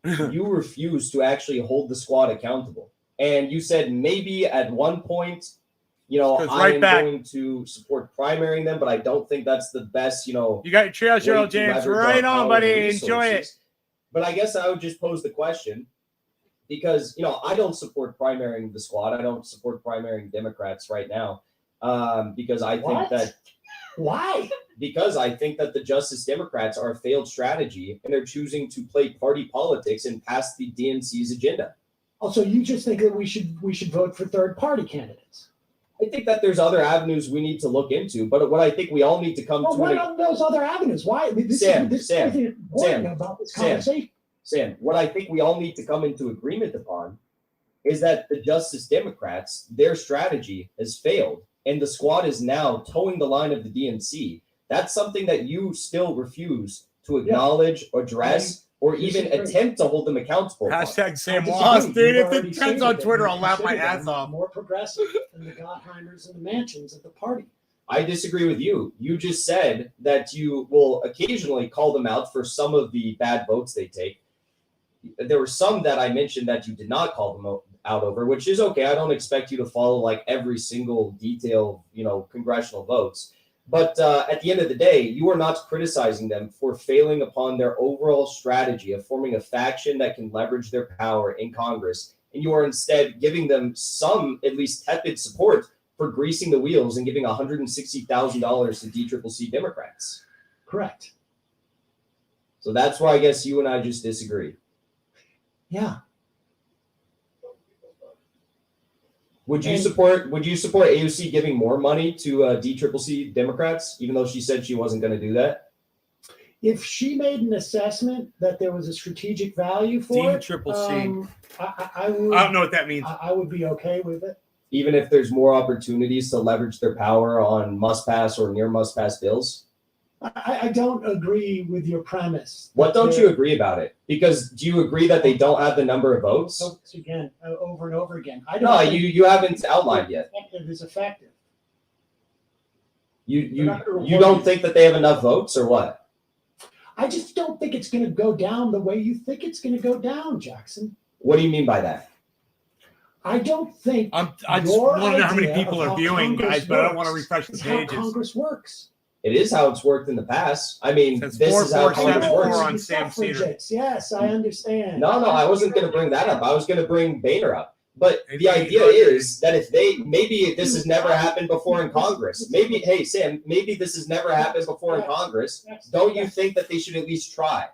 You refuse to actually hold the squad accountable. And you said maybe at one point, I am going to support primarying them, but I don't think that's the best, You got your triage, Earl James. Right on, buddy. Enjoy it. But I guess I would just pose the question because, I don't support primarying the squad. I don't support primarying Democrats right now because I think that. Why? Because I think that the Justice Democrats are a failed strategy and they're choosing to play party politics and pass the DNC's agenda. Also, you just think that we should vote for third party candidates. I think that there's other avenues we need to look into, but what I think we all need to come Well, to. what are those other avenues? Why? Sam, About this conversation. Sam, what I think we all need to come into agreement upon is that the Justice Democrats, their strategy has failed, and the squad is now towing the line of the DNC. That's something that you still refuse to acknowledge, address, or even attempt to hold them accountable. Hashtag Sam I disagree. Lost, dude. You've If already it trends stated on that Twitter, you I'll laugh my consider ass them off. More progressive than the Gottheimers and the Mansions of the party. I disagree with you. You just said that you will occasionally call them out for some of the bad votes they take. There were some that I mentioned that you did not call them out over, which is okay. I don't expect you to follow like every single detail, congressional votes. But at the end of the day, you are not criticizing them for failing upon their overall strategy of forming a faction that can leverage their power in Congress. And you are instead giving them some, at least tepid support for greasing the wheels and giving $160,000 to DCCC Democrats. Correct. So that's why I guess you and I just disagree. Yeah. Would you support AOC giving more money to DCCC Democrats, even though she said she wasn't going to do that? If she made an assessment that there was a strategic value for it, DCCC. I would. I don't know what that means. I would be okay with it. Even if there's more opportunities to leverage their power on must-pass or near must-pass bills? I don't agree with your premise. What don't you agree about it? Because do you agree that they don't have the number of votes? Again, over and over again. I don't. No, you haven't outlined yet. Effective is effective. You don't think that they have enough votes, or what? I just don't think it's going to go down the way you think it's going to go down, Jackson. What do you mean by that? I don't think. I just want to know how many people are viewing, guys, but I don't want to refresh the pages. How Congress works. It is how it's worked in the past. I mean, Since this is how Congress 4-4-7-4 works. on Sam Cedar. Yes, I understand. No, I wasn't going to bring that up. I was going to bring Boehner up. But the idea Maybe is that if maybe this has never happened before in Congress. Maybe, hey, Sam, maybe this has never happened before in Congress. Don't you think that they should at least try?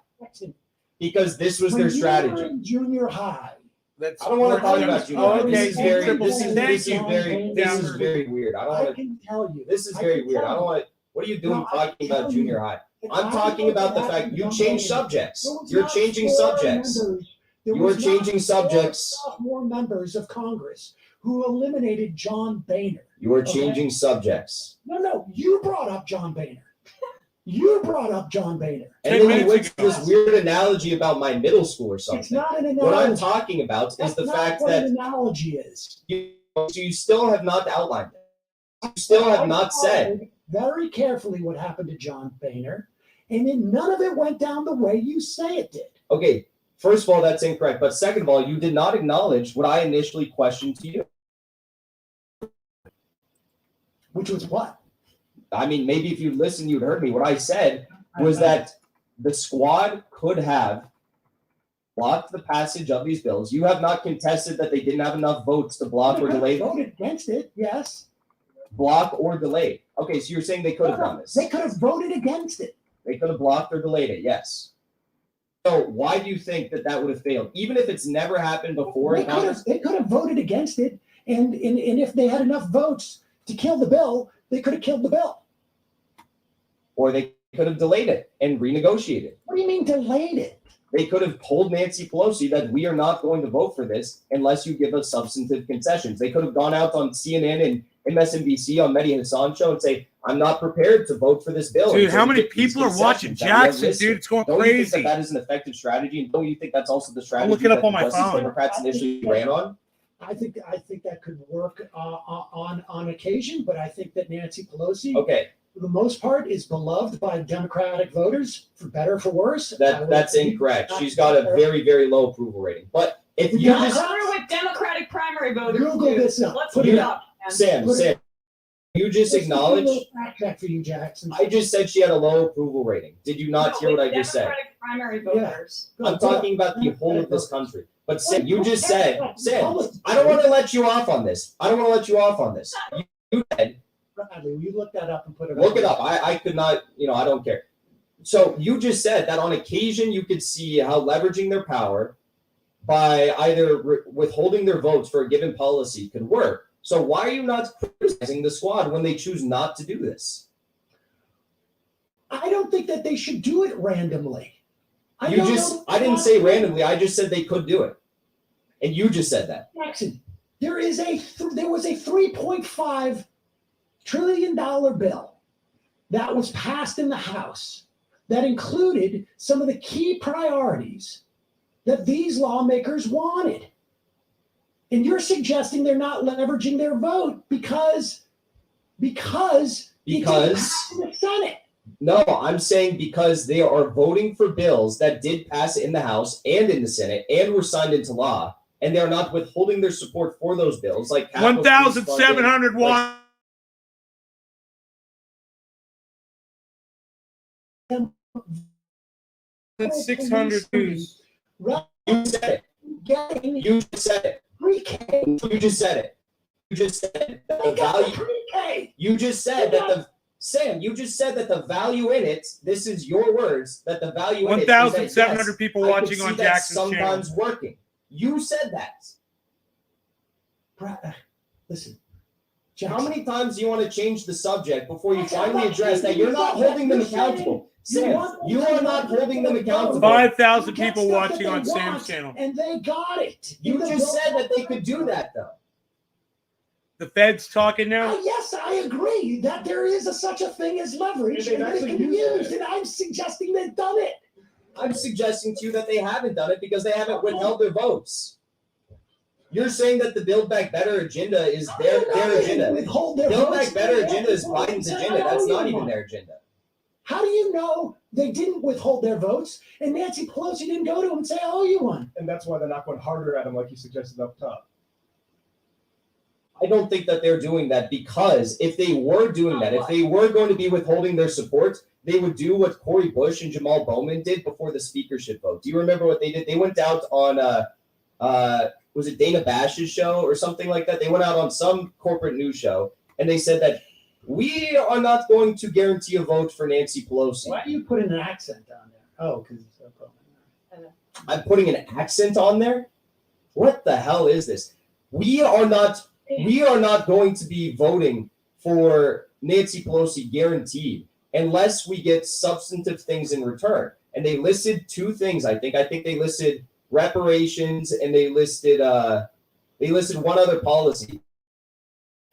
Because this was their strategy. When you were in junior high. I don't want to talk about junior high. Okay, This is very weird. I don't want to. can tell you. This is very weird. I don't want to. What are you doing talking about junior high? I'm talking about the fact you change subjects. You're changing subjects. You're changing subjects. Sophomore members of Congress who eliminated John Boehner. You are changing subjects. No, you brought up John Boehner. You brought up John Boehner. And then you went to this weird analogy about my middle school or something. It's not an analogy. What I'm talking about is the fact that an analogy is. You still have not outlined it. You still have not said. Very carefully what happened to John Boehner, and then none of it went down the way you say it did. Okay, first of all, that's incorrect. But second of all, you did not acknowledge what I initially questioned to you. Which was what? I mean, maybe if you listened, you'd heard me. What I said was that the squad could have blocked the passage of these bills. You have not contested that they didn't have enough votes to block or delay. Voted against it, yes. Block or delay. Okay, so you're saying they could have done this. They could have voted against it. They could have blocked or delayed it, yes. So why do you think that would have failed? Even if it's never happened before in Congress? They could have voted against it, and if they had enough votes to kill the bill, they could have killed the bill. Or they could have delayed it and renegotiated. What do you mean delayed it? They could have told Nancy Pelosi that we are not going to vote for this unless you give us substantive concessions. They could have gone out on CNN and MSNBC on Mehdi Hassan show and say, I'm not prepared to vote for this bill. Dude, how many people are watching Jackson, dude? It's going crazy. Don't you think crazy. that is an effective strategy? And don't you think that's also the strategy I'll look it up that on my the Justice phone. Democrats initially ran on? I think that could work on occasion, but I think that Nancy Pelosi, Okay, for the most part, is beloved by Democratic voters, for better or for worse. that's incorrect. She's got a very, very low approval rating. But if you I just wonder what Democratic primary voters Google do. this up. Let's Put look it it up. up. Sam, you just acknowledged. Fact check for you, Jackson. I just said she had a low approval rating. Did you not hear what I just said? Democratic primary voters. I'm talking about the whole of this country. But Sam, you just said, Sam, I don't want to let you off on this. You said, Bradley, will you look that up and put it look it up. I could not, I don't care. So you just said that on occasion you could see how leveraging their power by either withholding their votes for a given policy could work. So why are you not criticizing the squad when they choose not to do this? I don't think that they should do it randomly. I didn't say randomly. I just said they could do it. And you just said that. Jackson, there was a $3.5 trillion bill that was passed in the House that included some of the key priorities that these lawmakers wanted. And you're suggesting they're not leveraging their vote because it didn't pass in the Senate. No, I'm saying because they are voting for bills that did pass in the House and in the Senate and were signed into law, and they are not withholding their support for those bills, like 1,700 watts. That's 600 views. You said it. You just said it. You just said it. You just said that the value. You just said that the Sam. You just said that the value in it. This is your words. That the value in it. 1,700 people watching on Jackson's channel. Sometimes working. You said that. Listen. Jackson. How many times do you want to change the subject before you finally address that you're not holding them accountable? Sam, you are not holding them accountable. 5,000 people watching on Sam's channel. And they got it. You just said that they could do that, though. The Fed's talking now? Yes, I agree that there is such a thing as leverage and it can be used, and I'm suggesting they've done it. I'm suggesting to you that they haven't done it because they haven't withheld their votes. You're saying that the Build Back Better agenda is their agenda. Build Back Better agenda is Biden's agenda. That's not even their agenda. How do you know they didn't withhold their votes and Nancy Pelosi didn't go to them and say, "I owe you one"? And that's why they're not going harder at him like you suggested up top. I don't think that they're doing that because if they were doing that, if they were going to be withholding their support, they would do what Cori Bush and Jamal Bowman did before the speakership vote. Do you remember what they did? They went out on, was it Dana Bash's show or something like that? They went out on some corporate news show and they said that we are not going to guarantee a vote for Nancy Pelosi. Why do you put an accent on there? Oh, because I'm putting an accent on there? What the hell is this? We are not going to be voting for Nancy Pelosi guaranteed unless we get substantive things in return. And they listed two things, I think. I think they listed reparations and they listed one other policy.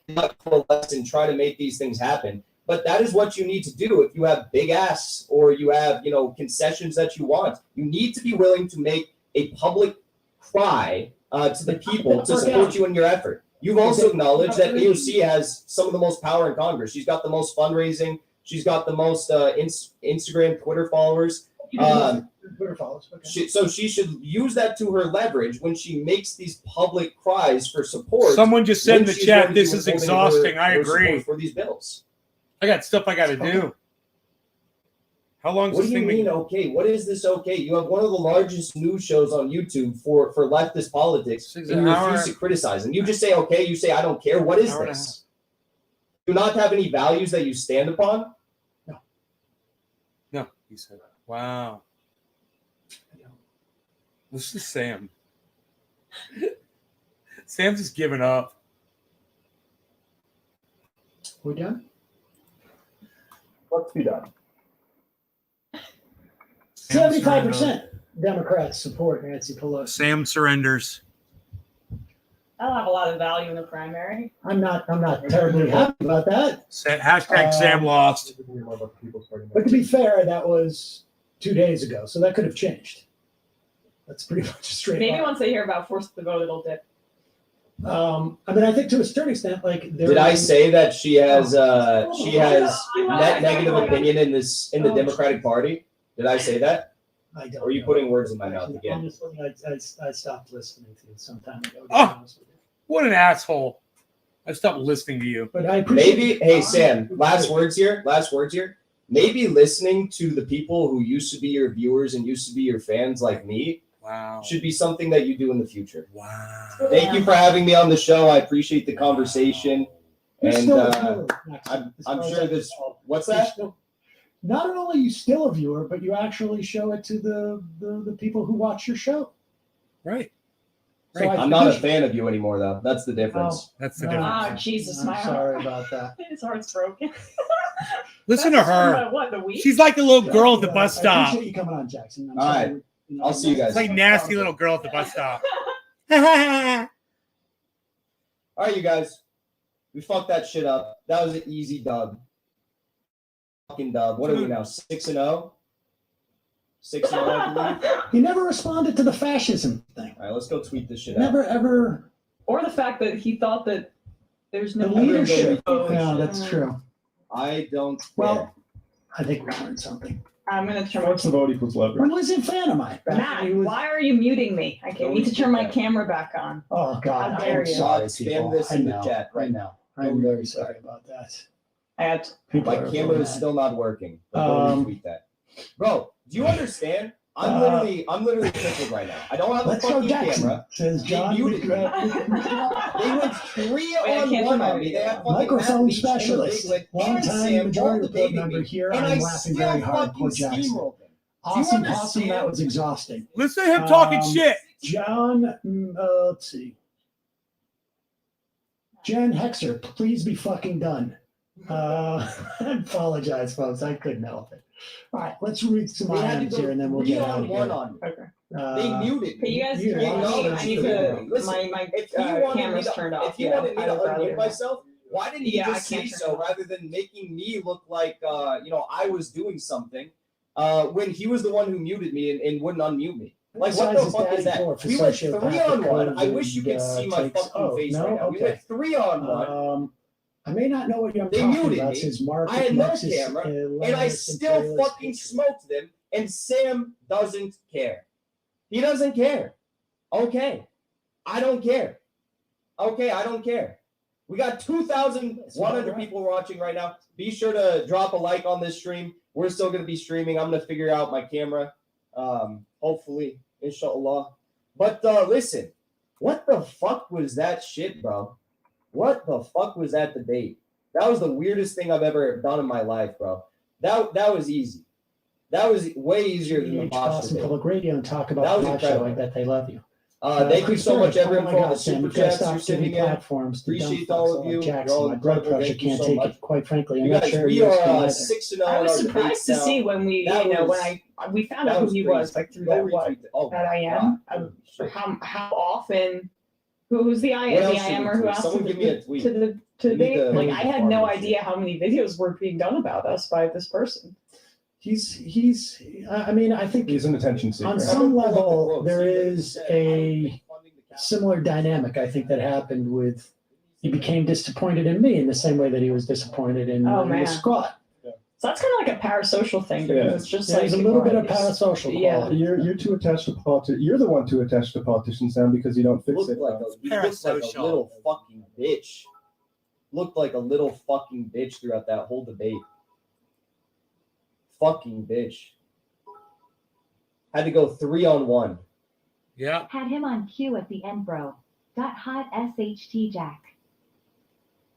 Not coalesce and try to make these things happen. But that is what you need to do if you have big asks or you have, concessions that you want. You need to be willing to make a public cry to the people to support you in your effort. You've also acknowledged that AOC has some of the most power in Congress. She's got the most fundraising. She's got the most Instagram, Twitter followers. So she should use that to her leverage when she makes these public cries for support. Someone just said in the chat, this is exhausting. I agree. For these bills. I got stuff I got to do. How long is What this do you thing? mean, okay? What is this okay? You have one of the largest news shows on YouTube for leftist politics, and you refuse to criticize them. You just say, okay, you say, I don't care. What is this? Do you not have any values that you stand upon? No, he said, wow. This is Sam. Sam's just giving up. We're done? Let's be done. 75% Democrats support Nancy Pelosi. Sam surrenders. I'll have a lot of value in the primary. I'm not terribly happy about that. Hashtag Sam lost. But to be fair, that was 2 days ago, so that could have changed. That's pretty much straight. Maybe once they hear about forced the vote, it'll dip. I think to a certain extent, did I say that she has net negative opinion in the Democratic Party? Did I say that? I don't. Or are you putting words in my mouth again? Honestly, I stopped listening to you some time ago. Oh, what an asshole! I stopped listening to you. But I appreciate. Maybe, hey Sam, last words here. Maybe listening to the people who used to be your viewers and used to be your fans, like me. Wow. Should be something that you do in the future. Wow. Thank you for having me on the show. I appreciate the conversation. And I'm sure this. What's that? Not only are you still a viewer, but you actually show it to the people who watch your show. Right. So I'm not a fan of you anymore, though. That's the difference. That's the Oh. difference. Oh, Jesus, I'm my sorry heart. about that. His heart's broken. Listen to That's from, her. what, the week? She's like a little girl at the bus I stop. appreciate you coming on, Jackson. I'm All sorry, right. you know, I'll see you guys. It's like nasty little girl at the bus stop. All right, you guys. We fucked that shit up. That was an easy dub. Fucking dub. What are we now? 6-0? 6-0, I believe. He never responded to the fascism thing. All right, let's go tweet this shit out. Never ever Or the fact that he thought that there's the no leadership. Oh, Yeah, shit. that's true. I don't care. Well, I think we learned something. I'm gonna turn Force the vote equals When leverage. was it Phantomite? Matt, why are you muting me? I Don't need to turn my do that. camera back on. Oh God, How dare I'm you. sorry, Spam people. this I in the know, chat I right know. I'm very sorry about that. I had to. People My are camera really is mad. still not working. But go retweet that. Bro, do you understand? I'm literally tickled right now. I don't have a Let's go, fucking Jackson. camera. Says John. They muted me. They went 3-on-1 on me. They had fucking Microphone Matt Leach and specialist, Biglet and long-time Sam all majority report debating member me, here. and I'm I laughing still very hard. fucking Poor Jackson. steamrolled them. Awesome, Do you awesome. That understand? was exhausting. Listen to him talking Um, shit. John, let's see. Jen Hexer, please be fucking done. I apologize, folks. I couldn't help it. All right, let's read some They had to IMs go here and then we'll get out of 3-on-1 here. on me. Okay. They muted Can me. you guys You turn me? acknowledge I need you. to. Listen, my If he wanted me camera's to, turned off. if he yeah, wanted me I to would rather unmute not. myself, why didn't he Yeah, I just say can't turn so it off. rather than making me look like I was doing something when he was the one who muted me and wouldn't unmute me? Like, what the fuck is that? We went 3-on-1. I wish you could see my fucking face right now. We went 3-on-1. I may not know what I'm They talking muted about. me. Says Mark. I had no camera, and I still fucking smoked them, and Sam doesn't care. He doesn't care. Okay. I don't care. Okay, I don't care. We got 2,100 people watching right now. Be sure to drop a like on this stream. We're still going to be streaming. I'm going to figure out my camera. Hopefully, inshallah. But listen, what the fuck was that shit, bro? What the fuck was that debate? That was the weirdest thing I've ever done in my life, bro. That was easy. That was way easier than the box Boston debate. Public Radio and talk That about was live incredible. show. I bet they love you. Thank you Chris so much, Burke, everyone, my for all God, the Sam, super you've gotta chats you're stop giving sending in. platforms to dumb Appreciate fucks all of like you. Jackson. You're all My blood incredible. pressure Thank you can't so take much. it. Quite frankly, I'm You not guys, sure we yours can are either. 6-0 I in was our surprised debates to now. see when we, That when was- we found That out who was he crazy. was, like through Go that what retweet that. Oh, that I God. am. Shit. How often? Who's the What else should we IMer tweet? who asked Someone to give me a tweet. to the We need debate? to- Like we I need to had farm no this idea how many videos were being done about us by this person. He's. I mean, I think He's an attention seeker. on some Everyone pull up the level quotes. there See what he is said. a similar dynamic. I think that happened with. He became disappointed in me in the same way that he was disappointed in Oh, the man. squad. So that's kind of like a parasocial thing because Yeah. it's just There's like a little bit of it's- parasocial Yeah. quality. You're too attached to politics. You're the one too attached to politicians now because you don't fix Looked it. like he looked like a Parasocial. little fucking bitch. Looked like a little fucking bitch throughout that whole debate. Fucking bitch. Had to go 3-on-1. Yeah. Had him on cue at the end, bro. Hot SHT Jack.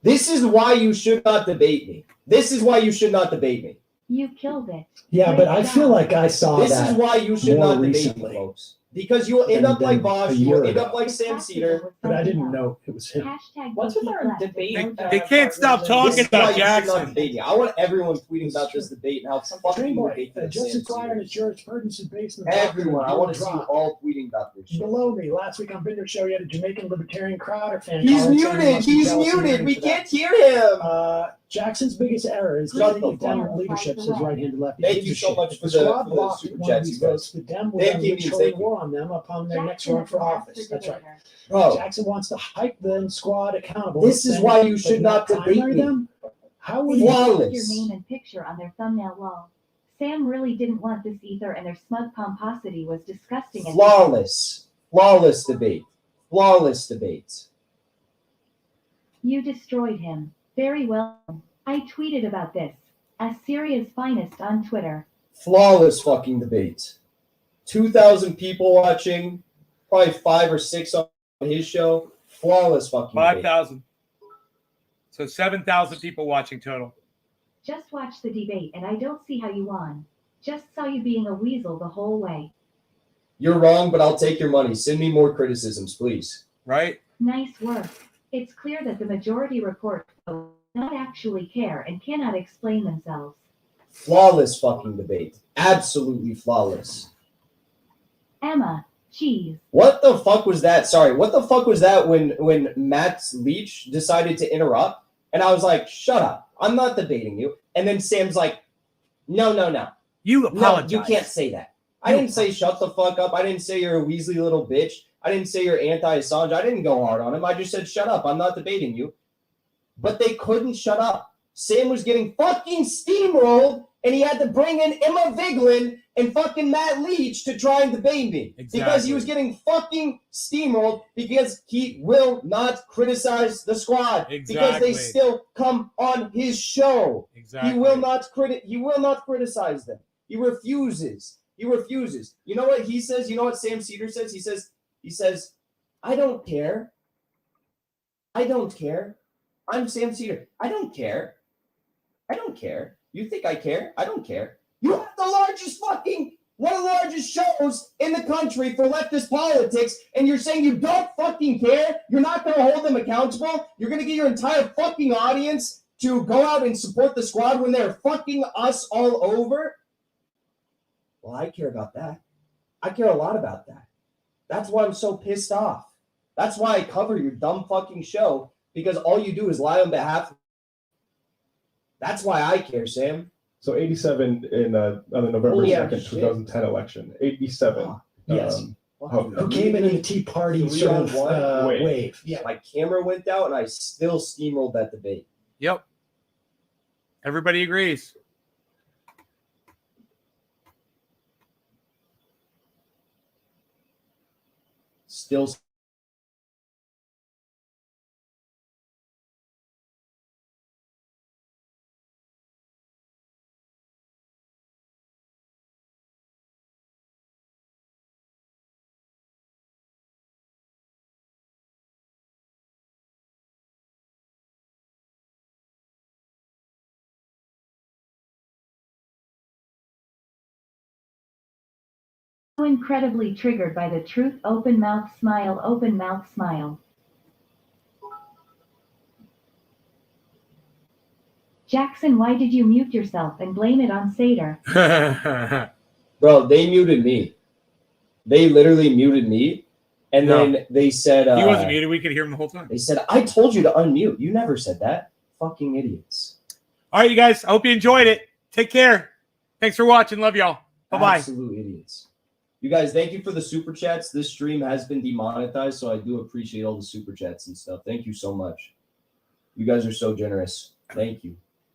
This is why you should not debate me. This is why you should not debate me. You killed it. Yeah, but I feel like I saw This that. is why you should more not debate recently me, folks. Because you'll end up like than Bosch, a you'll year end ago. up like Sam Cedar. But I didn't know it was him. Hashtag What's with our left. debate? They can't stop talking This is why about you should not Jackson. debate me. I want everyone tweeting about this debate and how fucking Dreamboy, ridiculous just Sam acquired Cedar a is. jurisprudence based in the Everyone, I want to see you drop. all tweeting about this shit. Below me, last week on Binder Show, you had a Jamaican Libertarian Crowder fan. He's calling saying he muted. must be He's jealous of muted. me We for can't that. hear him. Jackson's biggest error is Shut that the the Dem fuck up. leadership says right-handed lefty. Thank gives you a so shit. much If for the the- squad for the blocked super one of chats, these you guys. votes, the Dem will Thank then you, literally thank you. war on them upon their next Jackson run is for the office. master That's right. debater. Bro, Jackson wants to hike the squad accountable. This is saying, why you but should not debate primary me. them? How would They you? put Flawless. your name and picture on their thumbnail wall. Sam really didn't want this ether, and their smug pomposity was disgusting. as flawless. Flawless debate. Flawless debate. You destroyed him. Very well. I tweeted about this. As Syria's finest on Twitter. Flawless fucking debate. 2,000 people watching. Probably 5 or 6 on his show. Flawless fucking debate. 5,000. So 7,000 people watching total. Just watch the debate, and I don't see how you won. Just saw you being a weasel the whole way. You're wrong, but I'll take your money. Send me more criticisms, please. Right? Nice work. It's clear that the majority report does not actually care and cannot explain themselves. Flawless fucking debate. Absolutely flawless. Emma, cheese. What the fuck was that? Sorry, what the fuck was that when Matt Leach decided to interrupt? And I was like, shut up. I'm not debating you. And then Sam's like, no. You No, apologize. you can't say that. I didn't say shut the fuck up. I didn't say you're a Weasley little bitch. I didn't say you're anti-Assange. I didn't go hard on him. I just said shut up. I'm not debating you. But they couldn't shut up. Sam was getting fucking steamrolled, and he had to bring in Emma Vigeland and fucking Matt Leach to try and debate me. Exactly. Because he was getting fucking steamrolled because he will not criticize the squad. Because Exactly. they still come on his show. Exactly. He will not criticize them. He refuses. You know what he says? You know what Sam Seder says? He says, I don't care. I'm Sam Seder. I don't care. You think I care? I don't care. You have the largest one of the largest shows in the country for leftist politics, and you're saying you don't fucking care? You're not going to hold them accountable? You're going to get your entire fucking audience to go out and support the squad when they're fucking us all over? Well, I care about that. I care a lot about that. That's why I'm so pissed off. That's why I cover your dumb fucking show, because all you do is lie on behalf. That's why I care, Sam. So 87 on the November Holy 2nd, shit. 2010 election. 87. Yes. Oh, Who came in the Tea Party 3 sort on of 1? wave. Yeah. My camera went out, and I still steamrolled that debate. Yep. Everybody agrees. Still. So incredibly triggered by the truth. Open mouth smile. Open mouth smile. Jackson, why did you mute yourself and blame it on Seder? Bro, they muted me. They literally muted me. And No. then they said... He wasn't muted. We could hear him the whole time. They said, I told you to unmute. You never said that. Fucking idiots. All right, you guys. I hope you enjoyed it. Take care. Thanks for watching. Love y'all. Bye-bye. Absolute idiots. You guys, thank you for the super chats. This stream has been demonetized, so I do appreciate all the super chats and stuff. Thank you so much. You guys are so generous. Thank you.